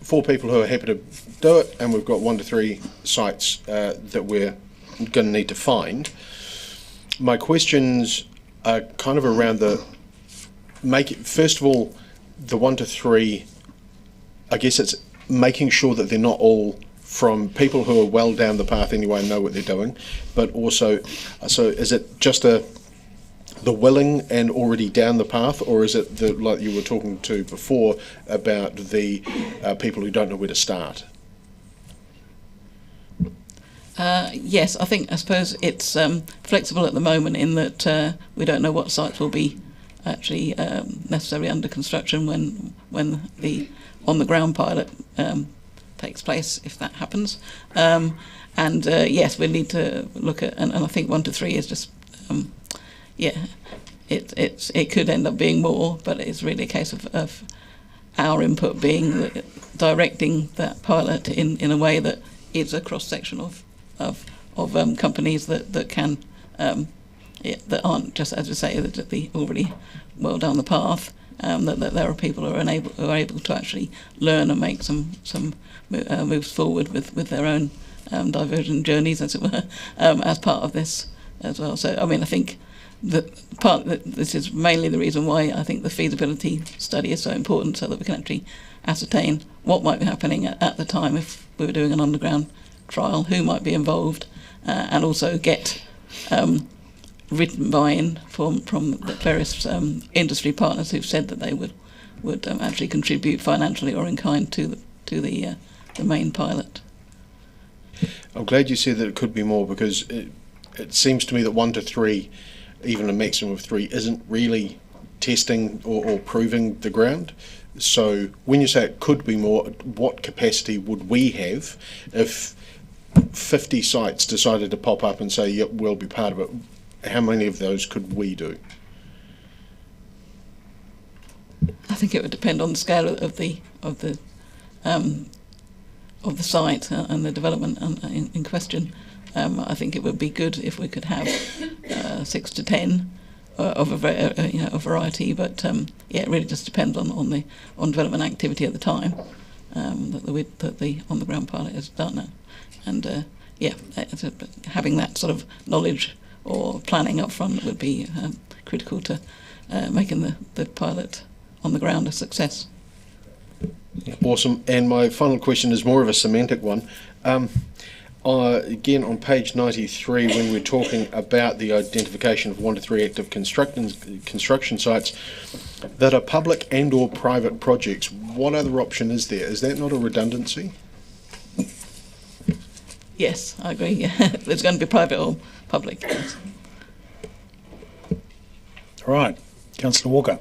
4 people who are happy to do it, and we've got 1 to 3 sites that we're going to need to find. My questions are kind of around first of all, the 1 to 3, I guess it's making sure that they're not all from people who are well down the path anyway and know what they're doing, but also, so is it just the willing and already down the path, or is it like you were talking to before about the people who don't know where to start? Yes, I suppose it's flexible at the moment in that we don't know what sites will be actually necessarily under construction when the on-the-ground pilot takes place, if that happens. Yes, we need to look at, and I think 1 to 3 is just, it could end up being more, but it's really a case of our input being directing that pilot in a way that is a cross-section of companies that can, that aren't just, as we say, that the already well down the path, that there are people who are able to actually learn and make some moves forward with their own diversion journeys, as it were, as part of this as well. So, I mean, I think this is mainly the reason why I think the feasibility study is so important, so that we can actually ascertain what might be happening at the time if we were doing an underground trial, who might be involved, and also get written buy-in from the various industry partners who've said that they would actually contribute financially or in kind to the main pilot. I'm glad you said that it could be more, because it seems to me that 1 to 3, even a maximum of 3, isn't really testing or proving the ground. So when you say it could be more, what capacity would we have if 50 sites decided to pop up and say, yep, we'll be part of it? How many of those could we do? I think it would depend on the scale of the site and the development in question. I think it would be good if we could have 6 to 10 of a variety, but it really just depends on development activity at the time that the on the ground pilot is done, and having that sort of knowledge or planning up front would be critical to making the pilot on the ground a success. Awesome. And my final question is more of a semantic one. Again, on page 93, when we're talking about the identification of 1 to 3 active construction sites that are public and or private projects, what other option is there? Is that not a redundancy? Yes, I agree. Yeah. There's going to be private or public. Yes. All right. Councillor Walker.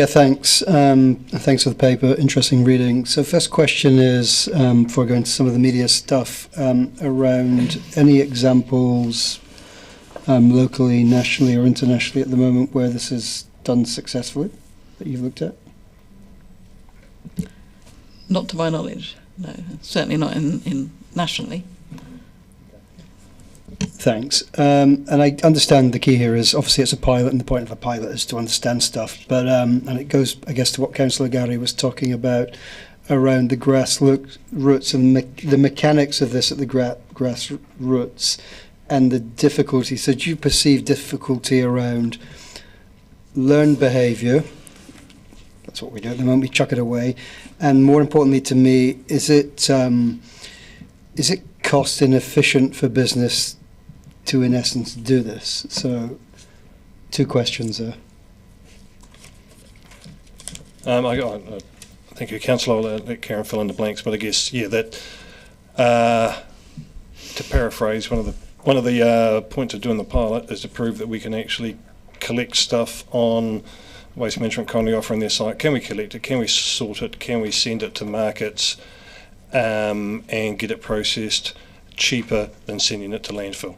Thanks. Thanks for the paper. Interesting reading. So first question is, before I go into some of the media stuff, around any examples locally, nationally or internationally at the moment where this is done successfully that you've looked at? Not to my knowledge, no. Certainly not in nationally. Thanks. And I understand the key here is obviously it's a pilot, and the point of a pilot is to understand stuff. But and it goes, I guess, to what Councillor Gary was talking about around the grassroots and the mechanics of this at the grassroots and the difficulty. So do you perceive difficulty around learned behaviour? That's what we do at the moment. We chuck it away. And more importantly to me, is it cost inefficient for business to, in essence, do this? So two questions there. Thank you, Councillor. I'll let Karen fill in the blanks, but I guess, yeah, that to paraphrase, one of the points of doing the pilot is to prove that we can actually collect stuff on Waste Management kindly offering their site. Can we collect it? Can we sort it? Can we send it to markets and get it processed cheaper than sending it to landfill?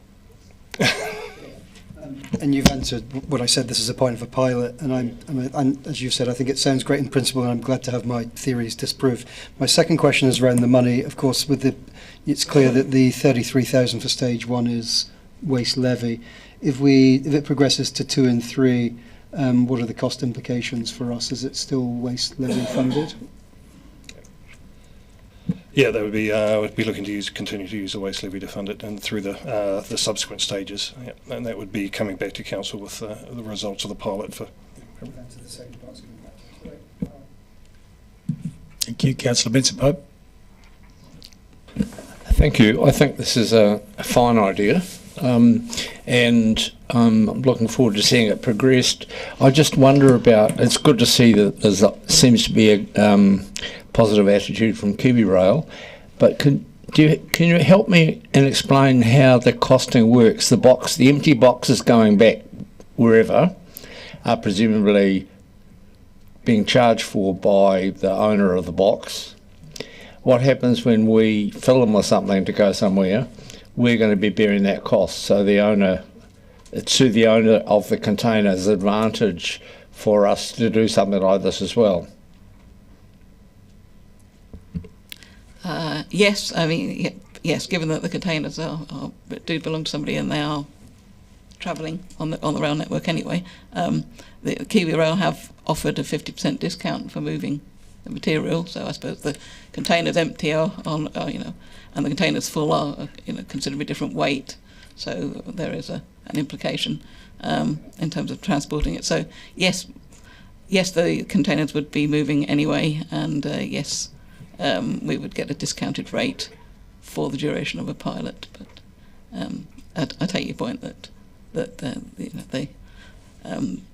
And you've answered what I said. This is a point of a pilot, and I'm, as you said, I think it sounds great in principle, and I'm glad to have my theories disproved. My second question is around the money. Of course, it's clear that the 33,000 for stage 1 is waste levy. If it progresses to 2 and 3, what are the cost implications for us? Is it still waste levy funded? Yeah, that would be. I would be looking to continue to use the waste levy to fund it, and through the subsequent stages, and that would be coming back to council with the results of the pilot for. Thank you, Councillor Benson-Pope. Thank you. I think this is a fine idea, and I'm looking forward to seeing it progressed. I just wonder about. It's good to see that there seems to be a positive attitude from Kiwi Rail, but can you help me and explain how the costing works? The empty boxes going back wherever are presumably being charged for by the owner of the box. What happens when we fill them with something to go somewhere? We're going to be bearing that cost. So it's to the owner of the container's advantage for us to do something like this as well. Yes, I mean, yes, given that the containers do belong to somebody and they are travelling on the rail network anyway, the Kiwi Rail have offered a 50% discount for moving the material, so I suppose the containers empty are and the containers full are considerably different weight, so there is an implication in terms of transporting it. So yes, the containers would be moving anyway, and yes, we would get a discounted rate for the duration of a pilot. But I take your point that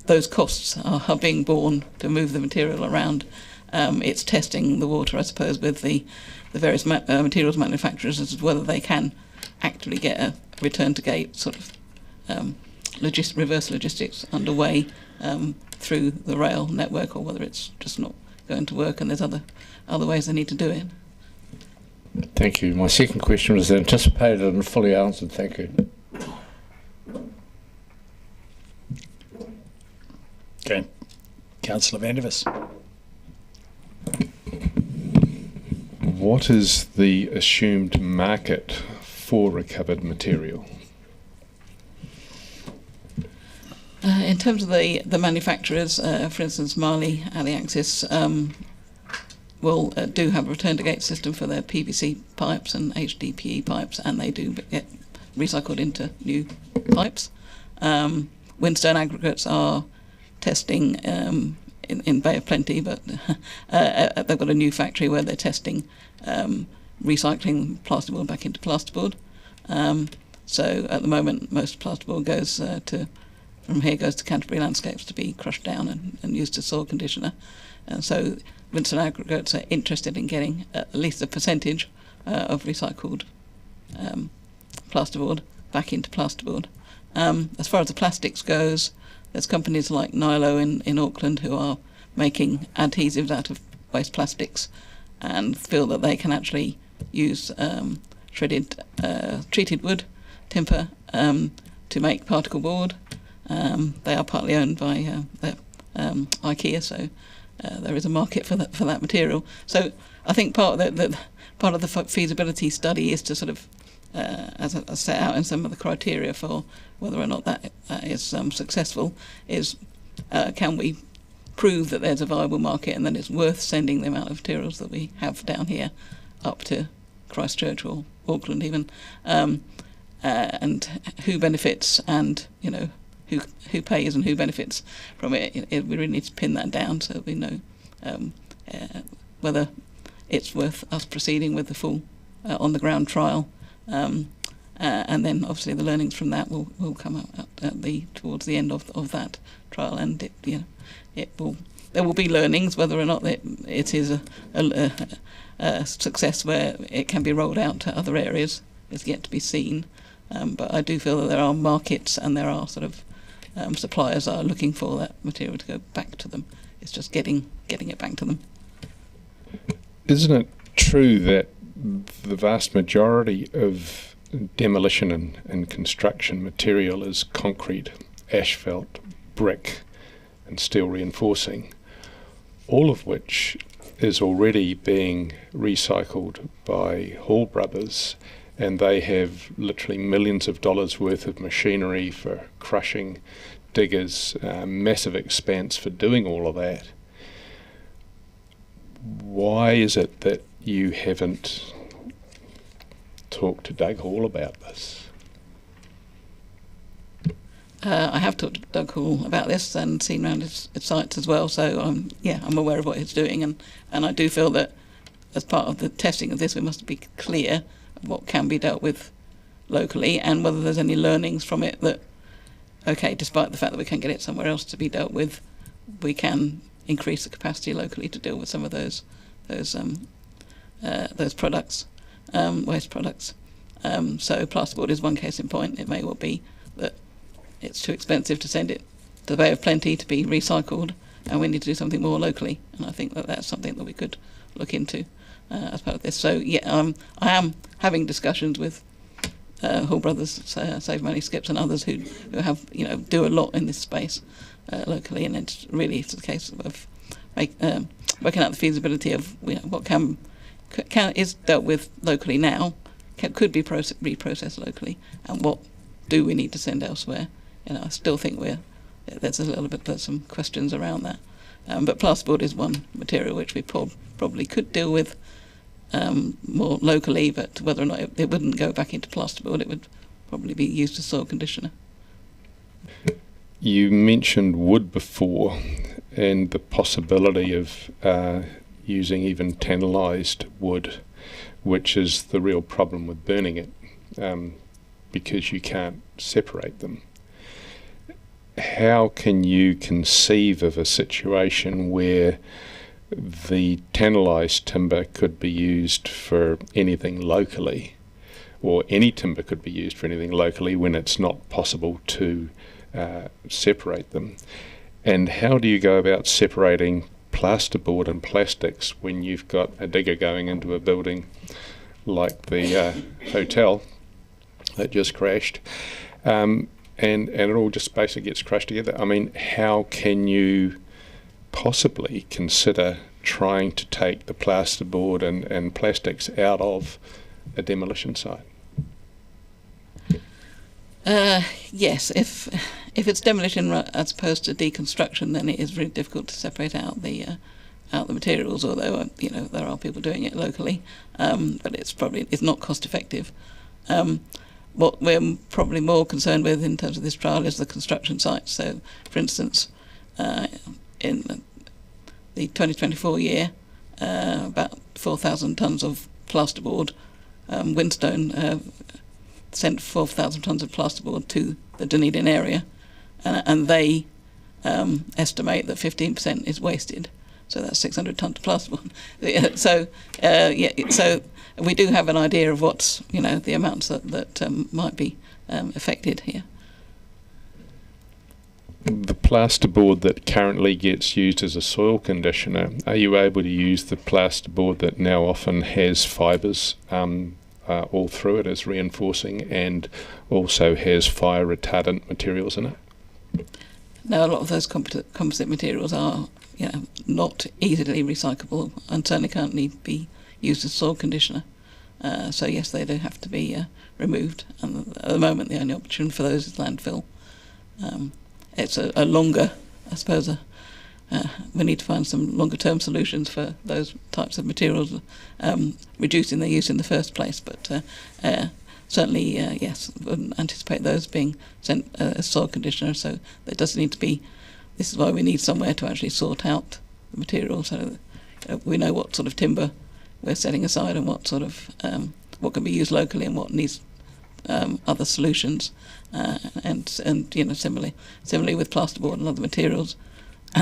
those costs are being borne to move the material around. It's testing the water, I suppose, with the various materials manufacturers as to whether they can actually get a return to gate sort of reverse logistics underway through the rail network, or whether it's just not going to work and there's other ways they need to do it. Thank you. My second question was anticipated and fully answered. Thank you. Okay. Councillor Van der Vis. What is the assumed market for recovered material? In terms of the manufacturers, for instance, Marley, Aliaxis, do have a return to gate system for their PVC pipes and HDPE pipes, and they do get recycled into new pipes. Windstone Aggregates are testing in Bay of Plenty, but they've got a new factory where they're testing recycling plasterboard back into plasterboard. So at the moment, most plasterboard goes from here goes to Canterbury Landscapes to be crushed down and used as soil conditioner. And so Windstone Aggregates are interested in getting at least a percentage of recycled plasterboard back into plasterboard. As far as the plastics goes, there's companies like Nilo in Auckland who are making adhesives out of waste plastics and feel that they can actually use treated wood, timber, to make particle board. They are partly owned by IKEA, so there is a market for that material. So I think part of the feasibility study is to sort of, as I set out in some of the criteria for whether or not that is successful, is can we prove that there's a viable market and that it's worth sending the amount of materials that we have down here up to Christchurch or Auckland even, and who benefits and who pays and who benefits from it. We really need to pin that down so that we know whether it's worth us proceeding with the full on-the-ground trial and then obviously the learnings from that will come out towards the end of that trial, and there will be learnings. Whether or not it is a success where it can be rolled out to other areas is yet to be seen. But I do feel that there are markets and there are sort of suppliers are looking for that material to go back to them. It's just getting it back to them. Isn't it true that the vast majority of demolition and construction material is concrete, asphalt, brick and steel reinforcing, all of which is already being recycled by Hall Brothers, and they have literally millions of dollars worth of machinery for crushing, diggers, massive expanse for doing all of that. Why is it that you haven't talked to Doug Hall about this? I have talked to Doug Hall about this and seen around his sites as well, so I'm aware of what he's doing, and I do feel that as part of the testing of this we must be clear of what can be dealt with locally and whether there's any learnings from it that, okay, despite the fact that we can't get it somewhere else to be dealt with, we can increase the capacity locally to deal with some of those products, waste products. So plasterboard is one case in point. It may well be that it's too expensive to send it to the Bay of Plenty to be recycled, and we need to do something more locally. And I think that that's something that we could look into as part of this. So I am having discussions with Hall Brothers, Save Money Skips, and others who have do a lot in this space locally, and it's the case of working out the feasibility of what is dealt with locally now, could be reprocessed locally, and what do we need to send elsewhere. I still think there's a little bit of some questions around that. But plasterboard is one material which we probably could deal with more locally, but whether or not it wouldn't go back into plasterboard, it would probably be used as soil conditioner. You mentioned wood before and the possibility of using even tannalised wood, which is the real problem with burning it, because you can't separate them. How can you conceive of a situation where the tannalised timber could be used for anything locally, or any timber could be used for anything locally when it's not possible to separate them? And how do you go about separating plasterboard and plastics when you've got a digger going into a building like the hotel that just crashed, and it all just basically gets crushed together? I mean, how can you possibly consider trying to take the plasterboard and plastics out of a demolition site? Yes, if it's demolition as opposed to deconstruction, then it is really difficult to separate out the materials. Although there are people doing it locally, but it's not cost effective. What we're probably more concerned with in terms of this trial is the construction sites. So, for instance, in the 2024 year, about 4,000 tonnes of plasterboard. Winstone sent 4,000 tonnes of plasterboard to the Dunedin area, and they estimate that 15% is wasted. So that's 600 tonnes of plasterboard. So we do have an idea of what's the amounts that might be affected here. The plasterboard that currently gets used as a soil conditioner, are you able to use the plasterboard that now often has fibres all through it as reinforcing and also has fire retardant materials in it? No, a lot of those composite materials are not easily recyclable and certainly can't be used as soil conditioner. So yes, they do have to be removed, and at the moment the only option for those is landfill. It's a longer, I suppose, we need to find some longer term solutions for those types of materials, reducing their use in the first place, but certainly, yes, wouldn't anticipate those being sent as soil conditioner, so there does need to be, this is why we need somewhere to actually sort out the material, so that we know what sort of timber we're setting aside and what sort of, what can be used locally and what needs other solutions, and you know, similarly with plasterboard and other materials.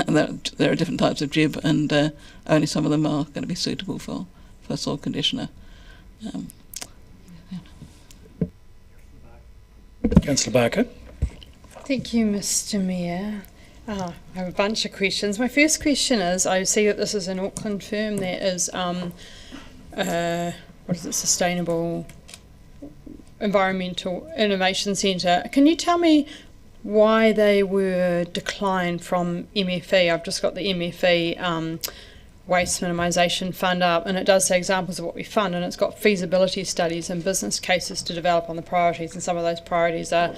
There are different types of jib, and only some of them are going to be suitable for soil conditioner. Councillor Barker. Thank you, Mr. Mayor. I have a bunch of questions. My first question is, I see that this is an Auckland firm that is, what is it, Sustainable Environmental Innovation Centre. Can you tell me why they were declined from MFE? I've just got the MFE Waste Minimisation Fund up, and it does say examples of what we fund, and it's got feasibility studies and business cases to develop on the priorities, and some of those priorities are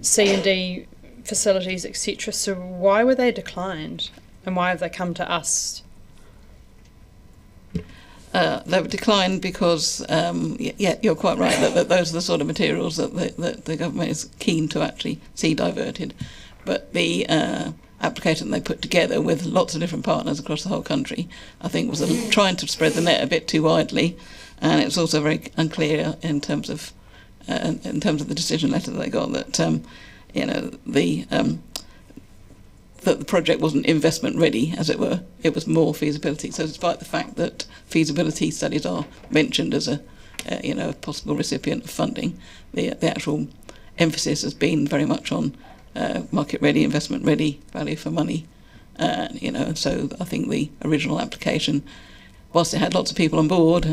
C&D facilities, etc. So why were they declined, and why have they come to us? They were declined because, yeah, you're quite right, that those are the sort of materials that the government is keen to actually see diverted. But the application they put together with lots of different partners across the whole country, I think, was trying to spread the net a bit too widely, and it was also very unclear in terms of the decision letter that they got that you know, that the project wasn't investment ready, as it were. It was more feasibility. So despite the fact that feasibility studies are mentioned as a you know, a possible recipient of funding, the actual emphasis has been very much on market ready, investment ready, value for money. You know, so I think the original application, whilst it had lots of people on board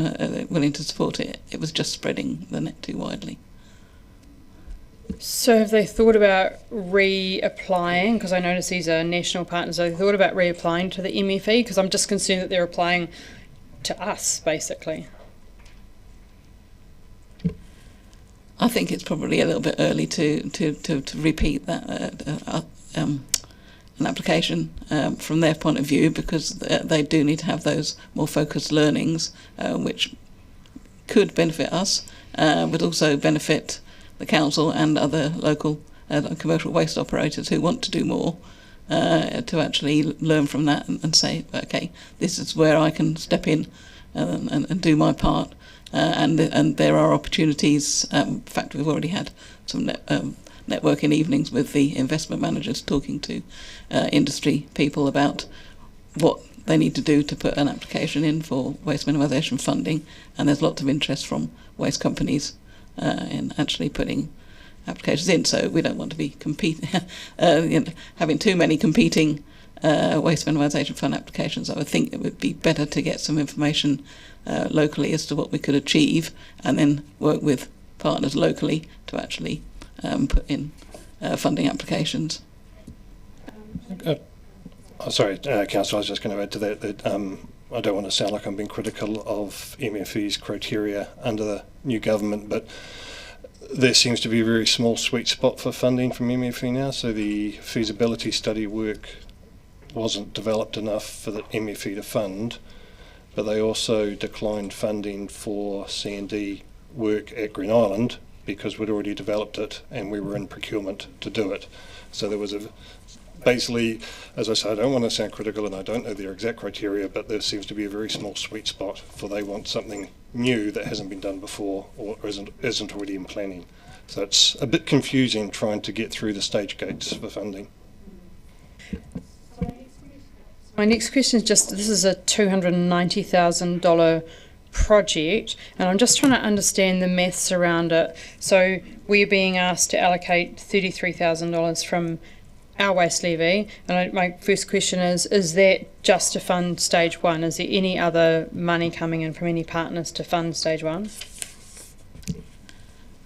willing to support it, it was just spreading the net too widely. So have they thought about reapplying? Because I notice these are national partners. Have they thought about reapplying to the MFE? Because I'm just concerned that they're applying to us, basically. I think it's probably a little bit early to repeat that an application from their point of view, because they do need to have those more focused learnings, which could benefit us, but also benefit the council and other local commercial waste operators who want to do more, to actually learn from that and say, okay, this is where I can step in and do my part. And there are opportunities. In fact, we've already had some networking evenings with the investment managers talking to industry people about what they need to do to put an application in for waste minimisation funding, and there's lots of interest from waste companies in actually putting applications in. So we don't want to be you know, having too many competing waste minimisation fund applications. I would think it would be better to get some information locally as to what we could achieve, and then work with partners locally to actually put in funding applications. Sorry, Councillor, I was just going to add to that I don't want to sound like I'm being critical of MFE's criteria under the new government, but there seems to be a very small sweet spot for funding from MFE now, so the feasibility study work wasn't developed enough for the MFE to fund, but they also declined funding for C&D work at Green Island because we'd already developed it and we were in procurement to do it. So there was basically, as I say, I don't want to sound critical and I don't know their exact criteria, but there seems to be a very small sweet spot for they want something new that hasn't been done before or isn't already in planning. So it's a bit confusing trying to get through the stage gates for funding. My next question is just, this is a $290,000 project, and I'm just trying to understand the maths around it. So we're being asked to allocate $33,000 from our waste levy, and my first question is that just to fund stage one? Is there any other money coming in from any partners to fund stage one?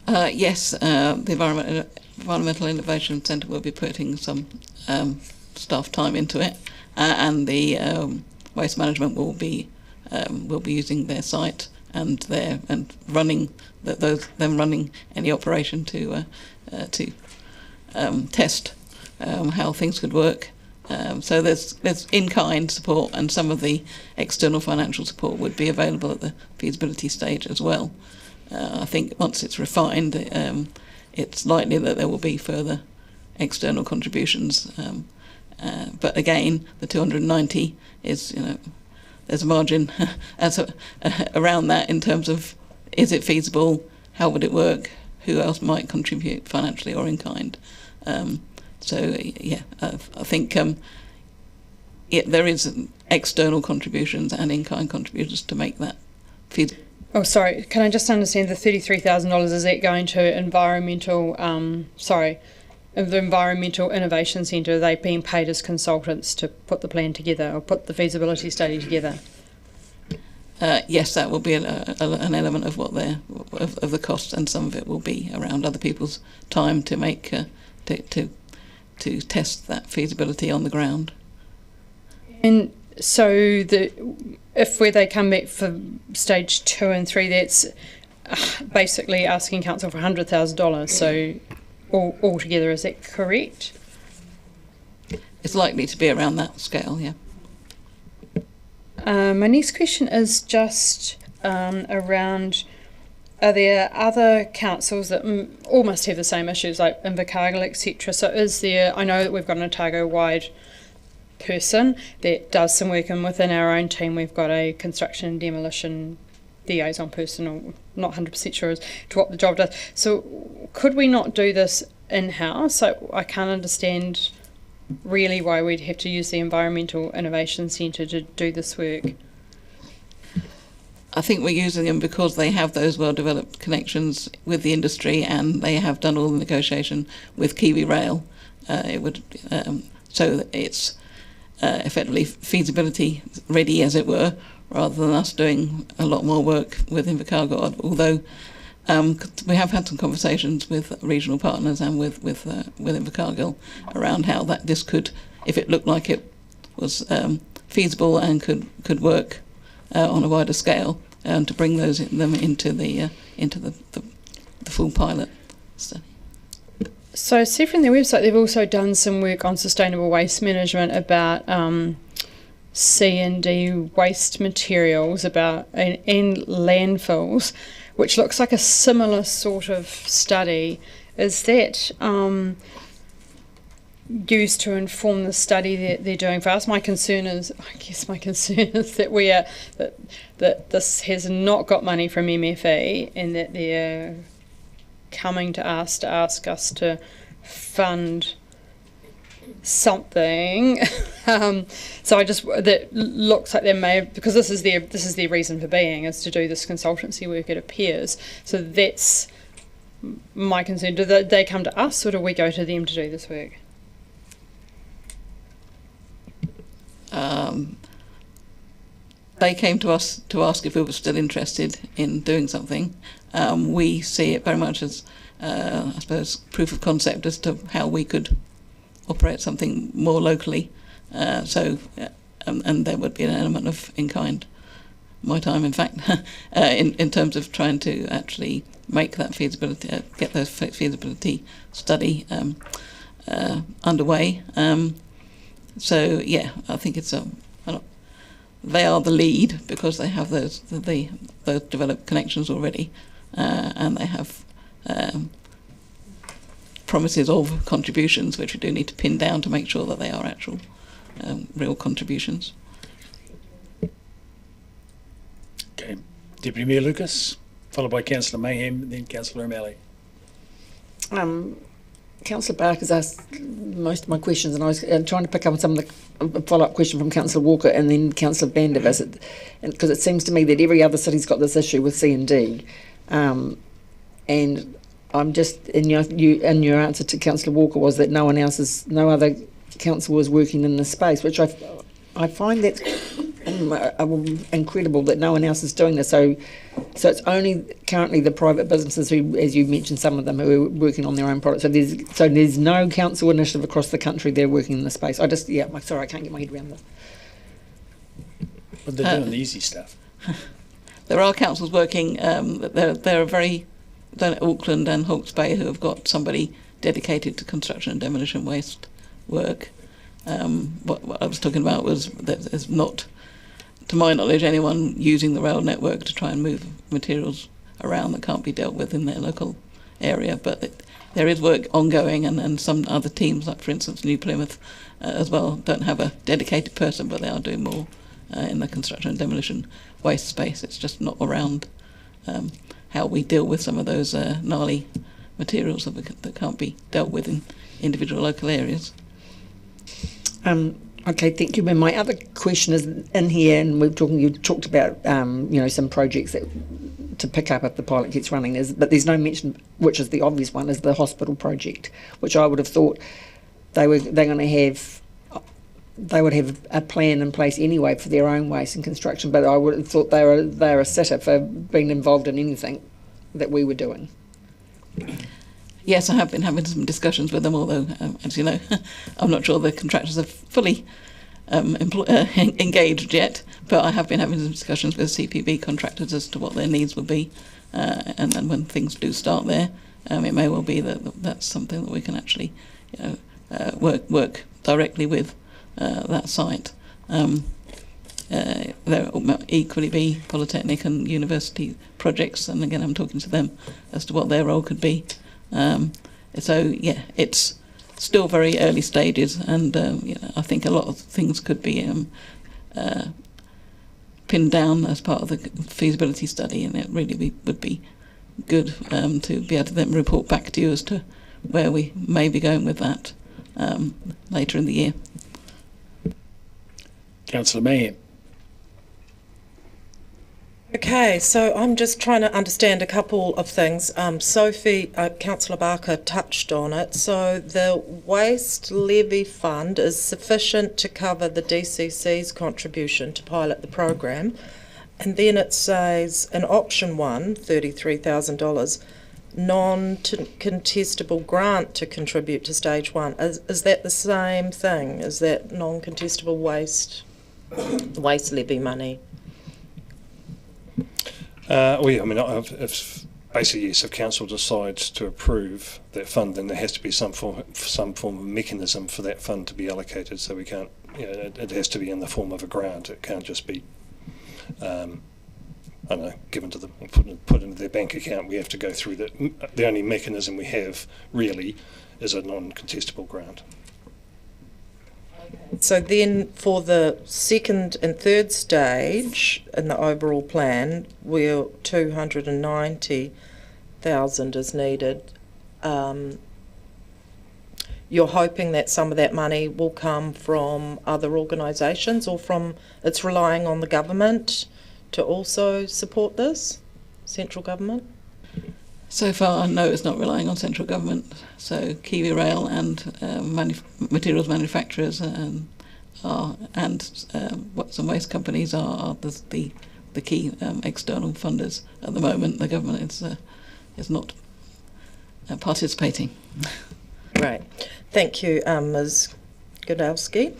Yes, the Environmental Innovation Centre will be putting some staff time into it, and the waste management will be using their site and running running any operation to test how things could work. So there's in-kind support, and some of the external financial support would be available at the feasibility stage as well. I think once it's refined, it's likely that there will be further external contributions. But again, the 290 is, there's a margin around that in terms of, is it feasible? How would it work? who else might contribute financially or in kind. I think there is external contributions and in-kind contributions to make that feasible. Oh, sorry. Can I just understand the $33,000? Is that going to the Environmental Innovation Centre? Are they being paid as consultants to put the plan together or put the feasibility study together? Yes, that will be an element of what of the cost, and some of it will be around other people's time to make to test that feasibility on the ground. And so if where they come back for stage 2 and 3, that's basically asking council for $100,000. So altogether, is that correct? It's likely to be around that scale, yeah. My next question is just around, are there other councils that almost have the same issues, like Invercargill, etc.? So is there, I know that we've got an Otago-wide person that does some work, and within our own team we've got a construction and demolition liaison person, or not 100% sure as to what the job does. So could we not do this in-house? So I can't understand really why we'd have to use the Environmental Innovation Centre to do this work. I think we're using them because they have those well-developed connections with the industry, and they have done all the negotiation with Kiwi Rail. So it's effectively feasibility ready, as it were, rather than us doing a lot more work with Invercargill. Although we have had some conversations with regional partners and with Invercargill around how this could, if it looked like it was feasible and could work on a wider scale, to bring them into the full pilot study. So I see from their website they've also done some work on sustainable waste management about C&D waste materials and landfills, which looks like a similar sort of study. Is that used to inform the study that they're doing for us? My concern is that that this has not got money from MFE, and that they're coming to us to ask us to fund something. So that looks like they may have, because this is their reason for being, is to do this consultancy work, it appears. So that's my concern. Do they come to us, or do we go to them to do this work? They came to us to ask if we were still interested in doing something. We see it very much as, I suppose, proof of concept as to how we could operate something more locally. And there would be an element of in-kind. My time, in fact, in terms of trying to actually make that feasibility, get those feasibility study underway. So yeah, I think it's they are the lead because they have those developed connections already, and they have promises of contributions, which we do need to pin down to make sure that they are actual real contributions. Okay, Deputy Mayor Lucas, followed by Councillor Mayhem, then Councillor O'Malley. Councillor Barker's asked most of my questions, and I was trying to pick up on some of the follow-up question from Councillor Walker and then Councillor Vandervis, because it seems to me that every other city's got this issue with C&D, and I'm just in your answer to Councillor Walker was that no other council was working in this space, which I find that incredible that no one else is doing this. So it's only currently the private businesses who, as you mentioned, some of them who are working on their own products. So there's no council initiative across the country they're working in this space. Sorry, I can't get my head around this. But they're doing the easy stuff. There are councils working. There are very down at Auckland and Hawke's Bay who have got somebody dedicated to construction and demolition waste work. What I was talking about was that there's not, to my knowledge, anyone using the rail network to try and move materials around that can't be dealt with in their local area. But there is work ongoing, and some other teams, like for instance New Plymouth as well, don't have a dedicated person, but they are doing more in the construction and demolition waste space. It's just not around how we deal with some of those gnarly materials that can't be dealt with in individual local areas. Okay, thank you. And my other question is in here, and you talked about some projects to pick up if the pilot gets running, but there's no mention, which is the obvious one, is the hospital project, which I would have thought they would have a plan in place anyway for their own waste and construction, but I would have thought they're a sitter for being involved in anything that we were doing. Yes, I have been having some discussions with them, although, as you know, I'm not sure the contractors are fully engaged yet, but I have been having some discussions with CPB contractors as to what their needs will be, and then when things do start there, it may well be that that's something that we can actually work directly with that site. There will equally be polytechnic and university projects, and again I'm talking to them as to what their role could be. So yeah, it's still very early stages, and I think a lot of things could be pinned down as part of the feasibility study, and it really would be good to be able to then report back to you as to where we may be going with that later in the year. Councillor Mayhem. Okay, so I'm just trying to understand a couple of things. Sophie, Councillor Barker touched on it. So the Waste Levy Fund is sufficient to cover the DCC's contribution to pilot the program. And then it says in option 1, $33,000, non-contestable grant to contribute to stage 1. Is that the same thing? Is that non-contestable waste levy money? Well, yeah, I mean, if basically, yes, if council decides to approve that fund, then there has to be some form of mechanism for that fund to be allocated. So we can't, it has to be in the form of a grant. It can't just be, I don't know, given to them, put into their bank account. We have to go through that. The only mechanism we have really is a non-contestable grant. So then for the second and third stage in the overall plan, where 290,000 is needed, you're hoping that some of that money will come from other organisations, or it's relying on the government to also support this, central government? So far, no, it's not relying on central government. So Kiwi Rail and materials manufacturers and some waste companies are the key external funders at the moment. The government is not participating. Right. Thank you, Ms. Godowski.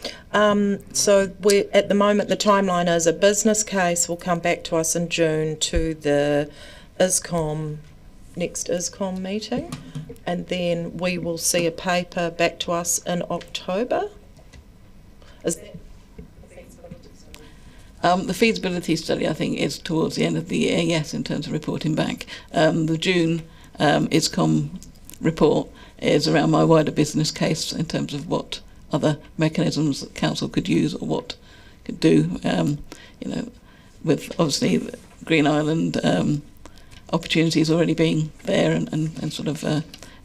So at the moment, the timeline is a business case will come back to us in June to the next ISCOM meeting, and then we will see a paper back to us in October. The feasibility study, I think, is towards the end of the year, yes, in terms of reporting back. The June ISCOM report is around my wider business case in terms of what other mechanisms that council could use or what could do, with obviously Green Island opportunities already being there and sort of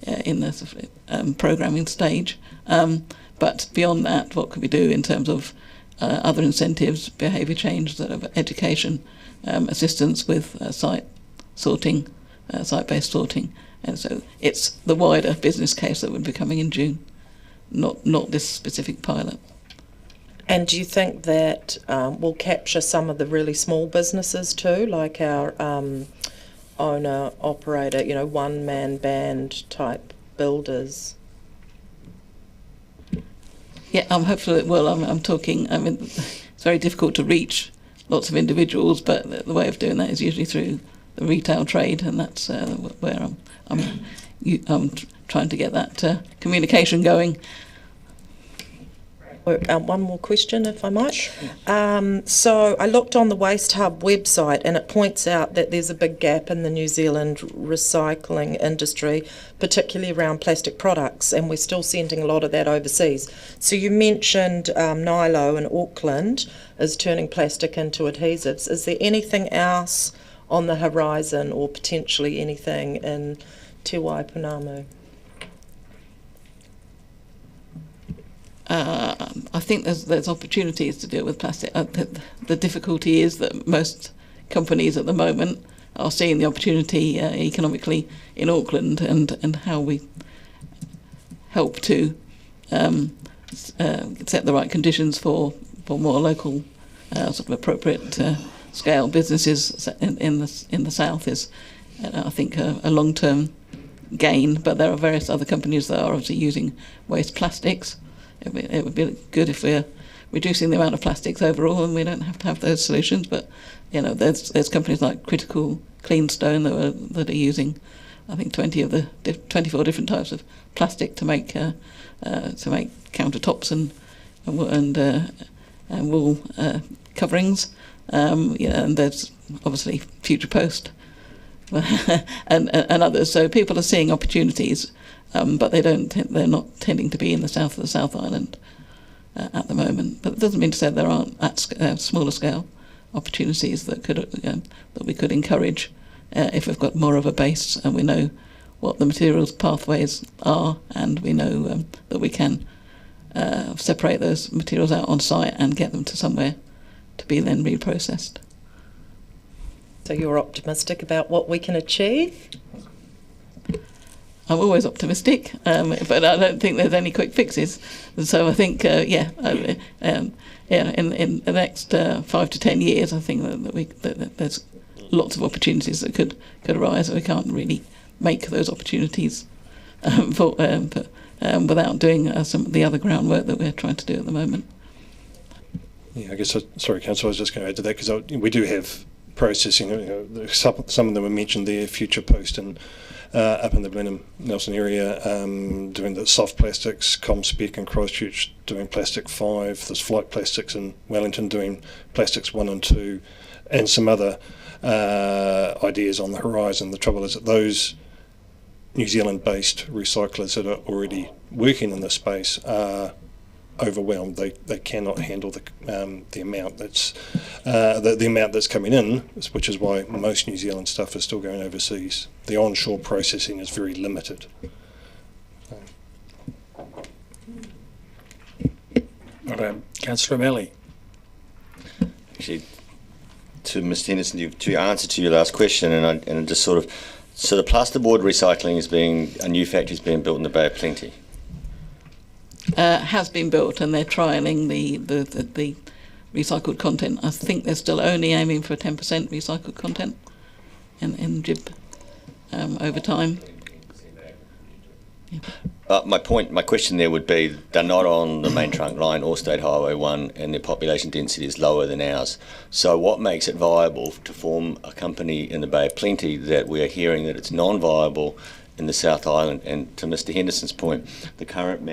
in the sort of, programming stage. But beyond that, what could we do in terms of other incentives, behaviour change, sort of education, assistance with site sorting, site-based sorting. And so it's the wider business case that would be coming in June, not this specific pilot. And do you think that will capture some of the really small businesses too, like our owner-operator, one-man band type builders? Yeah, I'm hopeful it will. I'm talking, it's very difficult to reach lots of individuals, but the way of doing that is usually through the retail trade, and that's where I'm trying to get that communication going. One more question, if I might. So I looked on the Waste Hub website, and it points out that there's a big gap in the New Zealand recycling industry, particularly around plastic products, and we're still sending a lot of that overseas. So you mentioned Nilo in Auckland is turning plastic into adhesives. Is there anything else on the horizon, or potentially anything in Te Waipounamu? I think there's opportunities to deal with plastic. The difficulty is that most companies at the moment are seeing the opportunity economically in Auckland, and how we help to set the right conditions for more local sort of appropriate scale businesses in the south is, I think, a long-term gain. But there are various other companies that are obviously using waste plastics. It would be good if we're reducing the amount of plastics overall, and we don't have to have those solutions. But there's companies like Critical Cleanstone that are using, I think, 24 different types of plastic to make countertops and wool coverings. And there's obviously Future Post and others. So people are seeing opportunities. But they're not tending to be in the south of the South Island at the moment. But it doesn't mean to say there aren't at smaller scale opportunities that we could encourage if we've got more of a base and we know what the materials pathways are, and we know that we can separate those materials out on site and get them to somewhere to be then reprocessed. So you're optimistic about what we can achieve? I'm always optimistic, but I don't think there's any quick fixes. And so I think, in the next 5 to 10 years, I think that there's lots of opportunities that could arise. We can't really make those opportunities without doing some of the other groundwork that we're trying to do at the moment. Yeah, I guess, sorry, Councillor, I was just going to add to that, because we do have processing. Some of them were mentioned there, Future Post and up in the Blenheim Nelson area, doing the soft plastics, ComSpec in Christchurch doing plastic 5, there's Flight Plastics in Wellington doing plastics 1 and 2, and some other ideas on the horizon. The trouble is that those New Zealand-based recyclers that are already working in this space are overwhelmed. They cannot handle the amount that's the amount that's coming in, which is why most New Zealand stuff is still going overseas. The onshore processing is very limited. Councillor O'Malley. Actually, to Ms Henderson, to answer to your last question, and just sort of, so the plasterboard recycling is a new factory is being built in the Bay of Plenty. Has been built, and they're trialling the recycled content. I think they're still only aiming for 10% recycled content in GIB over time. Yeah. My question there would be, they're not on the main trunk line or State Highway 1, and their population density is lower than ours. So what makes it viable to form a company in the Bay of Plenty that we are hearing that it's non-viable in the South Island? And to Mr Henderson's point, the current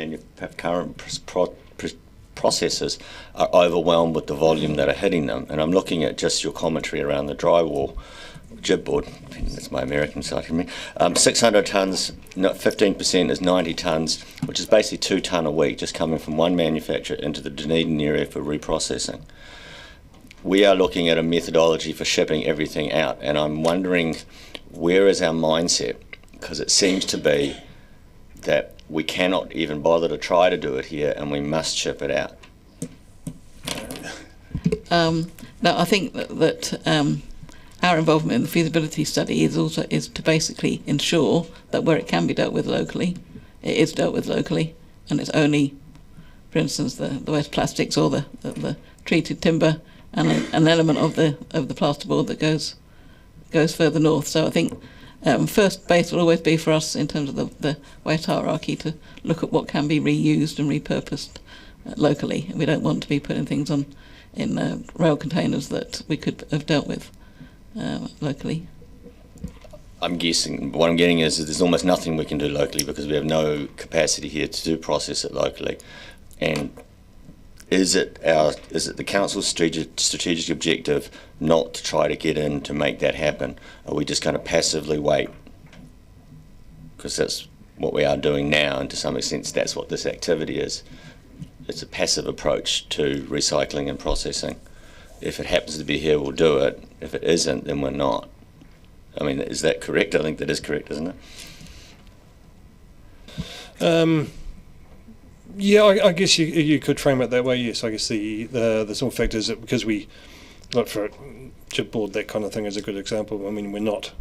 processors are overwhelmed with the volume that are hitting them. And I'm looking at just your commentary around the drywall GIB board, that's my American side of me, 600 tonnes, 15% is 90 tonnes, which is basically 2 tonne a week just coming from one manufacturer into the Dunedin area for reprocessing. We are looking at a methodology for shipping everything out, and I'm wondering, where is our mindset? Because it seems to be that we cannot even bother to try to do it here, and we must ship it out. No, I think that our involvement in the feasibility study is to basically ensure that where it can be dealt with locally, it is dealt with locally, and it's only, for instance, the waste plastics or the treated timber and an element of the plasterboard that goes further north. So I think first base will always be for us in terms of the waste hierarchy to look at what can be reused and repurposed locally. We don't want to be putting things in rail containers that we could have dealt with locally. I'm guessing, what I'm getting is that there's almost nothing we can do locally because we have no capacity here to process it locally. And is it the council's strategic objective not to try to get in to make that happen? Are we just going to passively wait? Because that's what we are doing now, and to some extent that's what this activity is. It's a passive approach to recycling and processing. If it happens to be here, we'll do it. If it isn't, then we're not. I mean, is that correct? I think that is correct, isn't it? Yeah, I guess you could frame it that way. Yes, I guess the small factor is that because we look for chipboard, that kind of thing is a good example. I mean, we're not,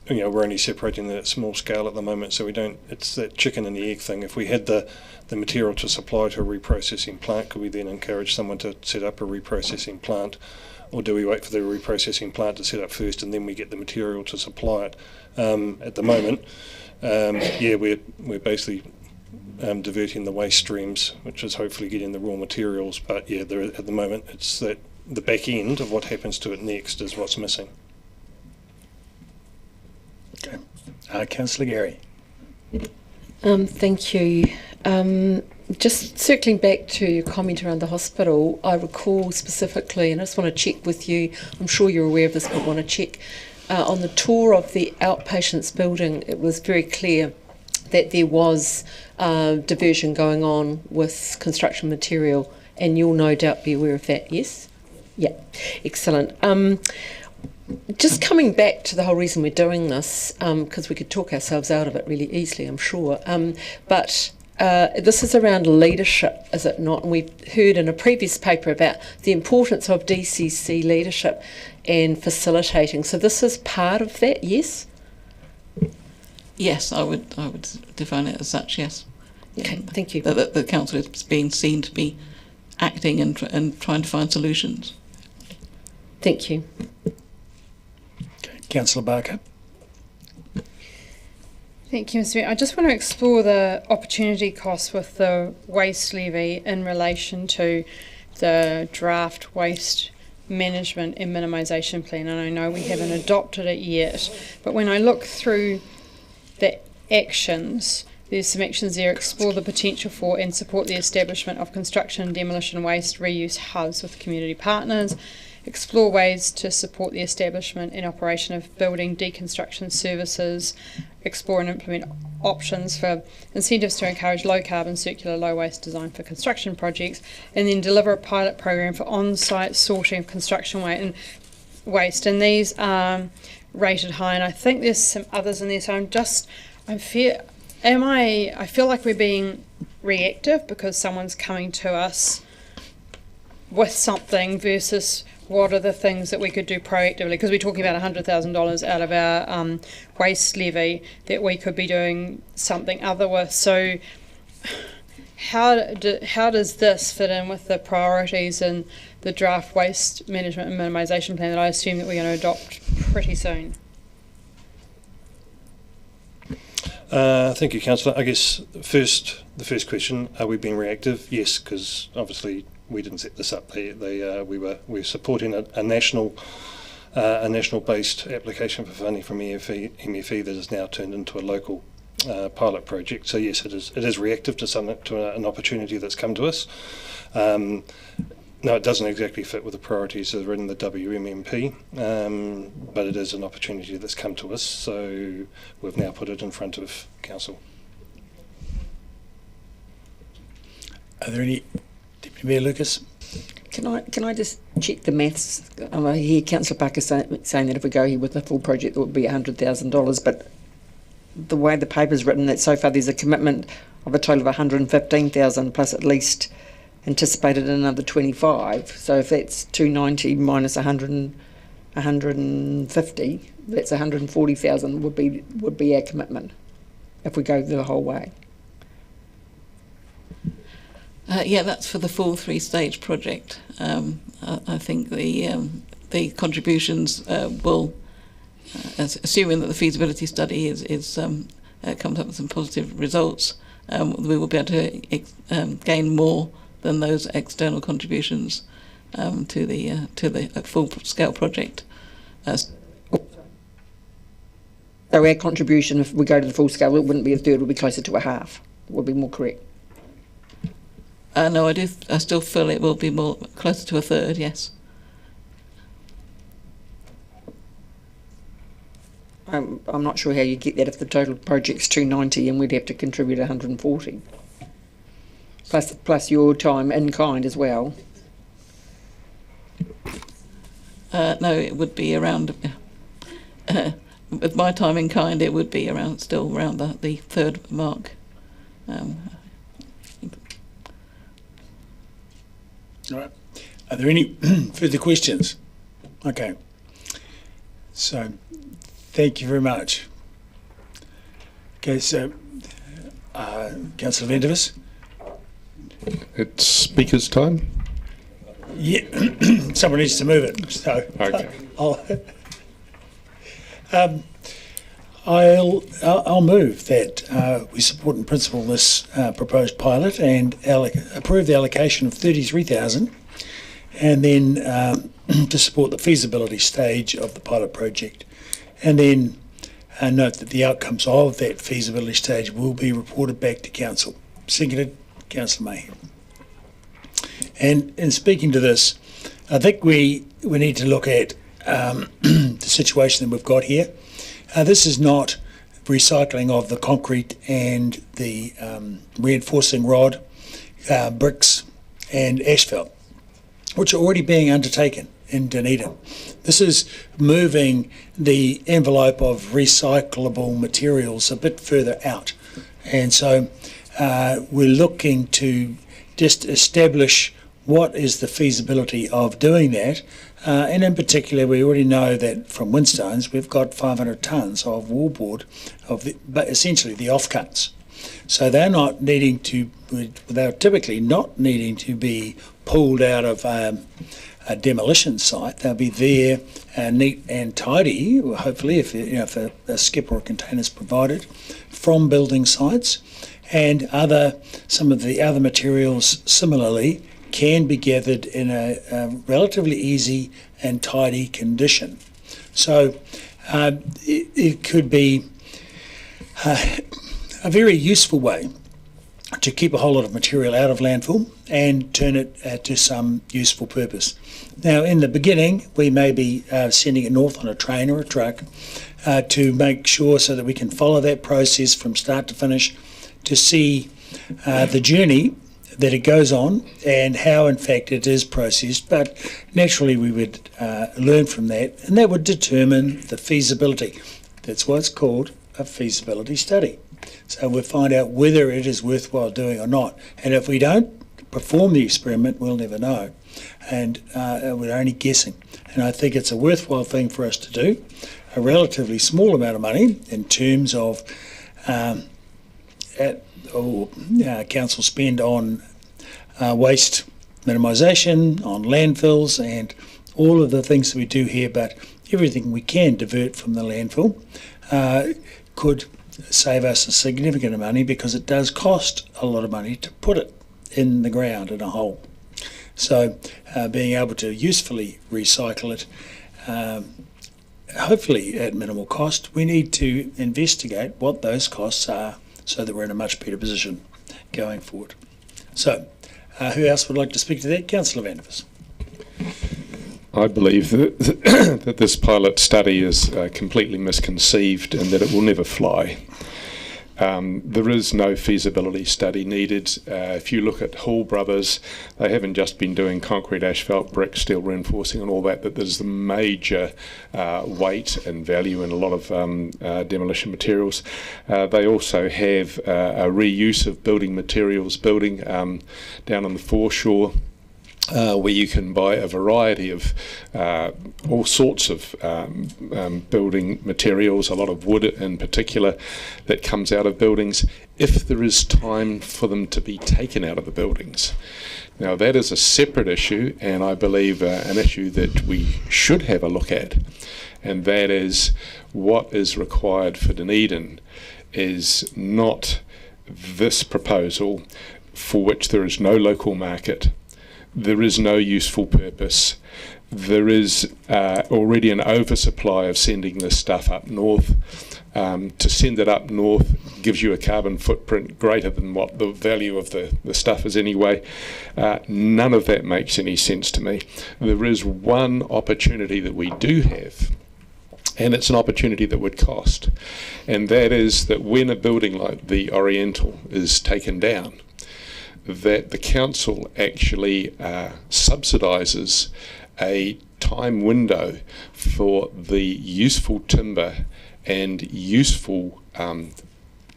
we're only separating it at small scale at the moment, so we don't. It's that chicken and the egg thing. If we had the material to supply to a reprocessing plant, could we then encourage someone to set up a reprocessing plant, or do we wait for the reprocessing plant to set up first and then we get the material to supply it? At the moment, we're basically diverting the waste streams, which is hopefully getting the raw materials. But yeah, at the moment, it's that the back end of what happens to it next is what's missing. Okay, Councillor Gary. Thank you. Just circling back to your comment around the hospital, I recall specifically, and I just want to check with you, I'm sure you're aware of this, but want to check, on the tour of the outpatients building, it was very clear that there was diversion going on with construction material, and you'll no doubt be aware of that, yes? Yeah, excellent. Just coming back to the whole reason we're doing this, because we could talk ourselves out of it really easily, I'm sure, but this is around leadership, is it not? And we've heard in a previous paper about the importance of DCC leadership and facilitating. So this is part of that, yes? Yes, I would define it as such, yes. Okay, thank you. That the council is being seen to be acting and trying to find solutions. Thank you. Okay, Councillor Barker. Thank you, Mr. Mayor. I just want to explore the opportunity costs with the waste levy in relation to the draft waste management and minimisation plan. And I know we haven't adopted it yet, but when I look through the actions, there's some actions there: explore the potential for and support the establishment of construction, demolition, waste reuse hubs with community partners, explore ways to support the establishment and operation of building deconstruction services, explore and implement options for incentives to encourage low carbon, circular, low waste design for construction projects, and then deliver a pilot program for on-site sorting of construction waste. And these are rated high, and I think there's some others in there. So I feel like we're being reactive because someone's coming to us with something versus what are the things that we could do proactively, because we're talking about $100,000 out of our waste levy that we could be doing something other with. So how does this fit in with the priorities in the draft waste management and minimisation plan that I assume that we're going to adopt pretty soon? Thank you, Councillor. I guess the first question, are we being reactive? Yes, because obviously we didn't set this up. We were supporting a national based application for funding from MFE that has now turned into a local pilot project. So yes, it is reactive to an opportunity that's come to us. No, it doesn't exactly fit with the priorities that are in the WMMP, but it is an opportunity that's come to us, so we've now put it in front of Council. Are there any, Deputy Mayor Lucas? Can I just check the maths? I hear Councillor Parker saying that if we go here with the full project, it would be $100,000, but the way the paper's written, that so far there's a commitment of a total of $115,000 plus at least anticipated another 25. So if that's 290 minus 150, that's 140,000 would be our commitment if we go the whole way. Yeah, that's for the full three-stage project. I think the contributions will, assuming that the feasibility study comes up with some positive results, we will be able to gain more than those external contributions to the full-scale project. So our contribution, if we go to the full scale, it wouldn't be a third; it would be closer to a half. It would be more correct. No, I still feel it will be more closer to a third. Yes. I'm not sure how you get that if the total project's 290 and we'd have to contribute 140. Plus your time in kind as well. No, it would be around. With my time in kind, it would be still around the third mark. All right. Are there any further questions? Okay. So, thank you very much. Okay, so, Councillor Ventivus? It's speaker's time. Yeah, someone needs to move it. So, Okay. I'll move that we support in principle this proposed pilot and approve the allocation of 33,000, and then to support the feasibility stage of the pilot project, and then note that the outcomes of that feasibility stage will be reported back to council. Seconded, Councillor Mayhew. And in speaking to this, I think we need to look at the situation that we've got here. This is not recycling of the concrete and the reinforcing rod, bricks and asphalt, which are already being undertaken in Dunedin. This is moving the envelope of recyclable materials a bit further out. And so we're looking to just establish what is the feasibility of doing that. And in particular, we already know that from Winstones, we've got 500 tonnes of wallboard, but essentially the offcuts. So they're typically not needing to be pulled out of a demolition site. They'll be there, neat and tidy, hopefully, if a skip or a container is provided from building sites. And some of the other materials similarly can be gathered in a relatively easy and tidy condition. So it could be a very useful way to keep a whole lot of material out of landfill and turn it to some useful purpose. Now, in the beginning, we may be sending it north on a train or a truck to make sure so that we can follow that process from start to finish to see the journey that it goes on and how, in fact, it is processed. But naturally, we would learn from that, and that would determine the feasibility. That's why it's called a feasibility study. So we'll find out whether it is worthwhile doing or not. And if we don't perform the experiment, we'll never know. And we're only guessing. And I think it's a worthwhile thing for us to do. A relatively small amount of money in terms of council spend on waste minimisation, on landfills, and all of the things that we do here, but everything we can divert from the landfill could save us a significant amount of money, because it does cost a lot of money to put it in the ground in a hole. So being able to usefully recycle it, hopefully at minimal cost, we need to investigate what those costs are so that we're in a much better position going forward. So who else would like to speak to that? Councillor Vandervis. I believe that, that this pilot study is completely misconceived and that it will never fly. There is no feasibility study needed. If you look at Hall Brothers, they haven't just been doing concrete, asphalt, brick, steel reinforcing and all that, but there's the major weight and value in a lot of demolition materials. They also have a reuse of building materials down on the foreshore, where you can buy a variety of all sorts of building materials, a lot of wood in particular that comes out of buildings, if there is time for them to be taken out of the buildings. Now that is a separate issue, and I believe an issue that we should have a look at, and that is what is required for Dunedin is not this proposal for which there is no local market. There is no useful purpose. There is already an oversupply of sending this stuff up north. To send it up north gives you a carbon footprint greater than what the value of the stuff is anyway. None of that makes any sense to me. There is one opportunity that we do have, and it's an opportunity that would cost, and that is that when a building like the Oriental is taken down, that the council actually subsidises a time window for the useful timber and useful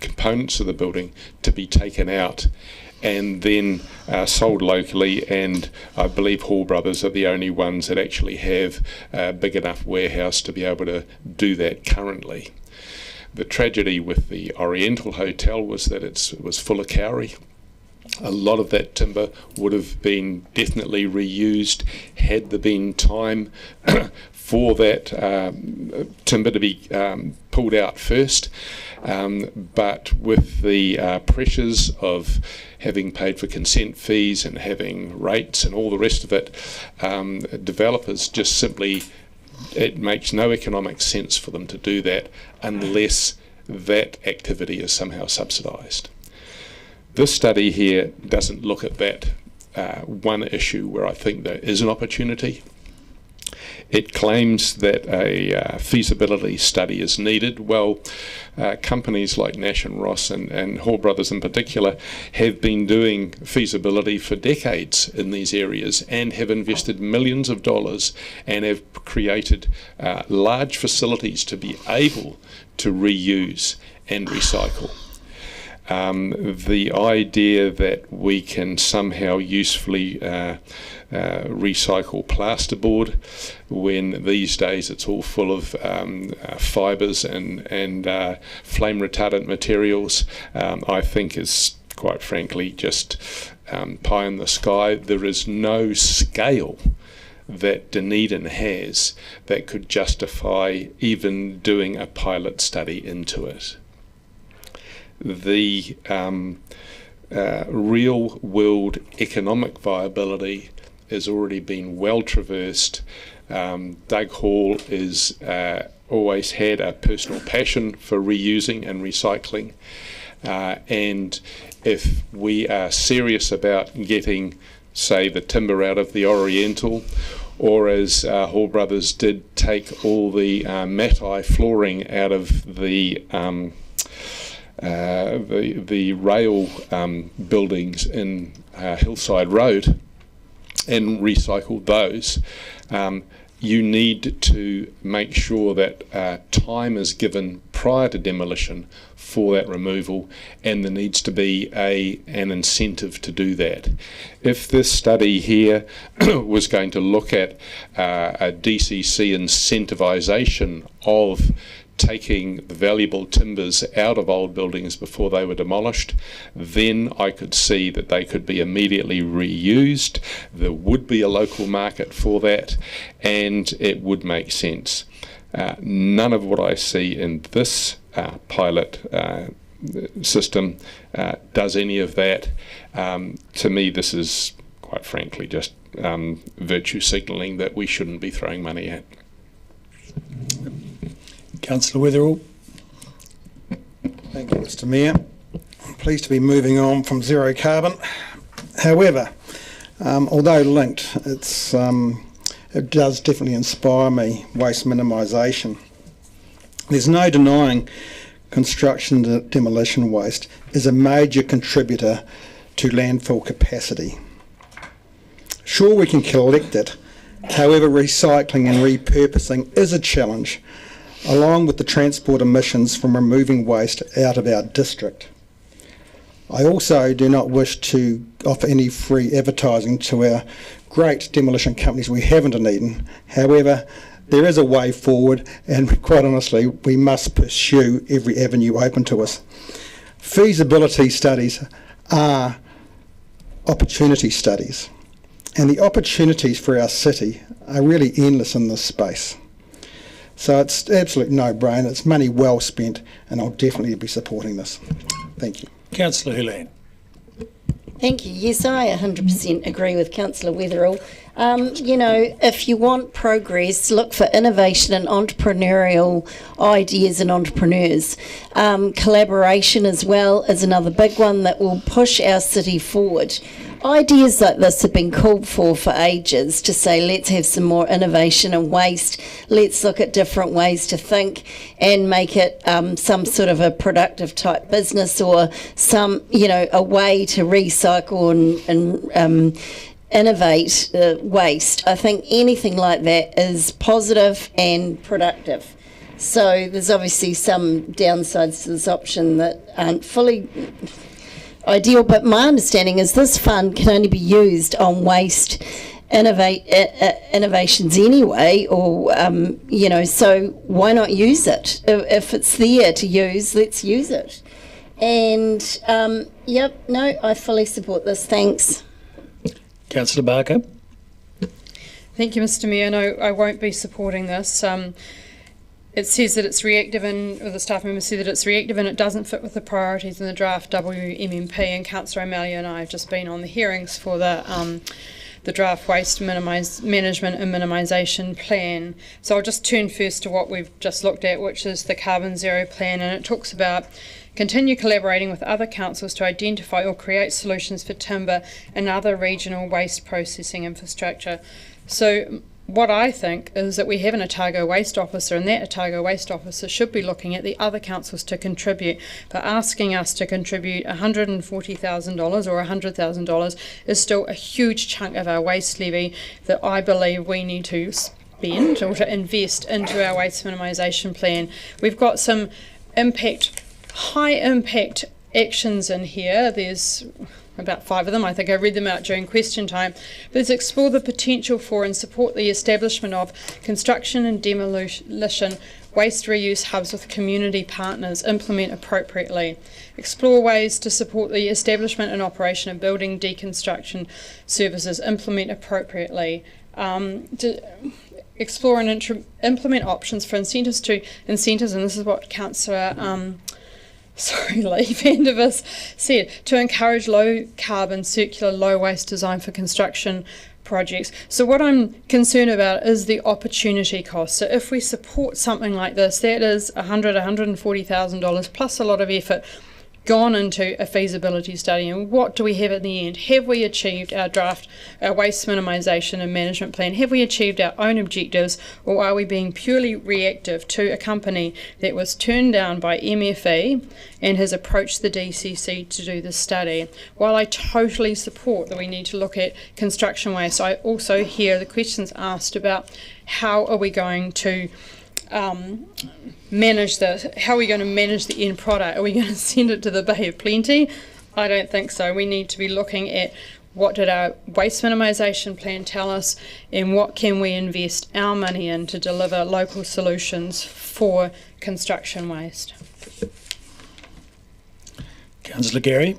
components of the building to be taken out and then sold locally, and I believe Hall Brothers are the only ones that actually have a big enough warehouse to be able to do that currently. The tragedy with the Oriental Hotel was that it was full of kauri. A lot of that timber would have been definitely reused had there been time for that timber to be pulled out first. But with the pressures of having paid for consent fees and having rates and all the rest of it, developers just simply, it makes no economic sense for them to do that unless that activity is somehow subsidised. This study here doesn't look at that one issue where I think there is an opportunity. It claims that a feasibility study is needed. Well, companies like Nash and Ross and Hall Brothers in particular have been doing feasibility for decades in these areas and have invested millions of dollars and have created large facilities to be able to reuse and recycle. The idea that we can somehow usefully recycle plasterboard when these days it's all full of fibres and flame retardant materials, I think is quite frankly just pie in the sky. There is no scale that Dunedin has that could justify even doing a pilot study into it. The real world economic viability has already been well traversed. Doug Hall is always had a personal passion for reusing and recycling, and if we are serious about getting, say, the timber out of the Oriental, or as Hall Brothers did, take all the matai flooring out of the rail buildings in Hillside Road and recycle those, you need to make sure that time is given prior to demolition for that removal, and there needs to be an incentive to do that. If this study here was going to look at a DCC incentivisation of taking the valuable timbers out of old buildings before they were demolished, then I could see that they could be immediately reused. There would be a local market for that, and it would make sense. None of what I see in this pilot system does any of that. To me, this is quite frankly just virtue signalling that we shouldn't be throwing money at. Councillor Weatherall. Thank you, Mr. Mayor. I'm pleased to be moving on from zero carbon. However, although linked, it does definitely inspire me, waste minimisation. There's no denying construction and demolition waste is a major contributor to landfill capacity. Sure, we can collect it, however recycling and repurposing is a challenge, along with the transport emissions from removing waste out of our district. I also do not wish to offer any free advertising to our great demolition companies we have in Dunedin. However, there is a way forward, and quite honestly, we must pursue every avenue open to us. Feasibility studies are opportunity studies, and the opportunities for our city are really endless in this space. So it's absolute no-brainer. It's money well spent, and I'll definitely be supporting this. Thank you. Councillor Hulan. Thank you. Yes, I 100% agree with Councillor Weatherall. You know, if you want progress, look for innovation and entrepreneurial ideas and entrepreneurs. Collaboration as well is another big one that will push our city forward. Ideas like this have been called for ages, to say let's have some more innovation and waste, let's look at different ways to think and make it some sort of a productive type business, or some, you know, a way to recycle and innovate waste. I think anything like that is positive and productive. So there's obviously some downsides to this option that aren't fully ideal, but my understanding is this fund can only be used on waste innovations anyway, or so why not use it? If it's there to use, let's use it. And I fully support this. Thanks. Councillor Barker. Thank you, Mr. Mayor. No, I won't be supporting this. It says that it's reactive, or the staff members say that it's reactive and it doesn't fit with the priorities in the draft WMMP, and Councillor O'Malley and I have just been on the hearings for the draft waste management and minimisation plan. So I'll just turn first to what we've just looked at, which is the carbon zero plan, and it talks about continue collaborating with other councils to identify or create solutions for timber and other regional waste processing infrastructure. So what I think is that we have an Otago Waste Officer, and that Otago Waste Officer should be looking at the other councils to contribute. But asking us to contribute $140,000 or $100,000 is still a huge chunk of our waste levy that I believe we need to spend or to invest into our waste minimisation plan. We've got some high impact actions in here. There's about 5 of them. I think I read them out during question time. But explore the potential for and support the establishment of construction and demolition waste reuse hubs with community partners. Implement appropriately. Explore ways to support the establishment and operation of building deconstruction services. Implement appropriately. Explore and implement options for incentives, and this is what Councillor Lee Vandervis said, to encourage low carbon, circular, low waste design for construction projects. So what I'm concerned about is the opportunity cost. So if we support something like this, that is $140,000 plus a lot of effort gone into a feasibility study, and what do we have at the end? Have we achieved our waste minimisation and management plan? Have we achieved our own objectives, or are we being purely reactive to a company that was turned down by MFE and has approached the DCC to do this study? While I totally support that we need to look at construction waste, I also hear the questions asked about how are we going to manage this? How are we going to manage the end product? Are we going to send it to the Bay of Plenty? I don't think so. We need to be looking at what did our waste minimisation plan tell us, and what can we invest our money in to deliver local solutions for construction waste. Councillor Gary.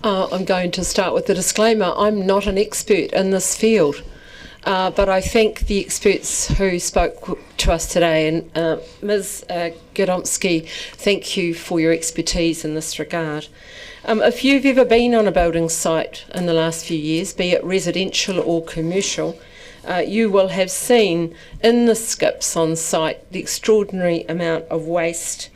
I'm going to start with the disclaimer. I'm not an expert in this field. But I thank the experts who spoke to us today, and Ms. Godomsky, thank you for your expertise in this regard. If you've ever been on a building site in the last few years, be it residential or commercial, you will have seen in the skips on site the extraordinary amount of waste.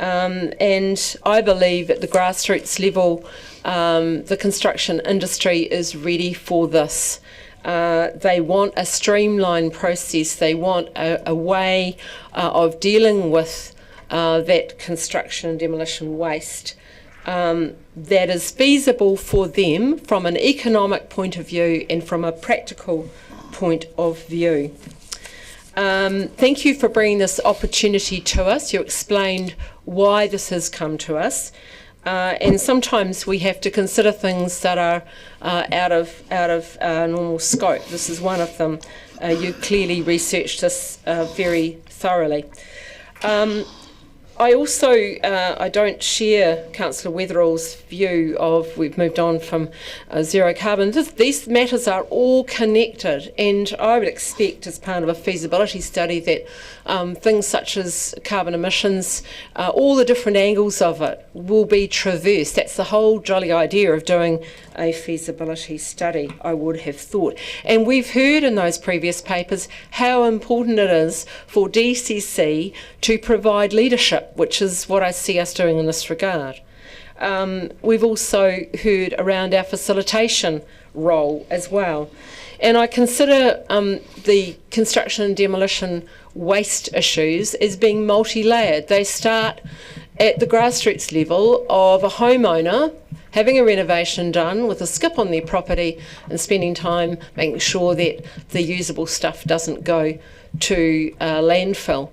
And I believe at the grassroots level, the construction industry is ready for this. They want a streamlined process. They want a way of dealing with that construction and demolition waste that is feasible for them from an economic point of view and from a practical point of view. Thank you for bringing this opportunity to us. You explained why this has come to us. And sometimes we have to consider things that are out of normal scope. This is one of them. You clearly researched this very thoroughly. I also I don't share Councillor Weatherall's view of we've moved on from zero carbon. These matters are all connected, and I would expect as part of a feasibility study that things such as carbon emissions, all the different angles of it will be traversed. That's the whole jolly idea of doing a feasibility study, I would have thought. And we've heard in those previous papers how important it is for DCC to provide leadership, which is what I see us doing in this regard. We've also heard around our facilitation role as well. And I consider the construction and demolition waste issues as being multi-layered. They start at the grassroots level of a homeowner having a renovation done with a skip on their property and spending time making sure that the usable stuff doesn't go to landfill.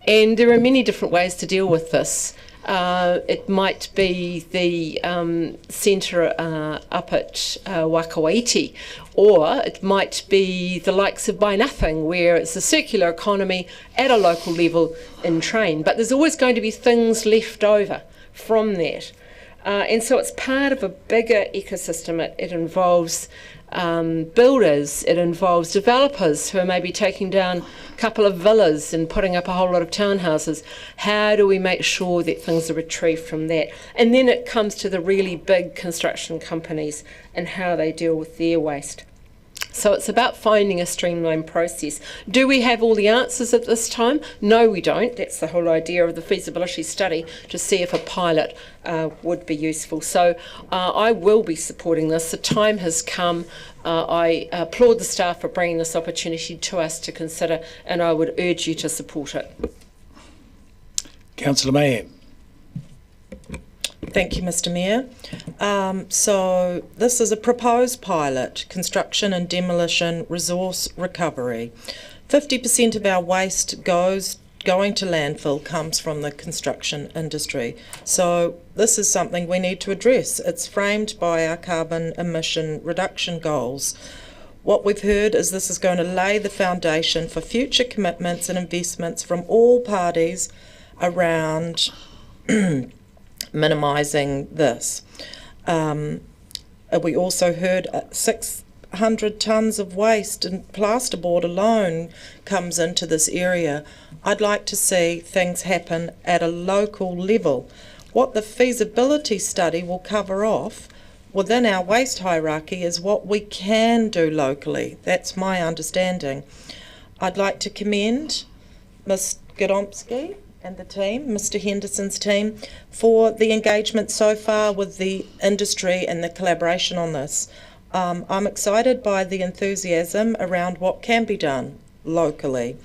And there are many different ways to deal with this. It might be the centre up at Wakawaiti, or it might be the likes of Buy Nothing, where it's a circular economy at a local level in train. But there's always going to be things left over from that. And so it's part of a bigger ecosystem. It involves builders, it involves developers who are maybe taking down a couple of villas and putting up a whole lot of townhouses. How do we make sure that things are retrieved from that? And then it comes to the really big construction companies and how they deal with their waste. So it's about finding a streamlined process. Do we have all the answers at this time? No, we don't. That's the whole idea of the feasibility study, to see if a pilot would be useful. So I will be supporting this. The time has come. I applaud the staff for bringing this opportunity to us to consider, and I would urge you to support it. Councillor Mayhem. Thank you, Mr Mayor. So this is a proposed pilot, construction and demolition resource recovery. 50% of our waste going to landfill comes from the construction industry. So this is something we need to address. It's framed by our carbon emission reduction goals. What we've heard is this is going to lay the foundation for future commitments and investments from all parties around minimising this. We also heard 600 tonnes of waste and plasterboard alone comes into this area. I'd like to see things happen at a local level. What the feasibility study will cover off within our waste hierarchy is what we can do locally. That's my understanding. I'd like to commend Ms Gadomski and the team, Mr Henderson's team, for the engagement so far with the industry and the collaboration on this. I'm excited by the enthusiasm around what can be done locally.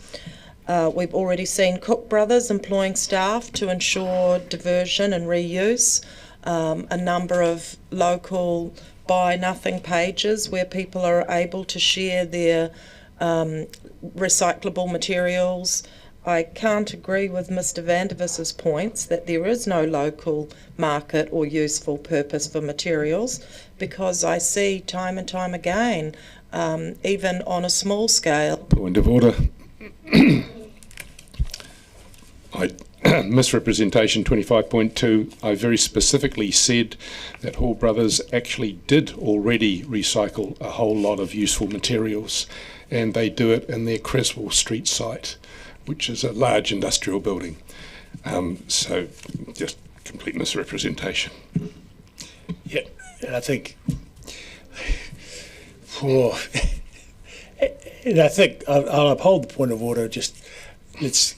We've already seen Cook Brothers employing staff to ensure diversion and reuse, a number of local Buy Nothing pages where people are able to share their recyclable materials. I can't agree with Mr Vandervis's points that there is no local market or useful purpose for materials, because I see time and time again, even on a small scale. Point of order. Misrepresentation 25.2, I very specifically said that Hall Brothers actually did already recycle a whole lot of useful materials, and they do it in their Creswell Street site, which is a large industrial building. So just complete misrepresentation. Yeah, and I think, I'll uphold the point of order. Just let's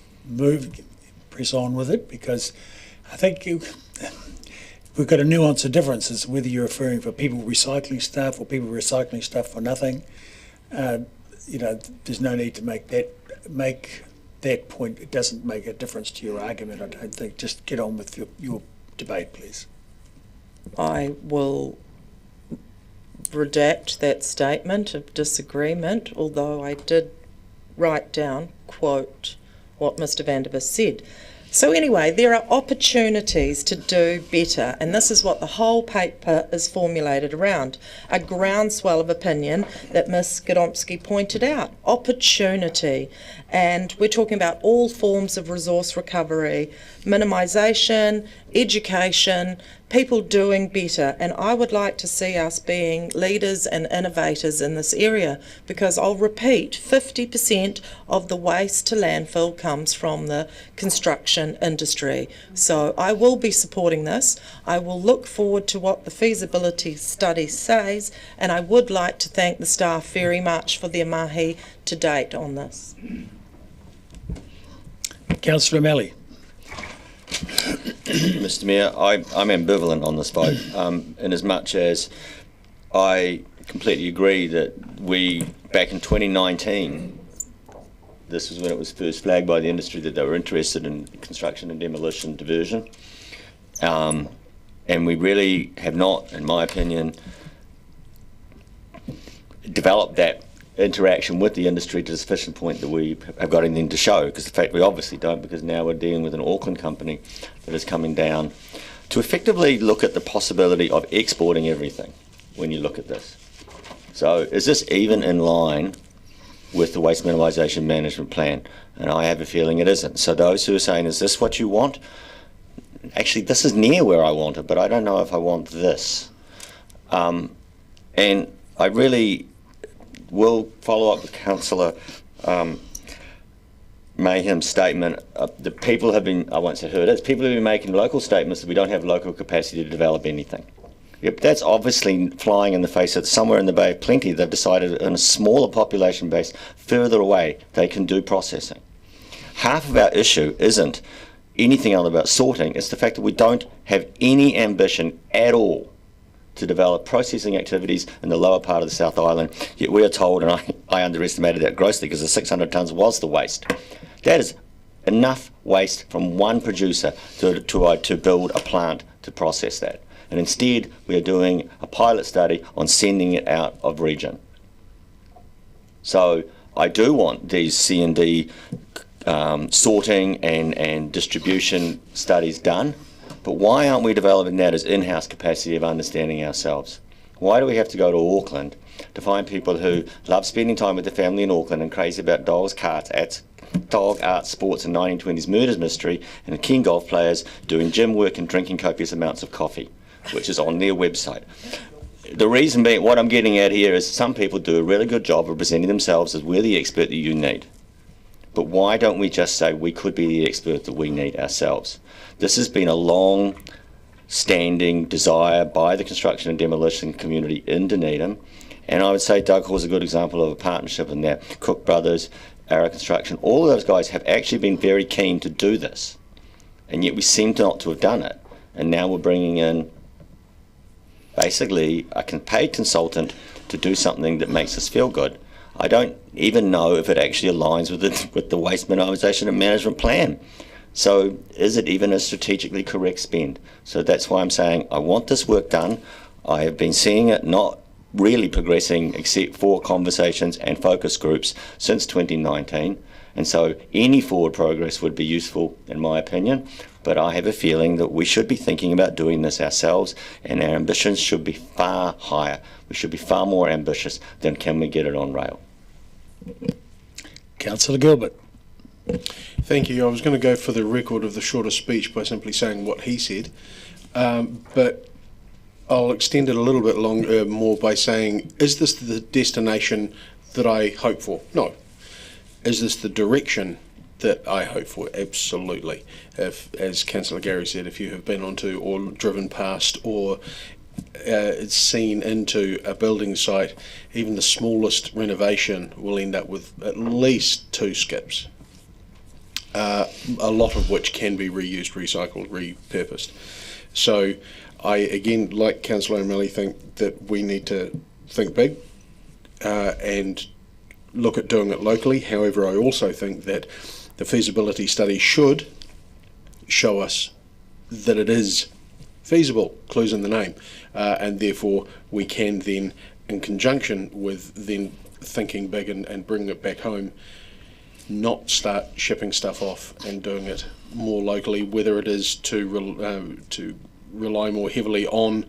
press on with it, because I think we've got a nuance of differences, whether you're referring for people recycling stuff or people recycling stuff for nothing. There's no need to make that point. It doesn't make a difference to your argument, I don't think. Just get on with your debate, please. I will redact that statement of disagreement, although I did write down, quote, what Mr Vandervis said. So anyway, there are opportunities to do better, and this is what the whole paper is formulated around, a groundswell of opinion that Ms Gadomski pointed out, opportunity. And we're talking about all forms of resource recovery, minimisation, education, people doing better. And I would like to see us being leaders and innovators in this area, because I'll repeat, 50% of the waste to landfill comes from the construction industry. So I will be supporting this. I will look forward to what the feasibility study says, and I would like to thank the staff very much for their mahi to date on this. Councillor O'Malley. Mr Mayor, I'm ambivalent on this vote, in as much as I completely agree that we, back in 2019, this was when it was first flagged by the industry that they were interested in construction and demolition diversion. And we really have not, in my opinion, developed that interaction with the industry to the sufficient point that we have got anything to show, because in fact we obviously don't, because now we're dealing with an Auckland company that is coming down to effectively look at the possibility of exporting everything when you look at this. So is this even in line with the Waste Minimisation Management Plan? And I have a feeling it isn't. So those who are saying, is this what you want? Actually, this is near where I want it, but I don't know if I want this. And I really will follow up with Councillor Mayhem's statement. The people have been, I won't say who it is, people have been making local statements that we don't have local capacity to develop anything. Yep, that's obviously flying in the face that somewhere in the Bay of Plenty they've decided in a smaller population base further away they can do processing. Half of our issue isn't anything other about sorting, it's the fact that we don't have any ambition at all to develop processing activities in the lower part of the South Island, yet we are told, and I underestimated that grossly because the 600 tonnes was the waste. That is enough waste from one producer to build a plant to process that. And instead, we are doing a pilot study on sending it out of region. So I do want these C&D sorting and distribution studies done. But why aren't we developing that as in-house capacity of understanding ourselves? Why do we have to go to Auckland to find people who love spending time with their family in Auckland and crazy about dogs, carts, dog art, sports and 1920s murders mystery, and keen golf players doing gym work and drinking copious amounts of coffee, which is on their website? The reason being, what I'm getting at here is some people do a really good job of presenting themselves as we're the expert that you need. But why don't we just say we could be the expert that we need ourselves? This has been a long-standing desire by the construction and demolition community in Dunedin, and I would say Doug Hall's a good example of a partnership in that. Cook Brothers, Arrow Construction, all of those guys have actually been very keen to do this, and yet we seem not to have done it. And now we're bringing in basically a paid consultant to do something that makes us feel good. I don't even know if it actually aligns with the Waste Minimisation and Management Plan. So is it even a strategically correct spend? So that's why I'm saying I want this work done. I have been seeing it not really progressing except for conversations and focus groups since 2019. And so any forward progress would be useful in my opinion. But I have a feeling that we should be thinking about doing this ourselves, and our ambitions should be far higher. We should be far more ambitious than can we get it on rail. Councillor Gilbert. Thank you. I was going to go for the record of the shorter speech by simply saying what he said, but I'll extend it a little bit more by saying, is this the destination that I hope for? No. Is this the direction that I hope for? Absolutely. If, as Councillor Gary said, if you have been onto or driven past or seen into a building site, even the smallest renovation will end up with at least 2 skips, a lot of which can be reused, recycled, repurposed. So I, again, like Councillor O'Malley, think that we need to think big and look at doing it locally. However, I also think that the feasibility study should show us that it is feasible, clues in the name, and therefore we can then, in conjunction with then thinking big and bringing it back home, not start shipping stuff off and doing it more locally, whether it is to rely more heavily on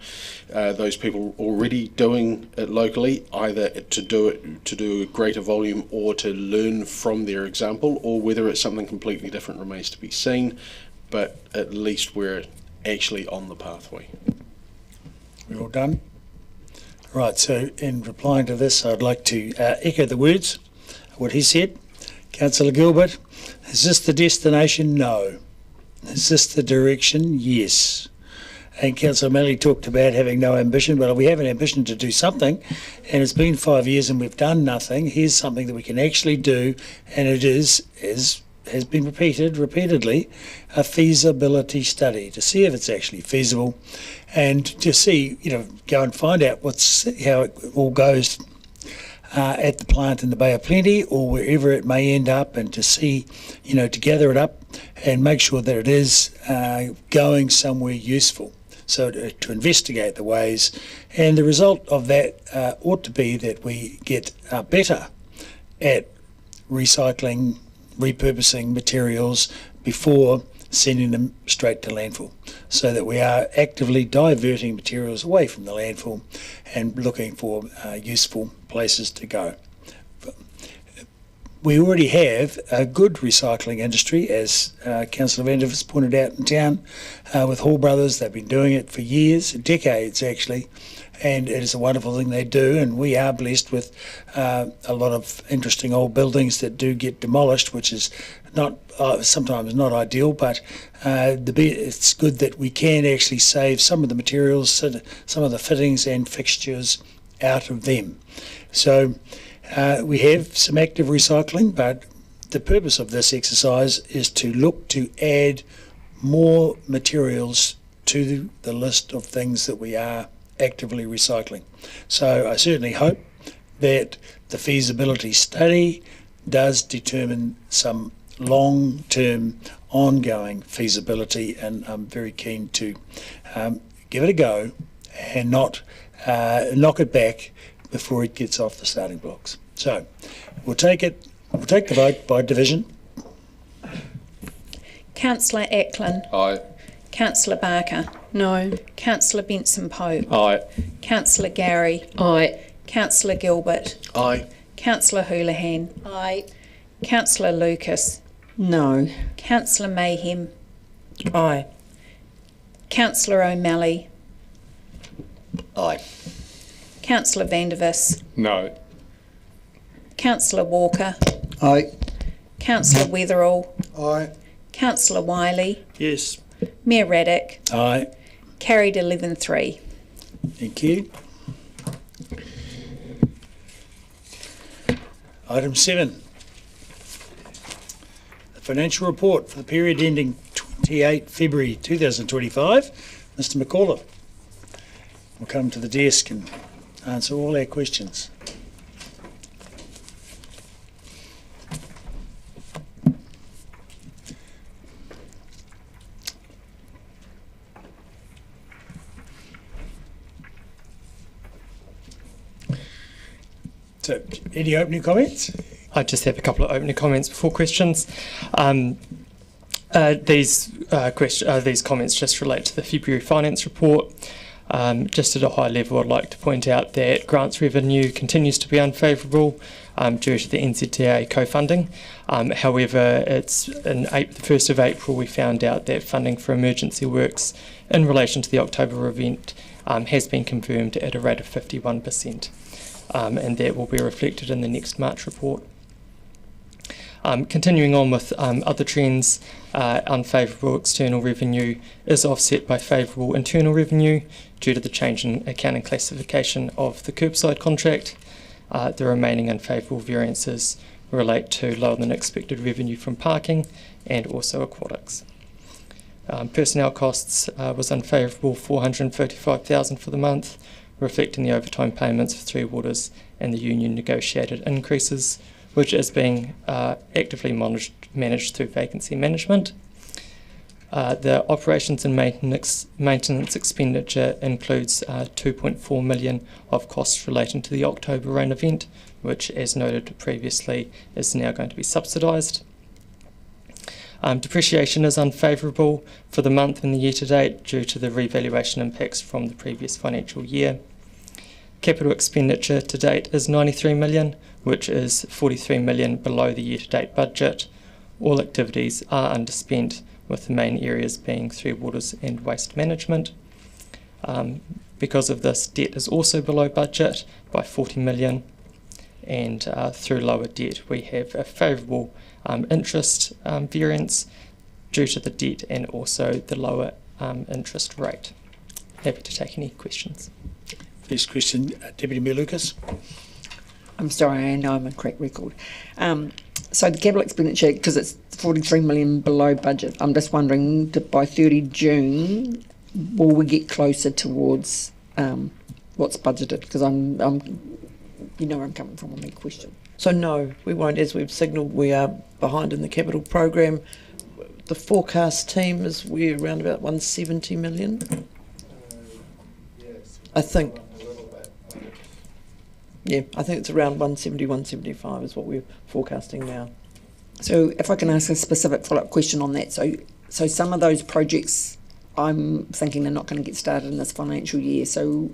those people already doing it locally, either to do a greater volume or to learn from their example, or whether it's something completely different remains to be seen, but at least we're actually on the pathway. We're all done? Right, so in replying to this, I'd like to echo the words, what he said. Councillor Gilbert, is this the destination? No. Is this the direction? Yes. And Councillor O'Malley talked about having no ambition, but we have an ambition to do something, and it's been 5 years and we've done nothing. Here's something that we can actually do, and it is, as has been repeated repeatedly, a feasibility study to see if it's actually feasible, and to see, go and find out how it all goes at the plant in the Bay of Plenty or wherever it may end up, and to see, to gather it up and make sure that it is going somewhere useful. So to investigate the ways, and the result of that ought to be that we get better at recycling, repurposing materials before sending them straight to landfill, so that we are actively diverting materials away from the landfill and looking for useful places to go. We already have a good recycling industry, as Councillor Vandervis pointed out in town, with Hall Brothers. They've been doing it for years, decades actually, and it is a wonderful thing they do, and we are blessed with a lot of interesting old buildings that do get demolished, which is not sometimes not ideal, but it's good that we can actually save some of the materials, some of the fittings and fixtures out of them. So we have some active recycling, but the purpose of this exercise is to look to add more materials to the list of things that we are actively recycling. So I certainly hope that the feasibility study does determine some long-term ongoing feasibility, and I'm very keen to give it a go and not knock it back before it gets off the starting blocks. So we'll take the vote by division. Councillor Ackland. Aye. Councillor Barker. No. Councillor Benson Pope. Aye. Councillor Gary. Aye. Councillor Gilbert. Aye. Councillor Houlihan. Aye. Councillor Lucas. No. Councillor Mayhem. Aye. Councillor O'Malley. Aye. Councillor Vandervis. No. Councillor Walker. Aye. Councillor Weatherall. Aye. Councillor Wiley. Yes. Mayor Raddick. Aye. Carried 11-3. Thank you. Item 7. The financial report for the period ending 28 February 2025. Mr. McAuliffe will come to the desk and answer all our questions. So, any opening comments? I just have a couple of opening comments before questions. These comments just relate to the February finance report. Just at a high level, I'd like to point out that grants revenue continues to be unfavourable due to the NZTA co-funding. However, it's in the 1st of April we found out that funding for emergency works in relation to the October event has been confirmed at a rate of 51%, and that will be reflected in the next March report. Continuing on with other trends, unfavourable external revenue is offset by favourable internal revenue due to the change in accounting classification of the curbside contract. The remaining unfavourable variances relate to lower than expected revenue from parking and also aquatics. Personnel costs was unfavourable, $435,000 for the month, reflecting the overtime payments for Three Waters and the union negotiated increases, which is being actively managed through vacancy management. The operations and maintenance expenditure includes $2.4 million of costs relating to the October rain event, which, as noted previously, is now going to be subsidised. Depreciation is unfavourable for the month and the year to date due to the revaluation impacts from the previous financial year. Capital expenditure to date is $93 million, which is $43 million below the year-to-date budget. All activities are underspent, with the main areas being Three Waters and waste management. Because of this, debt is also below budget by $40 million, and through lower debt we have a favourable interest variance due to the debt and also the lower interest rate. Happy to take any questions. First question, Deputy Mayor Lucas. I'm sorry, I know I'm a correct record. So the capital expenditure, because it's $43 million below budget, I'm just wondering, by 30 June, will we get closer towards what's budgeted? Because I'm you know where I'm coming from on that question. So no, we won't. As we've signalled, we are behind in the capital program. The forecast team is we're around about 170 million. I think. Yeah, I think it's around 170, 175 is what we're forecasting now. So if I can ask a specific follow-up question on that. So some of those projects I'm thinking they're not going to get started in this financial year. So,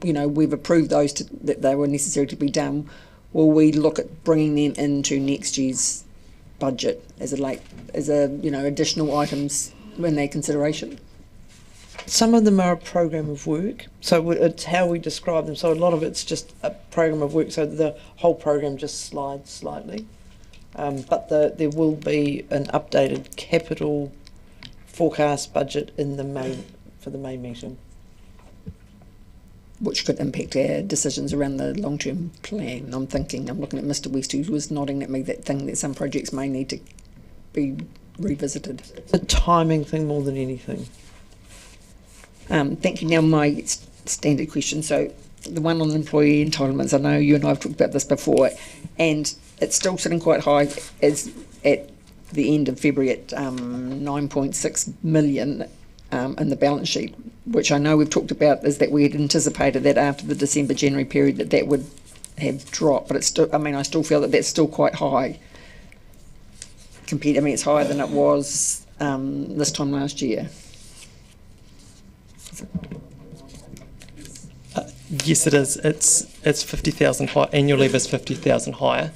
we've approved those that they were necessary to be done. Will we look at bringing them into next year's budget as additional items in their consideration? Some of them are a program of work, so it's how we describe them. So a lot of it's just a program of work, so the whole program just slides slightly. But there will be an updated capital forecast budget in for the May meeting. Which could impact our decisions around the long-term plan. I'm looking at Mr. West, who was nodding at me that some projects may need to be revisited. It's a timing thing more than anything. Thank you. Now my standard question. So the one on employee entitlements, I know you and I have talked about this before, and it's still sitting quite high as at the end of February at 9.6 million in the balance sheet, which I know we've talked about is that we had anticipated that after the December-January period that would have dropped, but it's still, I still feel that that's still quite high compared, it's higher than it was this time last year. Yes, it is. It's 50,000 high. Annual leave is 50,000 higher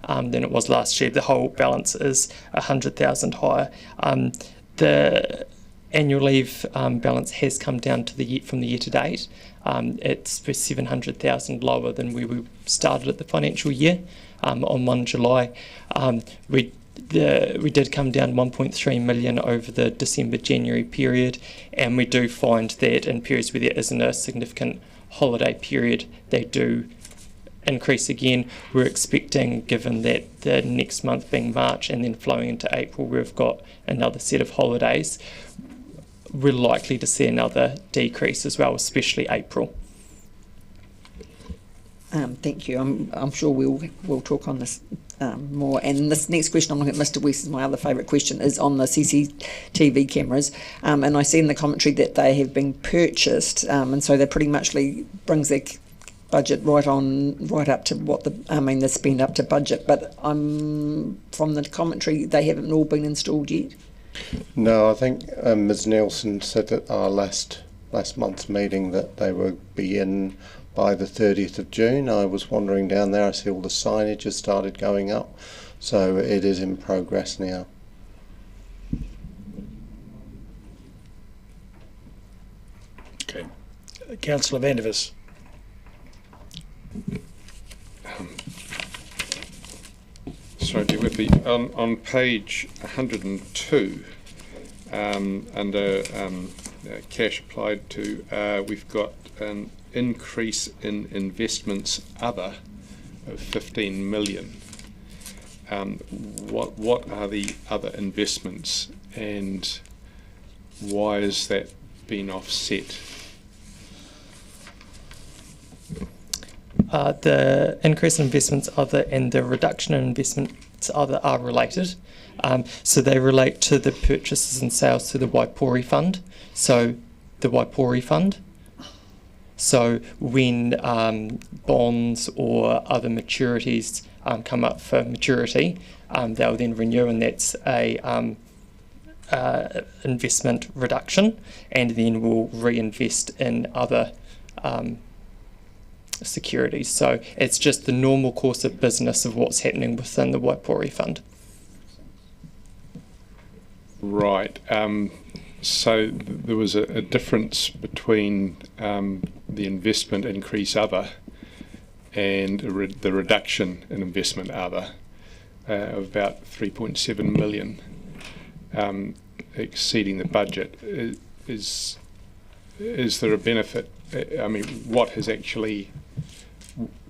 than it was last year. The whole balance is 100,000 higher. The annual leave balance has come down from the year to date. It's 700,000 lower than where we started at the financial year on 1 July. We did come down 1.3 million over the December-January period, and we do find that in periods where there isn't a significant holiday period, they do increase again. We're expecting, given that the next month being March and then flowing into April, we've got another set of holidays, we're likely to see another decrease as well, especially April. Thank you. I'm sure we'll talk on this more. And this next question, I'm looking at Mr. West, is my other favourite question, is on the CCTV cameras. And I see in the commentary that they have been purchased, and so that pretty much brings their budget right up to what the spend up to budget. But from the commentary, they haven't all been installed yet. No, I think Ms. Nelson said at our last month's meeting that they would be in by the 30th of June. I was wandering down there, I see all the signage has started going up, so it is in progress now. Okay. Councillor Vandervis. Sorry, bear with me. On page 102, under cash applied to, we've got an increase in investments other of 15 million. What are the other investments, and why is that being offset? The increase in investments other and the reduction in investments other are related. So they relate to the purchases and sales to the Waipori Fund. So the Waipori Fund. So when bonds or other maturities come up for maturity, they'll then renew, and that's a investment reduction, and then we'll reinvest in other securities. So it's just the normal course of business of what's happening within the Waipori Fund. Right. So there was a difference between the investment increase other and the reduction in investment other of about 3.7 million, exceeding the budget. Is there a benefit? I mean, what has actually?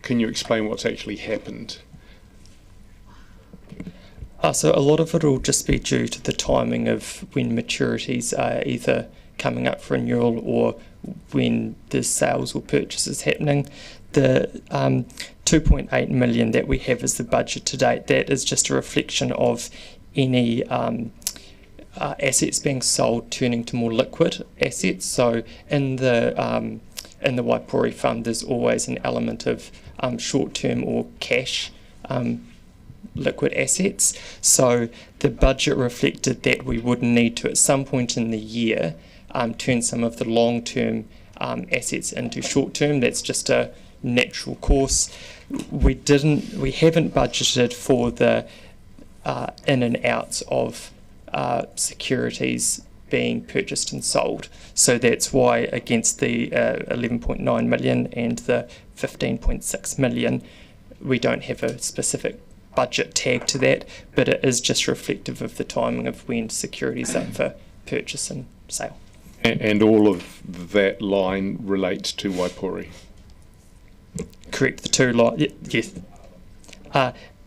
Can you explain what's actually happened? So a lot of it will just be due to the timing of when maturities are either coming up for renewal or when the sales or purchases happening. The 2.8 million that we have as the budget to date, that is just a reflection of any assets being sold turning to more liquid assets. So in the Waipori Fund, there's always an element of short-term or cash liquid assets. So the budget reflected that we would need to, at some point in the year, turn some of the long-term assets into short-term. That's just a natural course. We haven't budgeted for the in and outs of securities being purchased and sold. So that's why against the 11.9 million and the 15.6 million, we don't have a specific budget tag to that, but it is just reflective of the timing of when securities are up for purchase and sale. And all of that line relates to Waipori? Correct, the two lines, yes.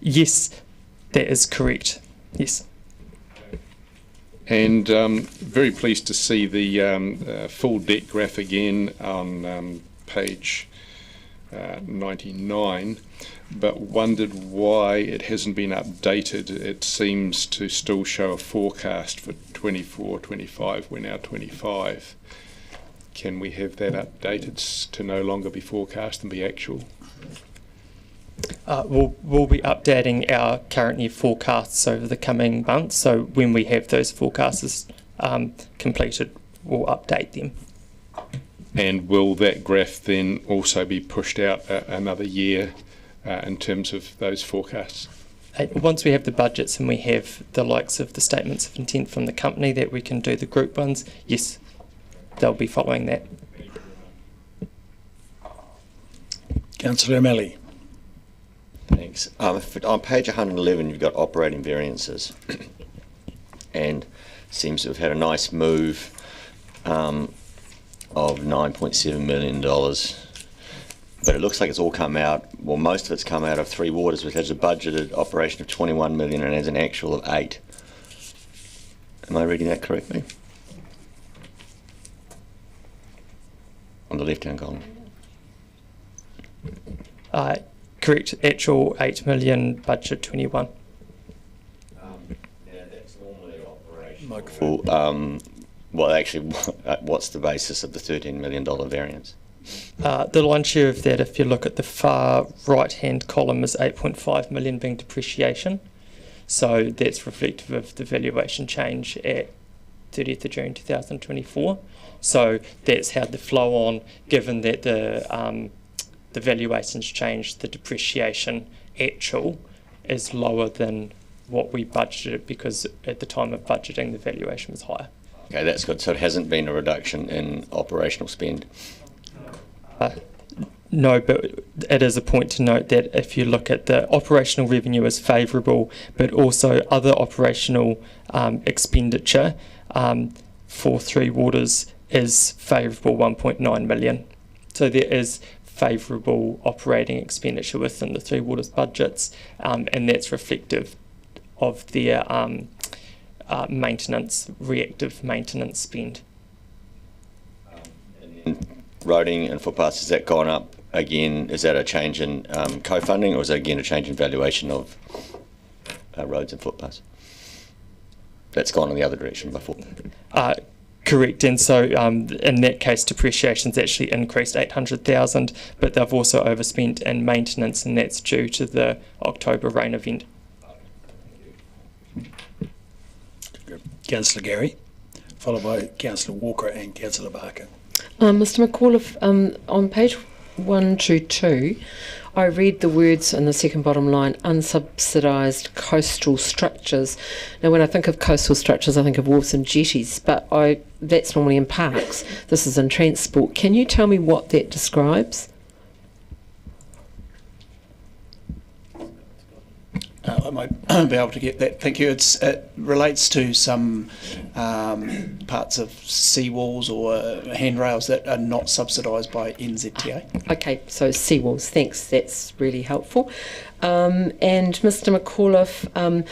Yes, that is correct, yes. And very pleased to see the full debt graph again on page 99, but wondered why it hasn't been updated. It seems to still show a forecast for 24, 25, we're now 25. Can we have that updated to no longer be forecast and be actual? We'll be updating our current year forecasts over the coming months, so when we have those forecasts completed, we'll update them. And will that graph then also be pushed out another year in terms of those forecasts? Once we have the budgets and we have the likes of the statements of intent from the company that we can do the group ones, yes, they'll be following that. Councillor O'Malley. Thanks. On page 111, you've got operating variances, and seems to have had a nice move of $9.7 million. But it looks like it's all come out, well, most of it's come out of Three Waters, which has a budgeted operation of 21 million and has an actual of 8. Am I reading that correctly? On the left-hand column. Correct, actual 8 million, budget 21. That's normally operational. Well, actually, what's the basis of the $13 million variance? The lion's share of that, if you look at the far right-hand column, is 8.5 million being depreciation. So that's reflective of the valuation change at 30th of June 2024. So that's how the flow on, given that the valuations changed, the depreciation actual is lower than what we budgeted, because at the time of budgeting the valuation was higher. Okay, that's good. So it hasn't been a reduction in operational spend? No, but it is a point to note that if you look at the operational revenue is favourable, but also other operational expenditure for Three Waters is favourable 1.9 million. So there is favourable operating expenditure within the Three Waters budgets, and that's reflective of their reactive maintenance spend. Roading and footpaths, has that gone up again? Is that a change in co-funding, or is that again a change in valuation of roads and footpaths? That's gone in the other direction before. Correct, and so in that case depreciation's actually increased 800,000, but they've also overspent in maintenance, and that's due to the October rain event. Councillor Gary, followed by Councillor Walker and Councillor Barker. Mr McAuliffe, on page 122, I read the words in the second bottom line, unsubsidised coastal structures. Now, when I think of coastal structures, I think of wharves and jetties, but that's normally in parks. This is in transport. Can you tell me what that describes? I might be able to get that. Thank you. It relates to some parts of seawalls or handrails that are not subsidised by NZTA. Okay, so seawalls, thanks. That's really helpful. And Mr McAuliffe,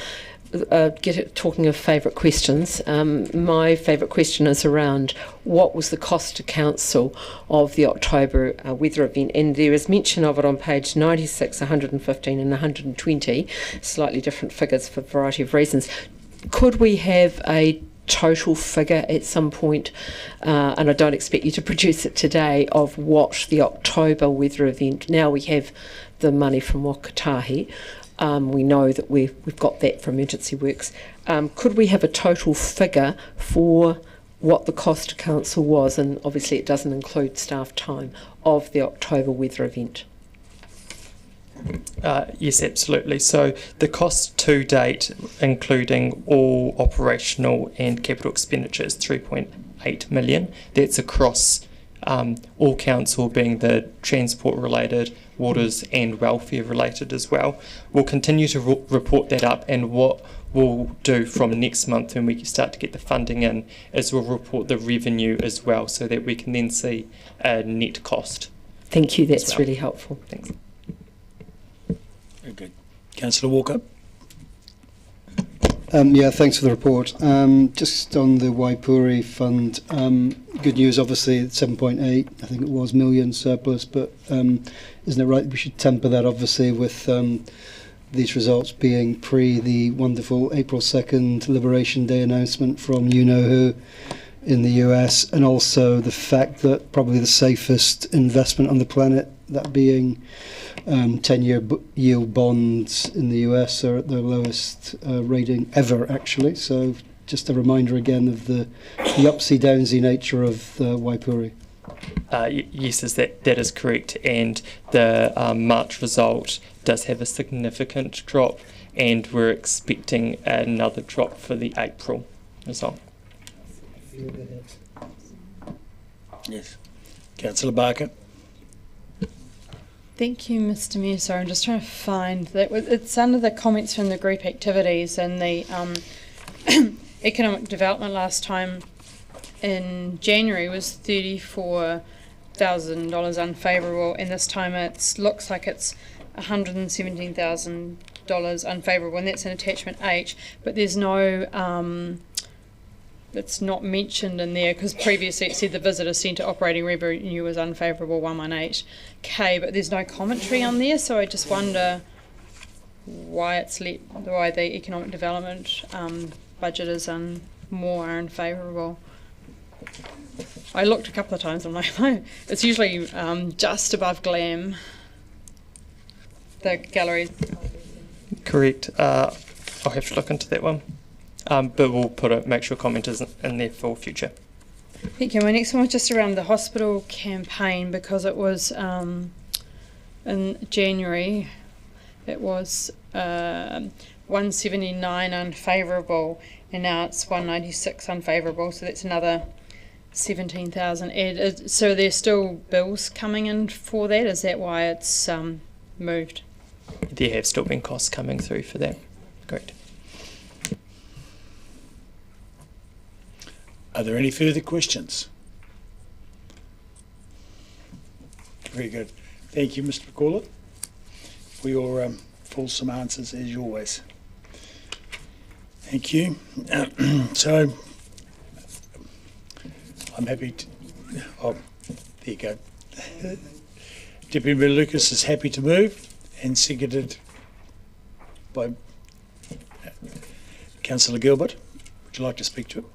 talking of favourite questions, my favourite question is around what was the cost to council of the October weather event, and there is mention of it on page 96, 115 and 120, slightly different figures for a variety of reasons. Could we have a total figure at some point, and I don't expect you to produce it today, of what the October weather event, now we have the money from Wakatahi, we know that we've got that for emergency works. Could we have a total figure for what the cost to council was, and obviously it doesn't include staff time, of the October weather event? Yes, absolutely. So the cost to date, including all operational and capital expenditure, is 3.8 million. That's across all council, being the transport related, waters and welfare related as well. We'll continue to report that up, and what we'll do from next month when we start to get the funding in is we'll report the revenue as well, so that we can then see a net cost. Thank you, that's really helpful. Thanks. Very good. Councillor Walker. Yeah, thanks for the report. Just on the Waipori Fund, good news, obviously, 7.8, I think it was, million surplus, but isn't it right that we should temper that, obviously, with these results being pre the wonderful April 2nd Liberation Day announcement from you-know-who in the US, and also the fact that probably the safest investment on the planet, that being 10-year yield bonds in the US, are at their lowest rating ever, actually. So just a reminder again of the upsy-downsy nature of Waipori. Yes, that is correct, and the March result does have a significant drop, and we're expecting another drop for the April result. Yes. Councillor Barker. Thank you, Mr. Mayor. Sorry, I'm just trying to find that. It's under the comments from the group activities, and the economic development last time in January was $34,000 unfavourable, and this time it looks like it's $117,000 unfavourable, and that's in attachment H, but there's no it's not mentioned in there, because previously it said the visitor centre operating revenue was unfavourable 118k, but there's no commentary on there, so I just wonder why why the economic development budget is more unfavourable. I looked a couple of times, I'm like, it's usually just above GLAM, the gallery. Correct. I'll have to look into that one. But we'll make sure comment is in there for future. Thank you. My next one was just around the hospital campaign, because it was in January, it was 179 unfavourable, and now it's 196 unfavourable, so that's another 17,000 add. So there's still bills coming in for that? Is that why it's moved? There have still been costs coming through for that. Correct. Are there any further questions? Very good. Thank you, Mr. McCullough, for your fulsome answers, as always. Thank you. So, I'm happy to... Oh, there you go. Deputy Mayor Lucas is happy to move, and seconded by Councillor Gilbert. Would you like to speak to it?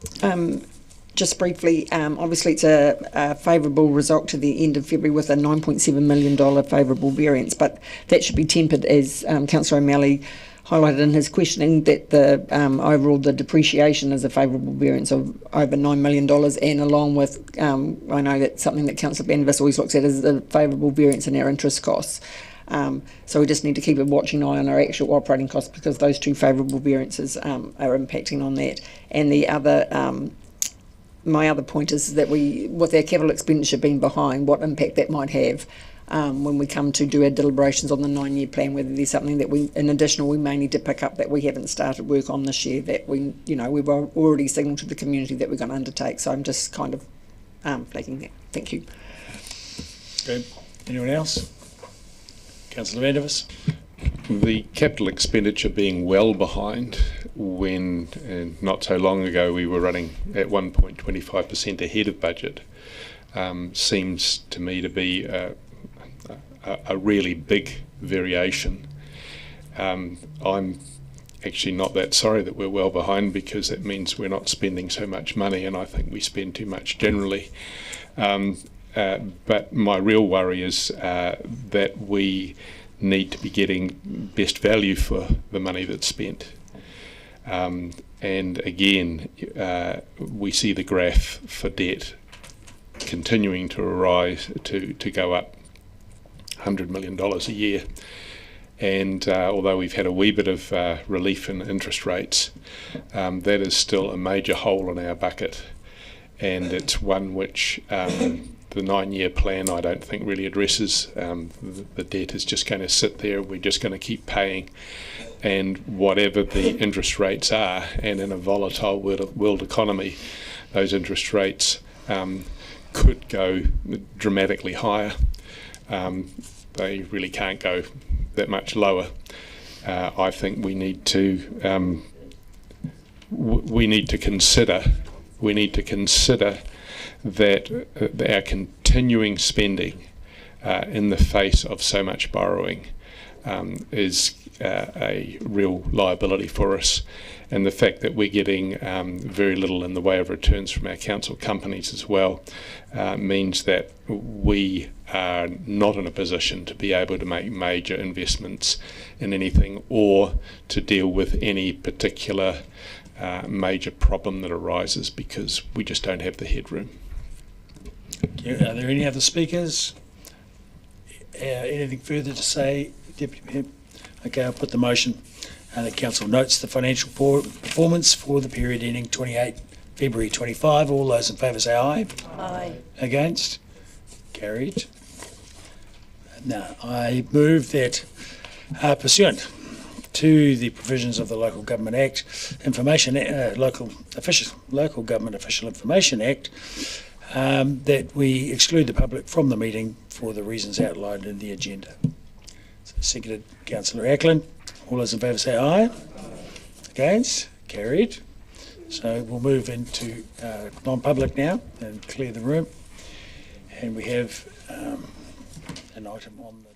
Just briefly, obviously it's a favourable result to the end of February with a $9.7 million favourable variance, but that should be tempered, as Councillor O'Malley highlighted in his questioning, that the overall the depreciation is a favourable variance of over $9 million, and along with, I know that's something that Councillor Banvis always looks at, is the favourable variance in our interest costs. So we just need to keep a watching eye on our actual operating costs, because those two favourable variances are impacting on that. And the other... my other point is that with our capital expenditure being behind, what impact that might have when we come to do our deliberations on the 9-year plan, whether there's something that in additional, we may need to pick up that we haven't started work on this year, that we've already signalled to the community that we're going to undertake. So I'm just kind of flagging that. Thank you. Okay. Anyone else? Councillor Vandervis. The capital expenditure being well behind, when not so long ago we were running at 1.25% ahead of budget, seems to me to be a really big variation. I'm actually not that sorry that we're well behind, because it means we're not spending so much money, and I think we spend too much generally. But my real worry is that we need to be getting best value for the money that's spent. And again, we see the graph for debt continuing to rise, to go up $100 million a year. And although we've had a wee bit of relief in interest rates, that is still a major hole in our bucket. And it's one which the 9-year plan, I don't think, really addresses. The debt is just going to sit there. We're just going to keep paying. And whatever the interest rates are, and in a volatile world economy, those interest rates could go dramatically higher. They really can't go that much lower. I think we need to consider that our continuing spending in the face of so much borrowing is a real liability for us, and the fact that we're getting very little in the way of returns from our council companies as well means that we are not in a position to be able to make major investments in anything, or to deal with any particular major problem that arises, because we just don't have the headroom. Are there any other speakers? Anything further to say, Deputy Mayor? Okay, I'll put the motion. The council notes the financial performance for the period ending 28 February 25. All those in favour say aye. Aye. Against? Carried. Now, I move that pursuant to the provisions of the Local Government Act, Local Government Official Information Act, that we exclude the public from the meeting for the reasons outlined in the agenda. So, seconded, Councillor Ackland. All those in favour say aye. Against? Carried. So we'll move into non-public now and clear the room. And we have an item on the